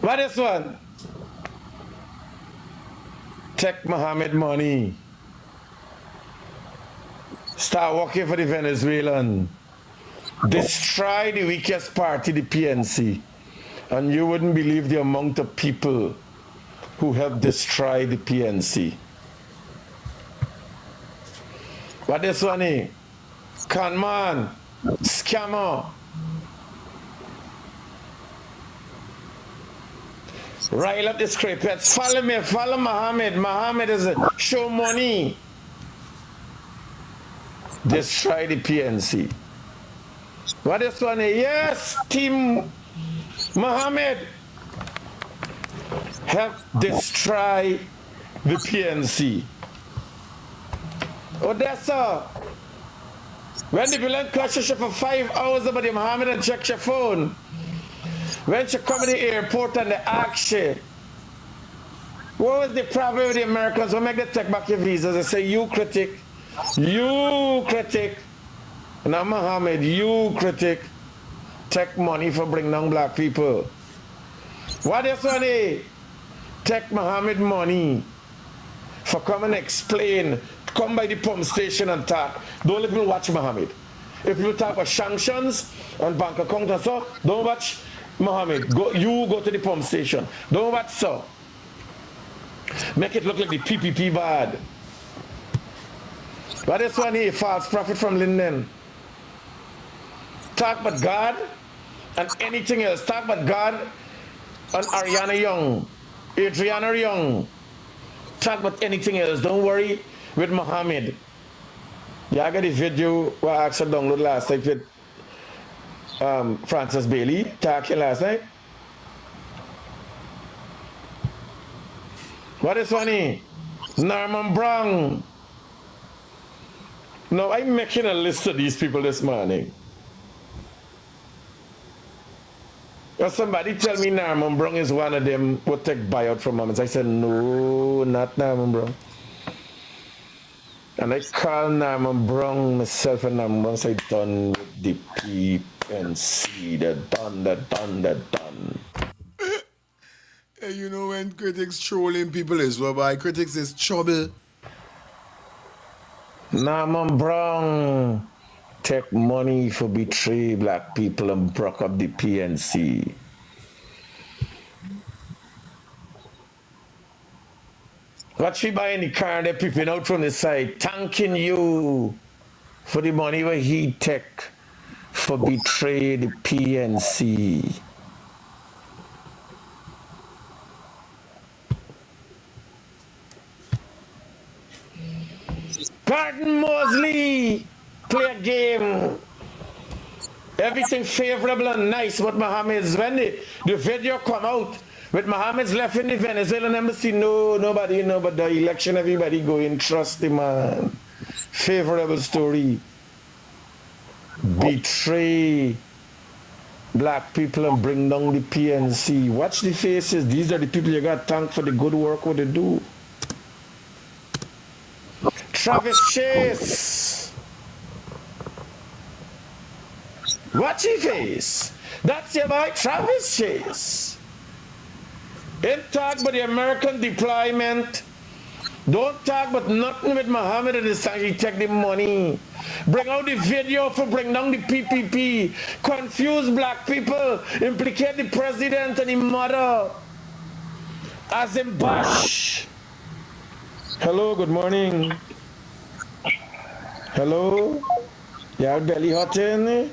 S13: What is one? Take Mohammed money. Start working for the Venezuelan. Destroy the weakest party, the PNC. And you wouldn't believe the amount of people who helped destroy the PNC. What this one is? Con man, scammer. Rile up the scripts. Follow me, follow Mohammed. Mohammed is a show money. Destroy the PNC. What is one? Yes, Team Mohammed. Help destroy the PNC. Odessa. When the villain crashes you for 5 hours about the Mohammed and check your phone. When she come to the airport and they ask you, what was the problem with the Americans? What make them take back your visas? They say, you critic. You critic. Now Mohammed, you critic. Take money for bring down black people. What is one? take Muhammad money for come and explain, come by the pump station and talk. Don't let me watch Muhammad. If you talk about sanctions and bank account and so, don't watch Muhammad. You go to the pump station. Don't watch so. Make it look like the PPP bad. But this one here, false prophet from Linden. Talk about God and anything else. Talk about God and Ariana Young, Adriana Young. Talk about anything else. Don't worry with Muhammad. Yeah, I got the video where I actually downloaded last night with Francis Bailey talking last night. What is funny? Norman Brown. Now, I'm making a list of these people this morning. Or somebody tell me Norman Brown is one of them who take buyout from Muhammad. I said, no, not Norman Brown. And I call Norman Brown myself, and Norman Brown said, done with the PNC, they're done.
S11: Hey, you know when critics trolling people is well, by critics is trouble.
S13: Norman Brown take money for betray black people and broke up the PNC. What she buying the car they're peeping out from the side, thanking you for the money where he take for betray the PNC. Pardon Mosley, play a game. Everything favorable and nice, but Mohammed's when the video come out with Mohammed's left in the Venezuelan embassy, nobody know but the election, everybody going, trust the man. Favorable story. Betray black people and bring down the PNC. Watch the faces. These are the people you got to thank for the good work what they do. Travis Chase. Watch his face. That's your boy Travis Chase. Ain't talk about the American deployment. Don't talk about nothing with Muhammad and his son. He take the money. Bring out the video for bring down the PPP. Confuse black people. Implicate the president and the mother. As in Bush. Hello, good morning. Hello? Y'all belly hot in?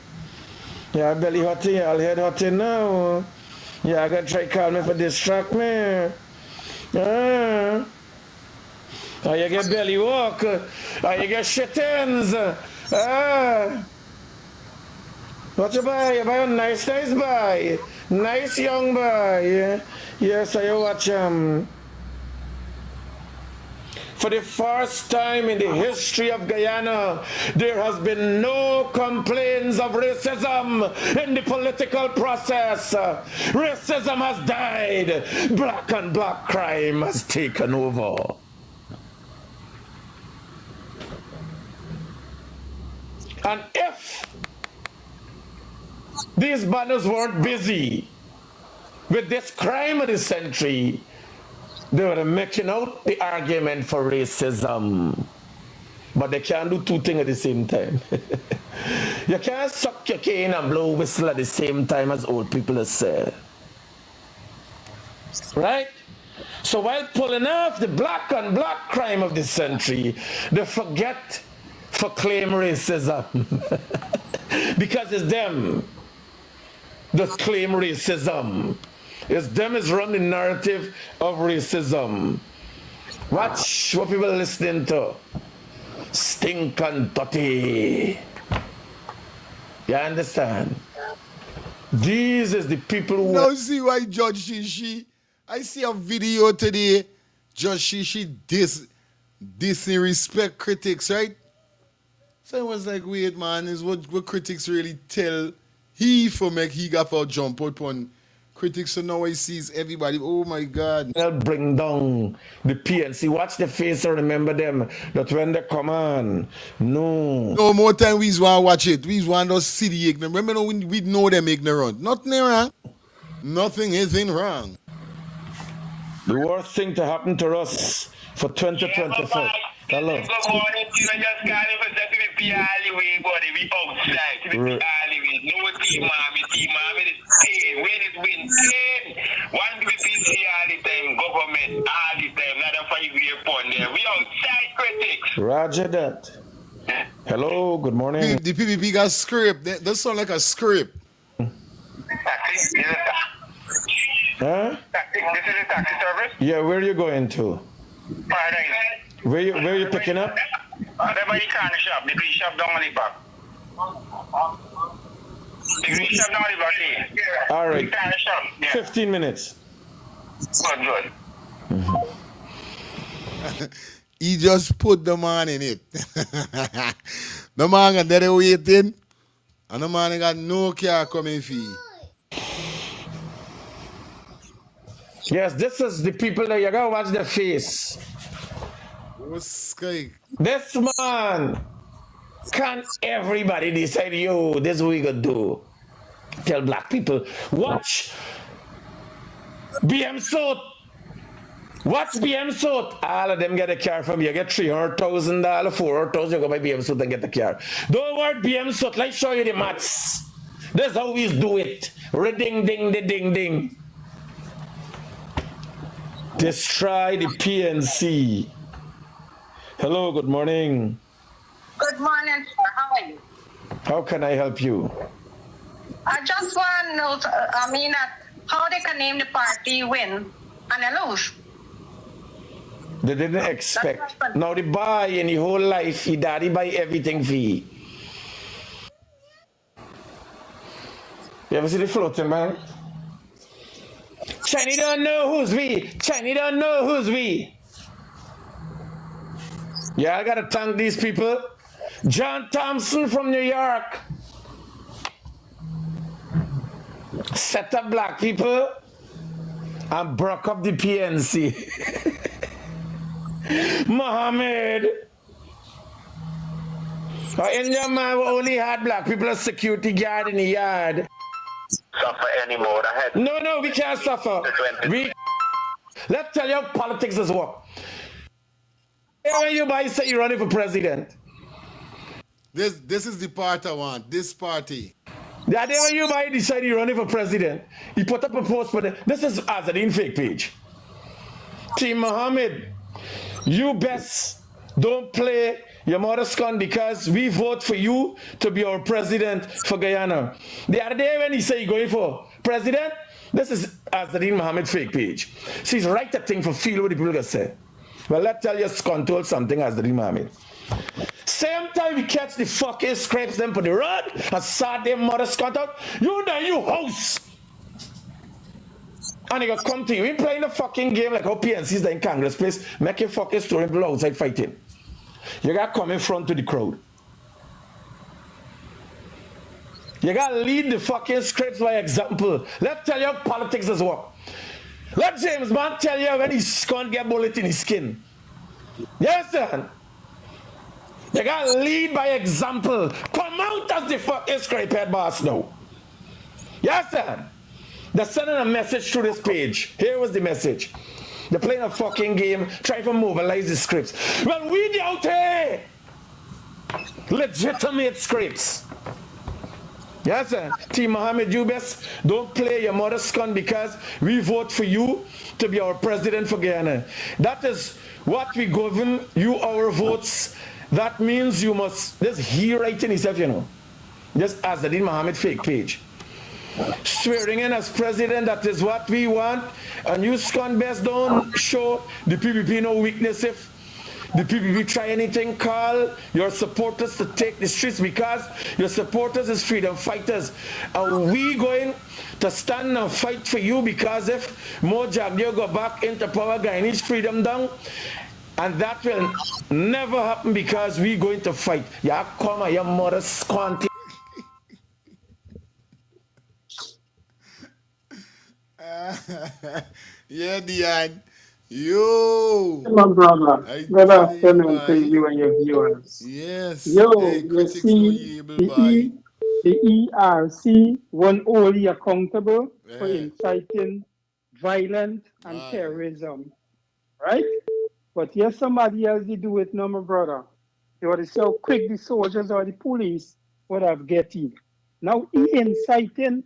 S13: Y'all belly hot in? Y'all head hot in now? Y'all gonna try call me for distract me? Or you get belly walk? Or you get shit ends? What you buy? You buy a nice boy. Nice young boy. Yes, I watch him. For the first time in the history of Guyana, there has been no complaints of racism in the political process. Racism has died. Black and black crime has taken over. And if these banners weren't busy with this crime of the century, they were making out the argument for racism. But they can't do two things at the same time. You can't suck your cane and blow whistle at the same time as old people say. Right? So while pulling off the black and black crime of the century, they forget to claim racism. Because it's them that claim racism. It's them is run the narrative of racism. Watch what people are listening to. Stink and dirty. You understand? These is the people who...
S11: Now see why Judge Shishi, I see a video today, Judge Shishi disrespect critics, right? So I was like, wait man, is what critics really tell he for make he got for jump out on critics, so now I sees everybody, oh my God.
S13: They'll bring down the PNC. Watch the face and remember them, that when they come on, no
S11: more time we want to watch it. We want to see the ignorant. Remember, we know them ignorant. Nothing wrong. Nothing isn't wrong.
S13: The worst thing to happen to us for 2025. Hello.
S14: Good morning, you know, just calling for that to be alleyway, buddy. We outside to be alleyway. No team, mommy, is paid. Where is win? Paid. One to be PC all the time, government all the time. Not a 5-year pond there. We outside critics.
S13: Roger that. Hello, good morning.
S11: The PPP got script. That sound like a script.
S13: Huh?
S14: This is a taxi service?
S13: Yeah, where are you going to?
S14: Paradise.
S13: Where you picking up?
S14: By the corner shop, the green shop down the back. The green shop down the back here.
S13: All right.
S14: The corner shop. Yeah.
S13: 15 minutes.
S14: Good.
S11: He just put the man in it. The man got there waiting, and the man got no car coming fee.
S13: Yes, this is the people that you gotta watch their face.
S11: What's sky?
S13: This man, can't everybody decide, yo, this is what we gonna do? Tell black people, watch BM Soot. Watch BM Soot. All of them get a car from you. You get $300,000, $400,000, you go buy BM Soot and get the car. Don't worry, BM Soot. Let's show you the maths. That's how we do it. Ding, ding, ding, ding, ding. Destroy the PNC. Hello, good morning.
S15: Good morning, sir. How are you?
S13: How can I help you?
S15: I just want to know, how they can name the party win and they lose.
S13: They didn't expect. Now the boy in the whole life, he daddy buy everything for you. You ever see the floating man? Chinese don't know who's we. Chinese don't know who's we. Yeah, I gotta thank these people. John Thompson from New York set up black people and broke up the PNC. Mohammed. India man only had black people as security guard in the yard.
S14: Suffer anymore.
S13: No, we can't suffer. Let's tell you how politics is work. When you buy say you're running for president.
S11: This is the part I want. This party.
S13: The day when you buy decide you're running for president, he put up a post for the. This is Azadine fake page. Team Mohammed, you best don't play your mother's con because we vote for you to be our president for Guyana. The other day when he said he's going for president, this is Azadine Mohammed fake page. She's right that thing for feel what the people gonna say. Well, let's tell you control something, Azadine Mohammed. Same time we catch the fucking scrapes them for the road and start their mother's contact, you there, you host. And they gonna come to you. We playing the fucking game like how PNC's there in Congress place, make your fucking story people outside fighting. You gotta come in front to the crowd. You gotta lead the fucking scripts by example. Let's tell you how politics does work. Let James Bond tell you when he's gonna get bullet in his skin. Yes, sir. You gotta lead by example. Come out as the fucking scrapehead boss now. Yes, sir. They're sending a message through this page. Here was the message. They're playing a fucking game, trying to mobilize the scripts. Well, we out here. Legitimate scripts. Yes, sir. Team Mohammed, you best don't play your mother's con because we vote for you to be our president for Guyana. That is what we govern you our votes. That means you must, this he writing himself, you know. Just as the Dean Mohammed fake page. Swearing in as president, that is what we want. And you scon best don't show the PPP no weakness. If the PPP try anything, call your supporters to take the streets because your supporters is freedom fighters. And we going to stand and fight for you because if more Jagdio go back into power, Guyanese freedom down, and that will never happen because we going to fight. Ya come your mother's squanty.
S11: Yeah, Diane. Yo.
S17: My brother. Good afternoon to you and your viewers.
S11: Yes.
S17: Yo,
S11: hey,
S17: you see, the ERC won't only accountable for inciting violence and terrorism, right? But yes, somebody else did do it, no, my brother. They were so quick the soldiers or the police would have get in. Now he inciting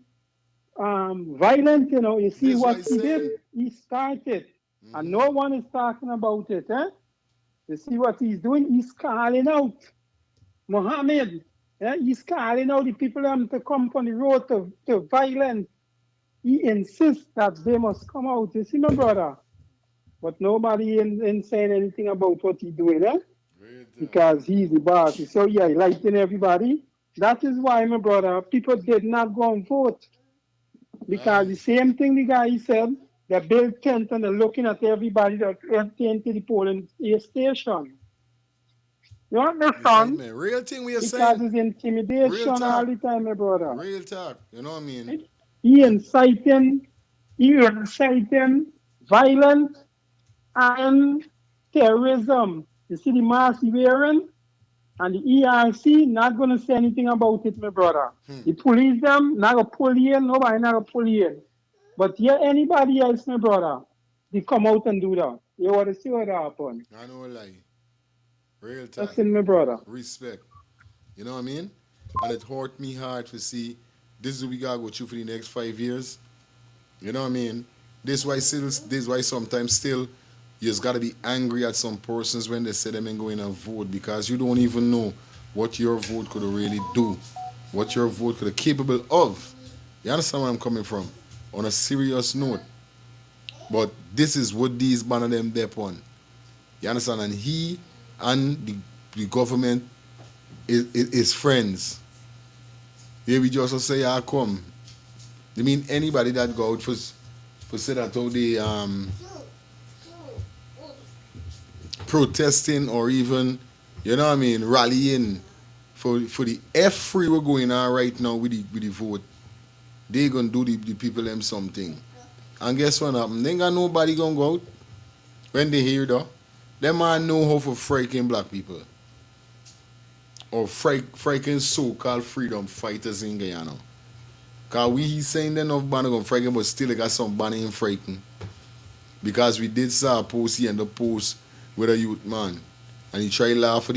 S17: violence, you see
S11: This
S17: what
S11: what
S17: he
S11: I
S17: did?
S11: saying.
S17: He started. And no one is talking about it, eh? You see what he's doing? He's calling out Mohammed. He's calling out the people to come on the road to violence. He insists that they must come out. You see, my brother? But nobody ain't saying anything about what he's doing, eh? Because he's the boss. So yeah, he lighting everybody. That is why, my brother, people did not go and vote. Because the same thing the guy said, they built tent and they're looking at everybody that went into the polling station. You understand?
S11: Excitement. Real thing we are
S17: Because
S11: saying.
S17: it's
S11: Real
S17: intimidation all
S11: talk.
S17: the time, my brother.
S11: Real talk. You know what I mean?
S17: He inciting violence and terrorism. You see the mask he wearing? And the ERC not going to say anything about it, my brother. The police them not going to pull you in, nobody not going to pull you in. But yeah, anybody else, my brother, they come out and do that. You want to see what happen.
S11: I know a lie. Real talk.
S17: That's in my brother.
S11: Respect. You know what I mean? And it hurt me hard to see this is what we gotta go through for the next 5 years. You know what I mean? This is why sometimes still you just gotta be angry at some persons when they say them ain't going to vote because you don't even know what your vote could really do, what your vote could be capable of. You understand where I'm coming from? On a serious note. But this is what these man of them dep on. You understand? And he and the government is friends. Here we just say, "I come." I mean, anybody that go out for say that how they protesting or even, you know what I mean, rallying for the F3 we're going on right now with the vote. They gonna do the people them something. And guess what happen? They ain't got nobody gonna go out when they hear though. Them man know how for freaking black people. Or freaking so-called freedom fighters in Guyana. Cause we saying they enough banner gonna freaking but still they got some banner in freaking. Because we did saw a post here and the post with a youth man. And he tried laugh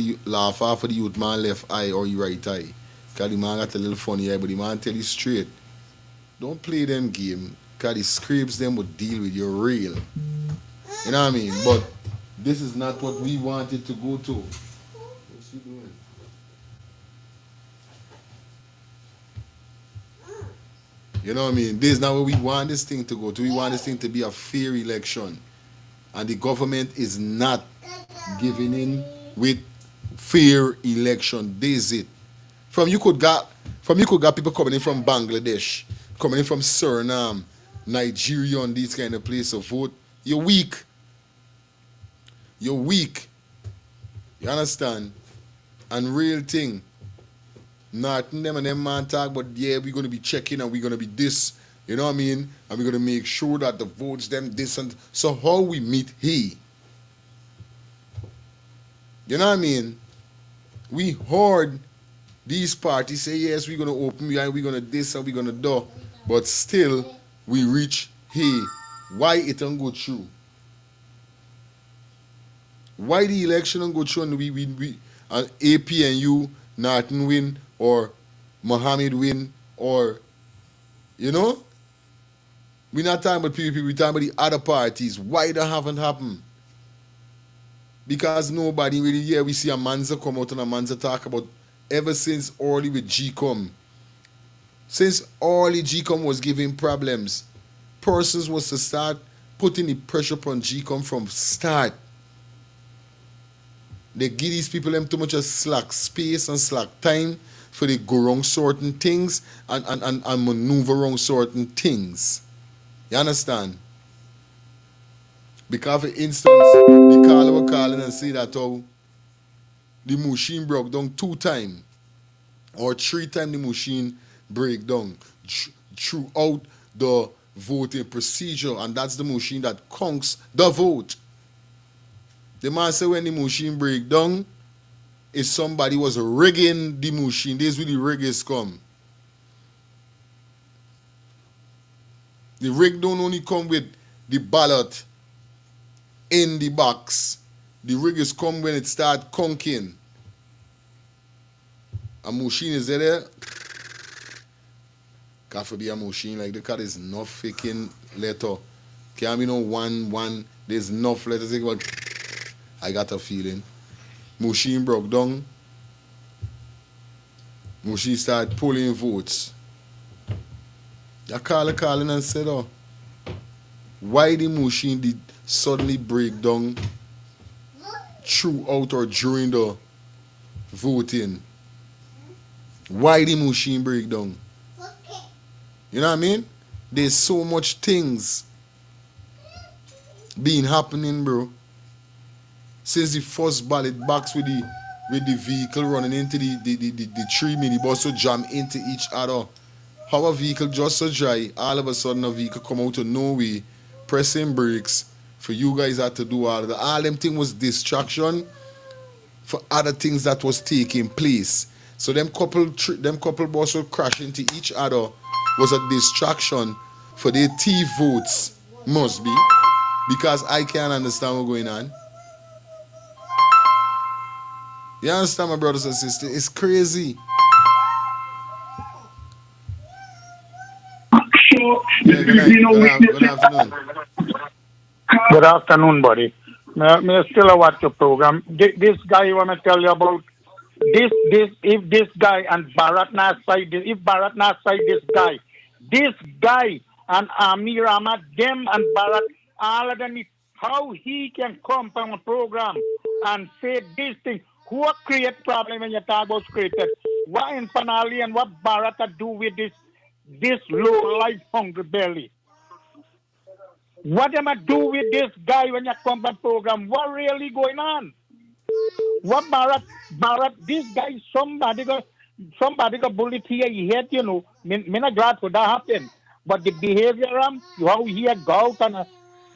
S11: off of the youth man left eye or your right eye. Cause the man got a little funny eye, but the man tell you straight. Don't play them game. Cause the scripts them would deal with your real. You know what I mean? But this is not what we wanted to go to. What's he doing? You know what I mean? This is not where we want this thing to go to. We want this thing to be a fair election. And the government is not giving in with fair election. This is it. From you could got people coming in from Bangladesh, coming in from Suriname, Nigeria, and these kind of places to vote. You're weak. You're weak. You understand? And real thing. Nartin them and them man talk, but yeah, we're gonna be checking and we're gonna be this, you know what I mean? And we're gonna make sure that the votes them this and so how we meet he. You know what I mean? We heard these parties say yes, we're gonna open behind, we're gonna this and we're gonna do, but still we reach he. Why it don't go through? Why the election don't go through and we AP and you Nartin win or Mohammed win or you know? We're not talking about PPP, we're talking about the other parties. Why that haven't happened? Because nobody really here. We see a Manza come out and a Manza talk about ever since early with GCOM. Since early GCOM was giving problems, persons was to start putting the pressure upon GCOM from start. They give these people them too much of slack space and slack time for they go wrong certain things and maneuver wrong certain things. You understand? Because for instance, the caller were calling and say that how the machine broke down 2 times or 3 times the machine break down throughout the voting procedure, and that's the machine that counts the vote. The man say when the machine break down, if somebody was rigging the machine, this is where the riggers come. The rig don't only come with the ballot in the box. The riggers come when it start conking. A machine is there. Can't be a machine like the car is not faking letter. Can't be no one. There's enough letters. I got a feeling. Machine broke down. Machine start pulling votes. I calling and said, oh, why the machine did suddenly break down throughout or during the voting? Why the machine break down? You know what I mean? There's so much things being happening, bro. Since the first ballot box with the vehicle running into the 3 minibus to jam into each other. How a vehicle just so dry, all of a sudden a vehicle come out of nowhere, pressing brakes for you guys had to do all of that. All them thing was distraction for other things that was taking place. So them couple bus will crash into each other was a distraction for their T votes, must be, because I can't understand what's going on. You understand, my brothers and sisters? It's crazy. Yeah, good afternoon.
S3: Good afternoon, buddy. Me still watch your program. This guy you want to tell you about if this guy and Bharat not side if Bharat not side this guy and Amir Ahmad, them and Bharat, all of them, how he can come from a program and say this thing. Who create problem when you talk about created? What in finale and what Bharat do with this low life hungry belly? What am I do with this guy when you come to program? What really going on? What Bharat, this guy, somebody got bullet here, he hate, you know. Me not glad for that happen. But the behavior, how he go out and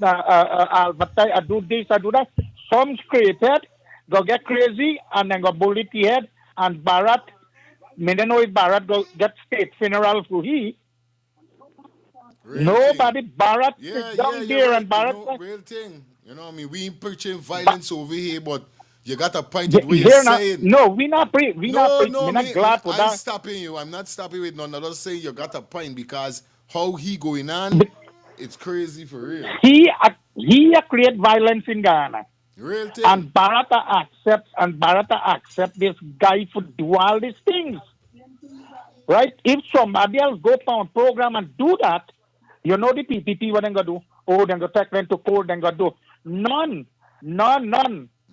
S3: I do this, I do that. Some created, go get crazy, and then go bullet head, and Bharat, me don't know if Bharat go get state funeral for he. Nobody, Bharat sit down there
S11: right.
S3: and Bharat.
S11: You know, real thing. You know what I mean? We ain't preaching violence over here, but you got a point with what you're saying.
S3: No, we not glad for that.
S11: I'm stopping you. I'm not stopping with none. I'm just saying you got a point because how he going on, it's crazy for real.
S3: He create violence in Guyana.
S11: Real thing.
S3: And Bharata accept this guy for do all these things. Right? If somebody else go on a program and do that, you know the PPP what they gonna do? Oh, they gonna take them to court, they gonna do. None.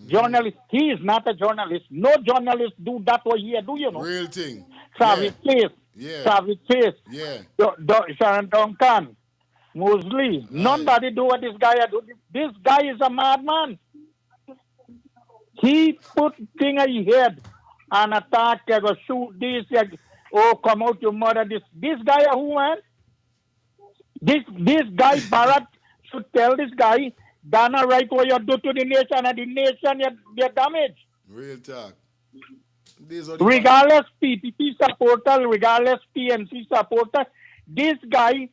S3: Journalist, he is not a journalist. No journalist do that what he do, you know.
S11: Real thing.
S3: Savage Chase.
S11: Yeah.
S3: Sharon Duncan. Mosley. Nobody do what this guy do. This guy is a madman. He put thing in his head and attack, go shoot this, come out your mother. This guy who, man? This guy Bharat should tell this guy, Ghana right what you do to the nation and the nation you're damaged.
S11: Real talk.
S3: Regardless PPP supporter, regardless PNC supporter, this guy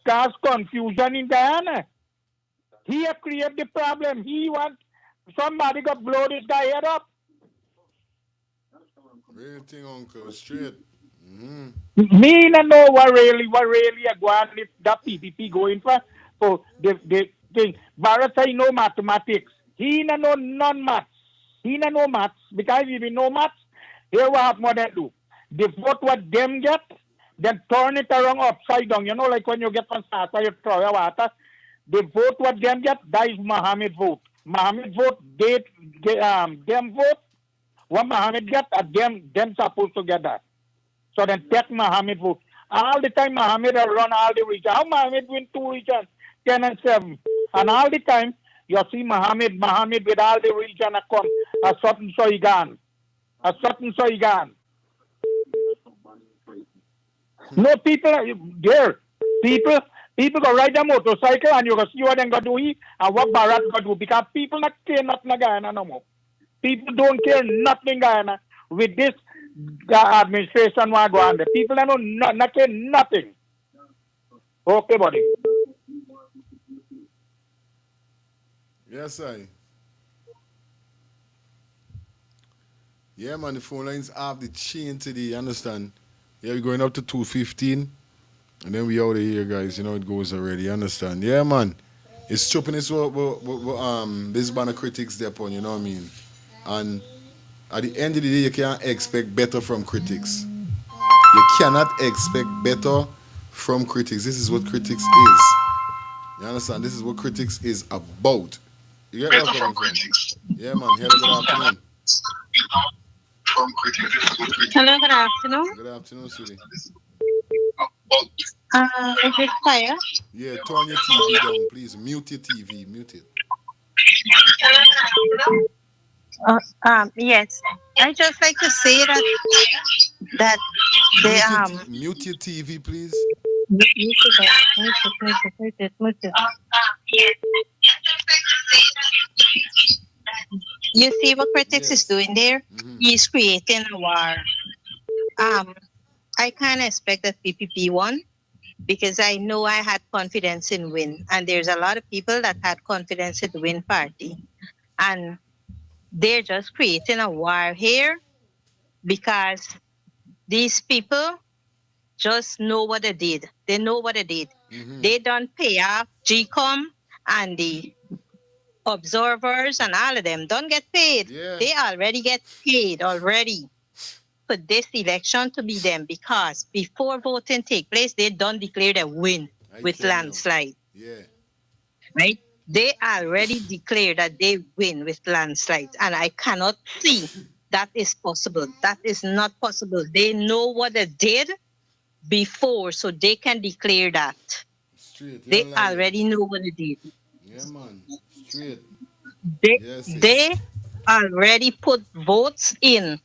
S3: cause confusion in Guyana. He create the problem. He want somebody to blow this guy head up.
S11: Real thing, uncle. Straight.
S3: Me no know what really go on if that PPP going for. So the thing. Bharat say no mathematics. He no know none maths. He no know maths because if he know maths, here what have more than do. They vote what them get, then turn it around upside down. You know, like when you get on Sasa, you throw your water. They vote what them get. That is Mohammed vote. Mohammed vote. Them vote. What Mohammed get, them supposed to get that. So then take Mohammed vote. All the time Mohammed will run all the regions. How Mohammed win 2 regions, 10 and 7. And all the time you see Mohammed with all the region come a certain so he gone. No people there. People go ride a motorcycle and you go see what they go do and what Bharat go do because people not care nothing in Guyana no more. People don't care nothing in Guyana with this administration want go on there. People don't not care nothing. Okay, buddy.
S11: Yes, I. Yeah, man, the phone lines have the chain today, you understand? Yeah, we're going up to 2:15, and then we out of here, guys. You know it goes already, you understand? Yeah, man. It's chopping this this banner critics there upon, you know what I mean? And at the end of the day, you can't expect better from critics. You cannot expect better from critics. This is what critics is. You understand? This is what critics is about. You get where I'm coming from? Yeah, man. Hello, good afternoon.
S18: Hello, good afternoon.
S11: Good afternoon, sweetie.
S18: Is it fire?
S11: Yeah, turn your TV down, please. Mute your TV. Mute it.
S18: Yes. I just like to say that they
S11: Mute your TV, please.
S18: mute it. You see what critics is doing there? He's creating a war. I kind of expect that PPP won because I know I had confidence in Win, and there's a lot of people that had confidence in the Win party, and they're just creating a war here because these people just know what they did. They know what they did. They don't pay off GCOM and the observers and all of them don't get paid. They already get paid already for this election to be them because before voting take place, they don't declare a win with landslide.
S11: Yeah.
S18: Right? They already declared that they win with landslides, and I cannot see that is possible. That is not possible. They know what they did before, so they can declare that.
S11: Straight.
S18: They already know what they did.
S11: Yeah, man. Straight.
S18: They already put votes in.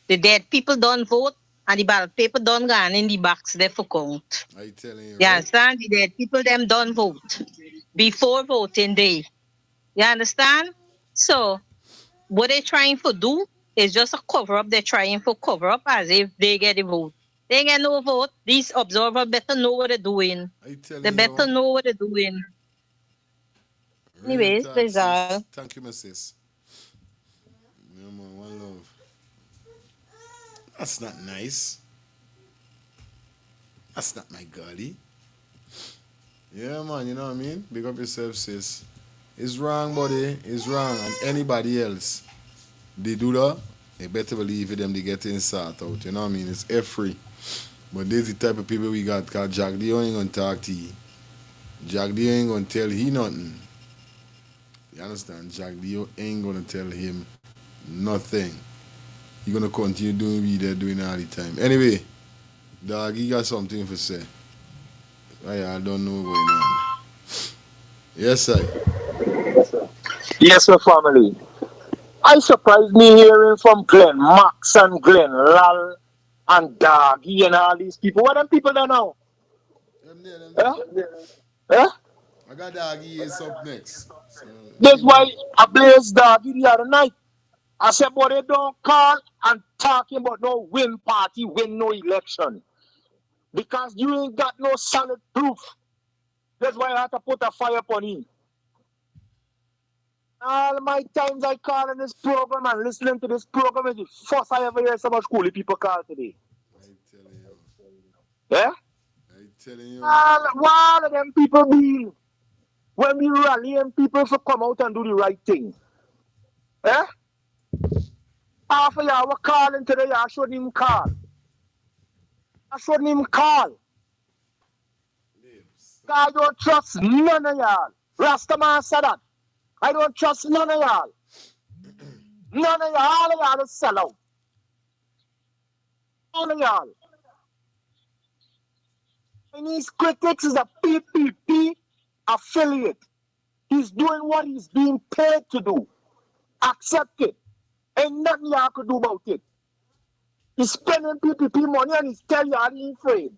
S18: The dead people don't vote, and the ballot paper don't go in the box there for count.
S11: I telling you,
S18: You understand? The dead people them don't vote before voting day. You understand? So what they're trying to do is just a cover up. They're trying to cover up as if they get a vote. They get no vote. These observers better know what they're doing. They better know what they're doing. Anyways, that's all.
S11: Thank you, my sis. Yeah, man. One love. That's not nice. That's not my girlie. Yeah, man. You know what I mean? Big up yourself, sis. It's wrong, buddy. It's wrong. And anybody else, they do that, they better believe it them they get inside out. You know what I mean? It's F-free. But there's the type of people we got called Jack Dio ain't gonna talk to you. Jack Dio ain't gonna tell he nothing. You understand? Jack Dio ain't gonna tell him nothing. He gonna continue doing what they're doing all the time. Anyway, dog, he got something to say. I don't know what's going on. Yes, sir.
S2: Yes, my family. I surprised me hearing from Glenn Max and Glenn Lal and Daggy and all these people. What them people there now?
S11: I got Daggy is up next. So,
S2: that's why I blazed Daggy the other night. I said, but they don't call and talking about no win party, win no election. Because you ain't got no solid proof. That's why I had to put a fire upon him. All my times I call in this program and listening to this program is the first I ever hear so much coolie people call today. Yeah?
S11: I'm telling you.
S2: All of them people be when we rally and people to come out and do the right thing. Eh? Half of y'all were calling today, I shouldn't even call. I don't trust none of y'all. Rastaman said that. I don't trust none of y'all. None of y'all, all of y'all is sell out. All of y'all. Chinese critics is a PPP affiliate. He's doing what he's being paid to do. Accept it. Ain't nothing y'all could do about it. He's spending PPP money and he's telling y'all he ain't afraid.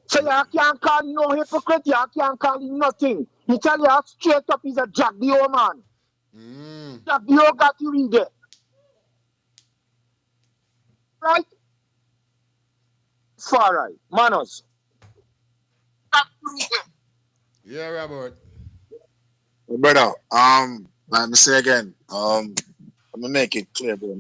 S2: So y'all can't call him no hypocrite, y'all can't call him nothing. He tell y'all straight up he's a Jack Dio man. Jack Dio got you in there. Right? Far right. Manos.
S11: Yeah, Robert.
S19: Brother, let me say again, I'm gonna make it clear, bro.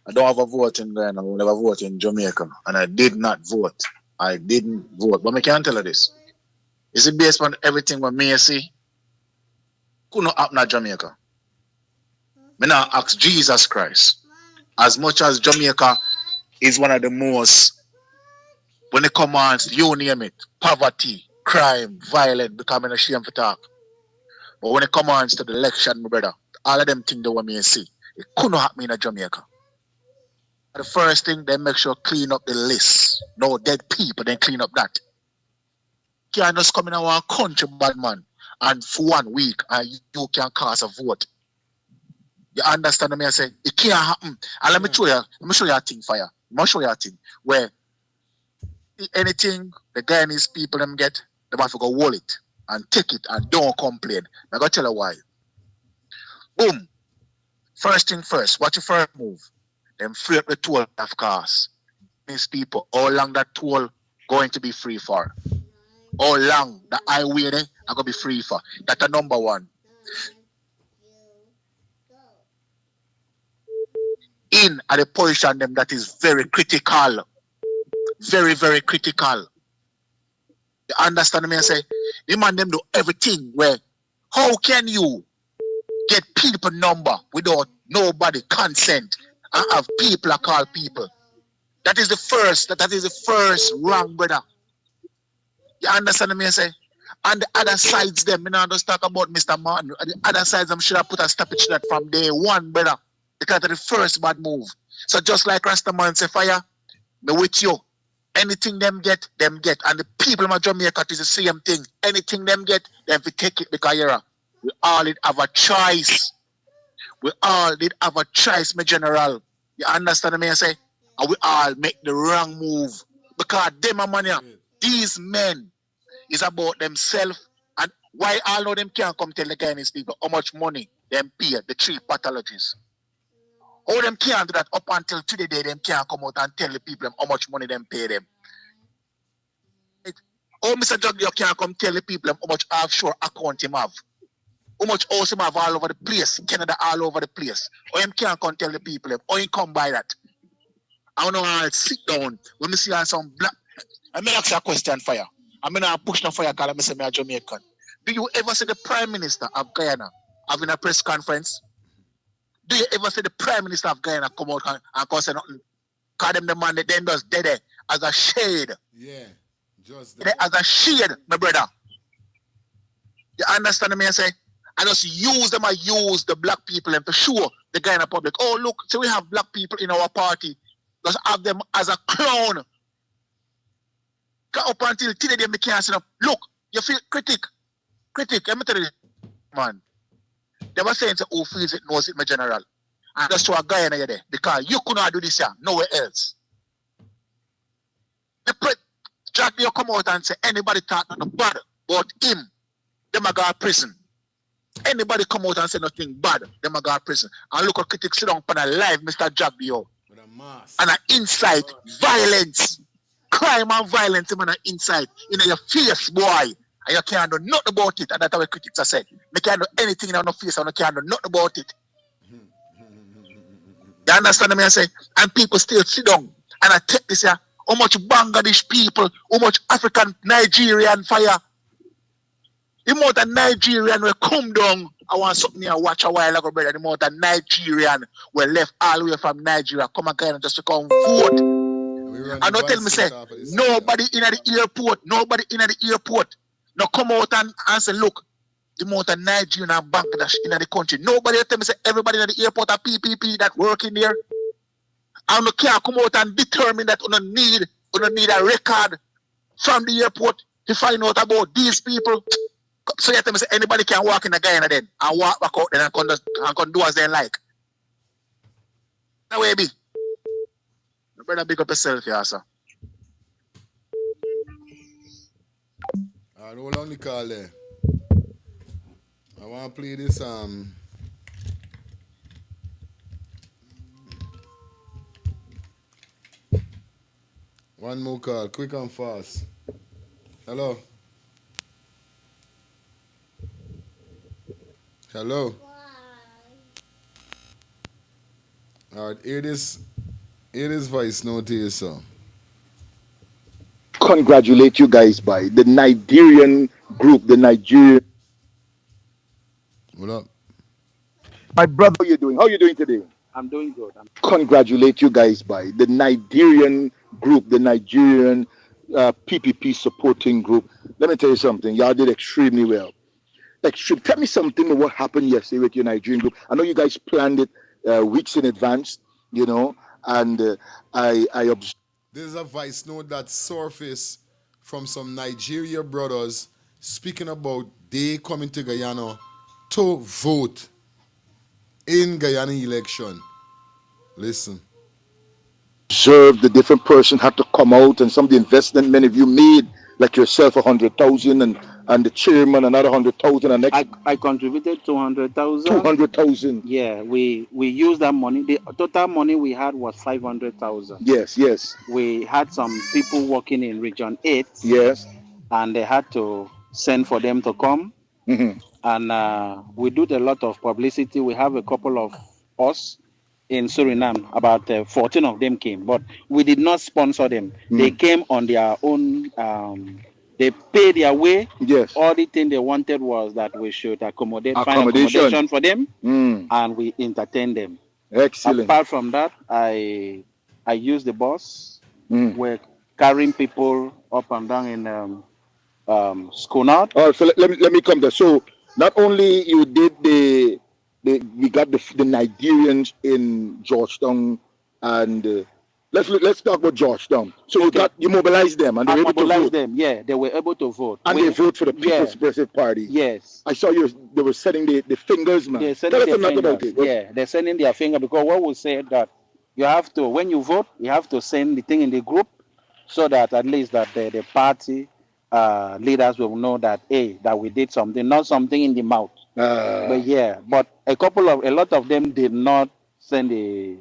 S19: I don't have a vote in Guyana. I will never vote in Jamaica, and I did not vote. I didn't vote, but I can't tell you this. Is it based on everything what me see? Could not happen in Jamaica. Me now ask Jesus Christ. As much as Jamaica is one of the most, when it comes on, you name it, poverty, crime, violence, becoming a shame for talk. But when it comes on to the election, my brother, all of them things that me see, it couldn't happen in Jamaica. The first thing, they make sure clean up the list. No dead people, then clean up that. Can't just come in our country, bad man, and for 1 week, and you can cast a vote. You understand me? I say it can't happen. And let me show you a thing for you. Let me show you a thing where anything the Guyanese people them get, they have to go hold it and take it and don't complain. I gotta tell you why. Boom. First thing first, what your first move? Them free up the toll of cars. These people, how long that toll going to be free for? How long the highway there are gonna be free for? That's the number one. In at the position them that is very critical. Very, very critical. You understand me? I say, the man them do everything where how can you get people number without nobody consent and have people call people? That is the first wrong, brother. You understand me? I say, on the other sides them, me not just talk about Mr. Martin. On the other sides, I'm should have put a stoppage to that from day one, brother. Because of the first bad move. So just like Rastaman say, fire, me with you. Anything them get, them get. And the people of Jamaica is the same thing. Anything them get, them we take it because we all did have a choice. We all did have a choice, my general. You understand me? I say, and we all make the wrong move. Because them are money. These men is about themselves. And why all of them can't come tell the Guyanese people how much money them pay the 3 pathologies. All them can't do that up until today, them can't come out and tell the people how much money them pay them. Oh, Mr. Jug, you can't come tell the people how much offshore account him have. How much house him have all over the place, Canada all over the place. Or him can't come tell the people, or him come by that. I don't know how I'll sit down when me see on some black. I may ask you a question for you. I may not push no fire because I say I'm a Jamaican. Do you ever see the Prime Minister of Guyana having a press conference? Do you ever see the Prime Minister of Guyana come out and say nothing? Call them the man that then does dead as a shade.
S11: Yeah, just that.
S19: As a shade, my brother. You understand me? I say, I just use them, I use the black people and for sure the Guyana public. Oh, look, so we have black people in our party. Just have them as a clown. Up until today, they can't say, look, you feel critic, let me tell you, man. They were saying, who feels it knows it, my general. And that's why Guyana you're there. Because you could not do this here, nowhere else. Jack, you come out and say, anybody talk nothing bad about him, them a go to prison. Anybody come out and say nothing bad, them a go to prison. And look at critics sit down on a live, Mr. Jack Dio. And an inside violence. Crime and violence in an inside. In your face, boy. And you can't do nothing about it. And that's what critics are saying. You can't do anything in your face and you can't do nothing about it. You understand me? I say, and people still sit down and I take this here. How much Bangladesh people, how much African Nigerian fire. The amount of Nigerian will come down. I want something here watch a while ago, brother. The amount of Nigerian were left all the way from Nigeria. Come again just to come vote. And don't tell me say nobody in the airport. Now come out and say, look, the amount of Nigerian and Bangladesh in the country. Nobody tell me say everybody in the airport are PPP that working there. And you can't come out and determine that you don't need a record from the airport to find out about these people. So you tell me say anybody can walk in the Guyana then and walk back out then and can do as they like. That way be. You better big up yourself here, sir.
S11: Alright, hold on the call there. I want to play this one more call, quick and fast. Hello. Hello. All right, here it is voice note here, sir.
S1: Congratulate you guys by the Nigerian group, the Nigerian.
S11: What up?
S1: My brother, how you doing? How you doing today?
S20: I'm doing good.
S1: Congratulate you guys by the Nigerian group, the Nigerian PPP supporting group. Let me tell you something. Y'all did extremely well. Tell me something of what happened yesterday with your Nigerian group. I know you guys planned it weeks in advance, and I observed.
S11: This is a voice note that surfaced from some Nigeria brothers speaking about they coming to Guyana to vote in Guyana election. Listen.
S1: Observed the different person had to come out, and some of the investment many of you made, like yourself, 100,000, and the chairman another 100,000, and next
S20: I contributed 200,000.
S1: 200,000.
S20: Yeah, we used that money. The total money we had was 500,000.
S1: Yes.
S20: We had some people working in Region 8.
S1: Yes.
S20: And they had to send for them to come.
S1: Mm-hmm.
S20: And we did a lot of publicity. We have a couple of us in Suriname. About 14 of them came, but we did not sponsor them. They came on their own. They paid their way.
S1: Yes.
S20: All the thing they wanted was that we should find
S1: Accommodation
S20: for them, and we entertain them.
S1: Excellent.
S20: Apart from that, I used the bus.
S1: We're
S20: carrying people up and down in Skunard.
S1: Oh, so let me come there. So not only you did we got the Nigerians in Georgetown, and let's talk about Georgetown. So you mobilized them, and they were able to vote.
S20: Them. Yeah, they were able to vote,
S1: and they vote for the People's Progressive Party.
S20: Yes,
S1: I saw they were sending the fingers, man. Tell us a lot about it.
S20: Yeah, they're sending their finger because what we said that you have to, when you vote, you have to send the thing in the group, so that at least that the party leaders will know that that we did something, not something in the mouth. But a lot of them did not send the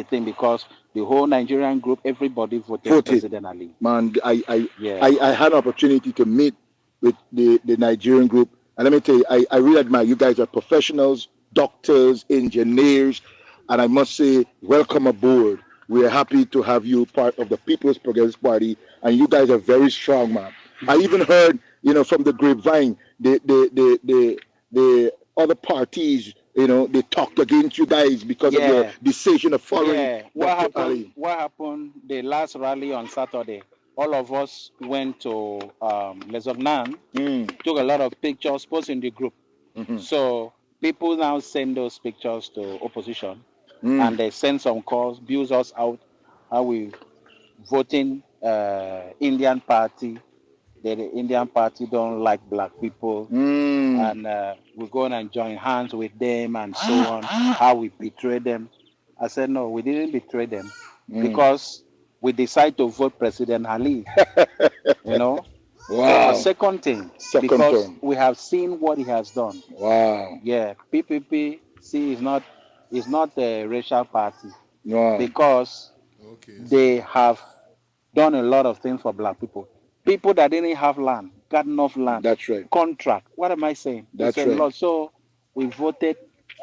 S20: thing because the whole Nigerian group, everybody voted President Ali.
S1: Man, I had an opportunity to meet with the Nigerian group, and let me tell you, I really admire you guys. Are professionals, doctors, engineers, and I must say, welcome aboard. We are happy to have you part of the People's Progressive Party, and you guys are very strong, man. I even heard, from the grapevine, the other parties, they talked against you guys because of your decision of following.
S20: Yeah. What happened the last rally on Saturday? All of us went to Les Ognan, took a lot of pictures, posted in the group. So people now send those pictures to opposition, and they send some calls, bills us out, how we voting Indian party. The Indian party don't like black people, and we go and join hands with them and so on. How we betray them? I said no, we didn't betray them because we decided to vote President Ali.
S1: Wow.
S20: Second thing, because we have seen what he has done.
S1: Wow.
S20: Yeah, PPP is not a racial party.
S1: Wow.
S20: Because they have done a lot of things for black people. People that didn't have land got enough land.
S1: That's right.
S20: Contract. What am I saying?
S1: That's right.
S20: Lot. So we voted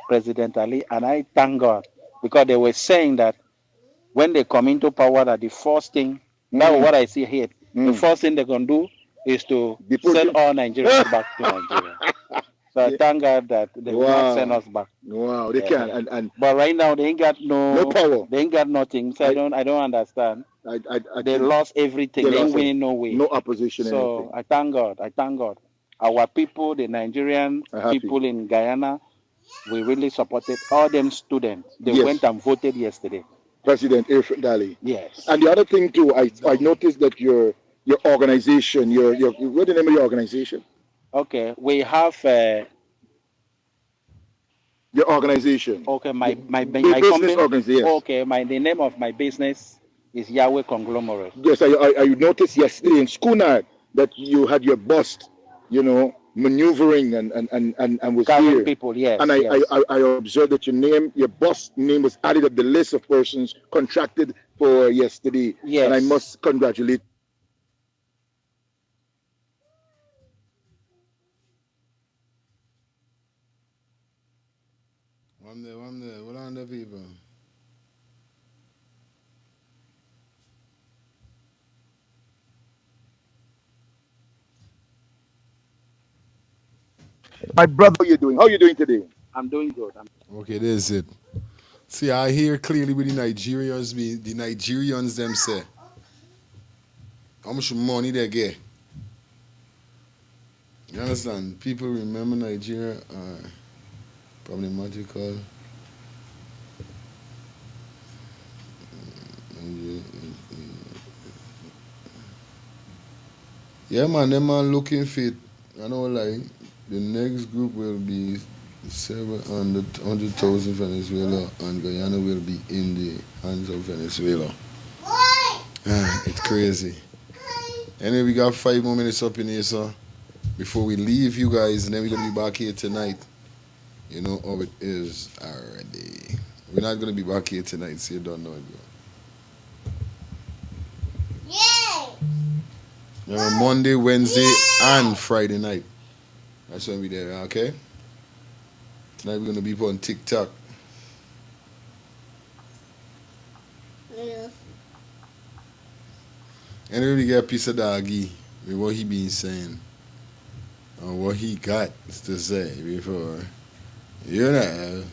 S20: President Ali, and I thank God because they were saying that when they come into power, that the first thing, now what I see here, the first thing they're going to do is to send all Nigerians back to Nigeria. So I thank God that they will not send us back.
S1: Wow, they can.
S20: But right now they ain't got no
S1: power.
S20: They ain't got nothing. So I don't understand. They lost everything. They ain't winning no way.
S1: No opposition.
S20: So
S1: anything.
S20: I thank God. Our people, the Nigerian people in Guyana, we really supported all them students. They went and voted yesterday.
S1: President Irfan Dali.
S20: Yes.
S1: And the other thing too, I noticed that your organization, what's the name of your organization?
S20: Okay, we have
S1: your organization.
S20: Okay, my
S1: business
S20: company.
S1: Organization. Yes.
S20: Okay, the name of my business is Yahweh Conglomerate.
S1: Yes, I noticed yesterday in Skunard that you had your bus, maneuvering and was
S20: carrying
S1: here.
S20: people. Yes.
S1: And I observed that your boss name was added up the list of persons contracted for yesterday.
S20: Yes.
S1: And I must congratulate.
S11: One there. What on the people?
S1: My brother, how you doing? How you doing today?
S20: I'm doing good.
S11: Okay, there's it. See, I hear clearly with the Nigerians them say, how much money they get. You understand? People remember Nigeria are problematical. Yeah, man, them man looking fit. I know, like, the next group will be 700,000 Venezuela, and Guyana will be in the hands of Venezuela. It's crazy. Anyway, we got 5 more minutes up in here, sir, before we leave you guys, and then we're going to be back here tonight. You know how it is already. We're not going to be back here tonight, so you don't know it, bro. Monday, Wednesday, and Friday night. That's when we're there, okay? Tonight we're going to be on TikTok. Anyway, we get a piece of doggy with what he been saying. Or what he got to say before. You know.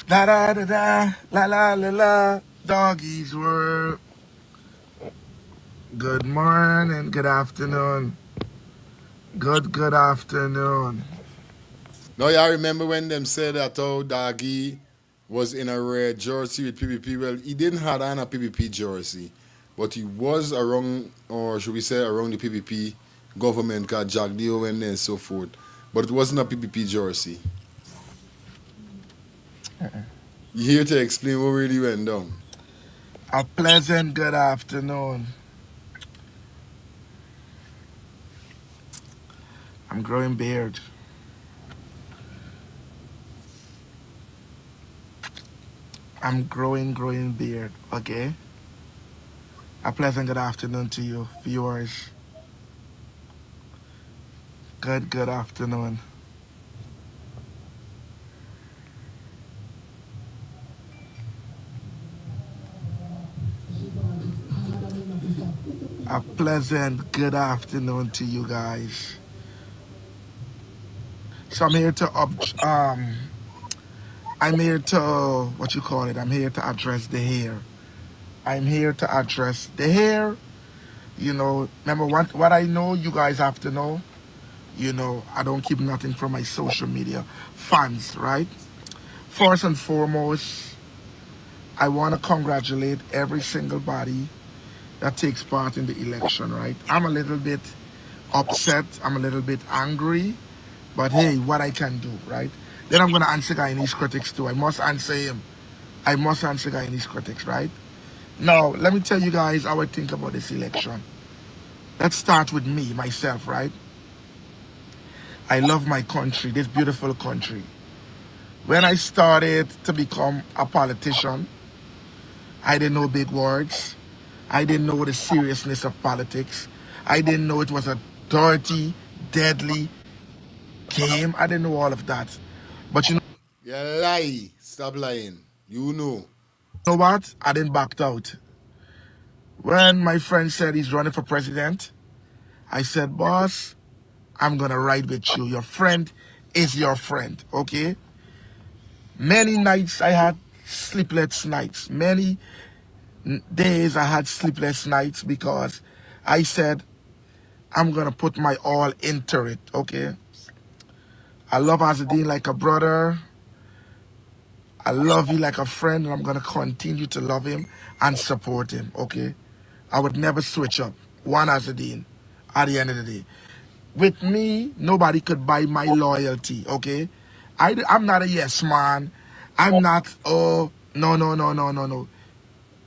S5: La da da da, la la la la, doggies world. Good morning, good afternoon. Good afternoon.
S11: Now, y'all remember when them said that Doggy was in a red jersey with PPP? Well, he didn't have on a PPP jersey, but he was around, or should we say, around the PPP government, called Jack Dio and so forth. But it wasn't a PPP jersey. You here to explain what really went down?
S5: A pleasant good afternoon. I'm growing beard. I'm growing beard, okay? A pleasant good afternoon to you, viewers. Good afternoon. A pleasant good afternoon to you guys. So I'm here to what you call it? I'm here to address the hair. I'm here to address the hair. You know, remember what I know you guys have to know. You know, I don't keep nothing from my social media fans, right? First and foremost, I want to congratulate every single body that takes part in the election, right? I'm a little bit upset. I'm a little bit angry. But hey, what I can do, right? Then I'm going to answer Guyanese critics too. I must answer him. I must answer Guyanese critics, right? Now, let me tell you guys how I think about this election. Let's start with me, myself, right? I love my country, this beautiful country. When I started to become a politician, I didn't know big words. I didn't know the seriousness of politics. I didn't know it was a dirty, deadly game. I didn't know all of that. But you
S11: You lie. Stop lying. You know.
S5: know what? I didn't back out. When my friend said he's running for president, I said, boss, I'm going to ride with you. Your friend is your friend, okay? Many nights I had sleepless nights. Many days I had sleepless nights because I said, I'm going to put my all into it, okay? I love Azadine like a brother. I love you like a friend, and I'm going to continue to love him and support him, okay? I would never switch up. One Azadine at the end of the day. With me, nobody could buy my loyalty, okay? I'm not a yes man. I'm not, oh, no.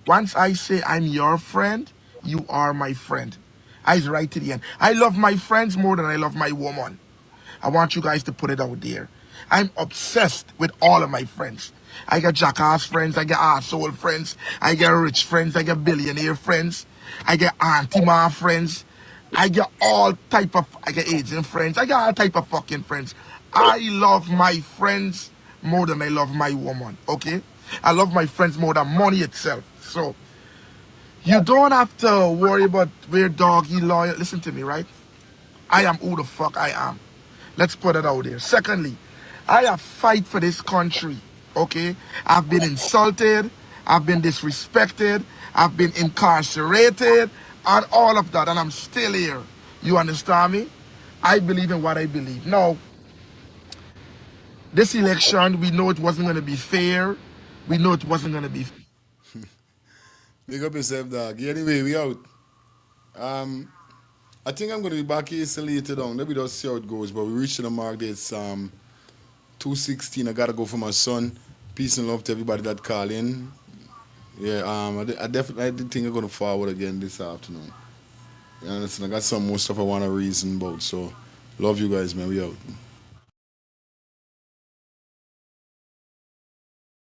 S5: Once I say I'm your friend, you are my friend. I's right to the end. I love my friends more than I love my woman. I want you guys to put it out there. I'm obsessed with all of my friends. I got jackass friends, I got arsehole friends, I got rich friends, I got billionaire friends, I got auntie ma friends, I got I got agent friends, I got all type of fucking friends. I love my friends more than I love my woman, okay? I love my friends more than money itself. So, you don't have to worry about where doggy loyal. Listen to me, right? I am who the fuck I am. Let's put it out there. Secondly, I have fight for this country, okay? I've been insulted, I've been disrespected, I've been incarcerated, and all of that, and I'm still here. You understand me? I believe in what I believe. Now, this election, we know it wasn't going to be fair. We know it wasn't going to be.
S11: Big up yourself, dog. Anyway, we out. I think I'm going to be back here later on. Let me just see how it goes. But we reached the mark. It's 2:16. I got to go for my son. Peace and love to everybody that called in. Yeah, I definitely think I'm going to forward again this afternoon. You understand? I got some more stuff I want to reason about. So, love you guys, man. We out.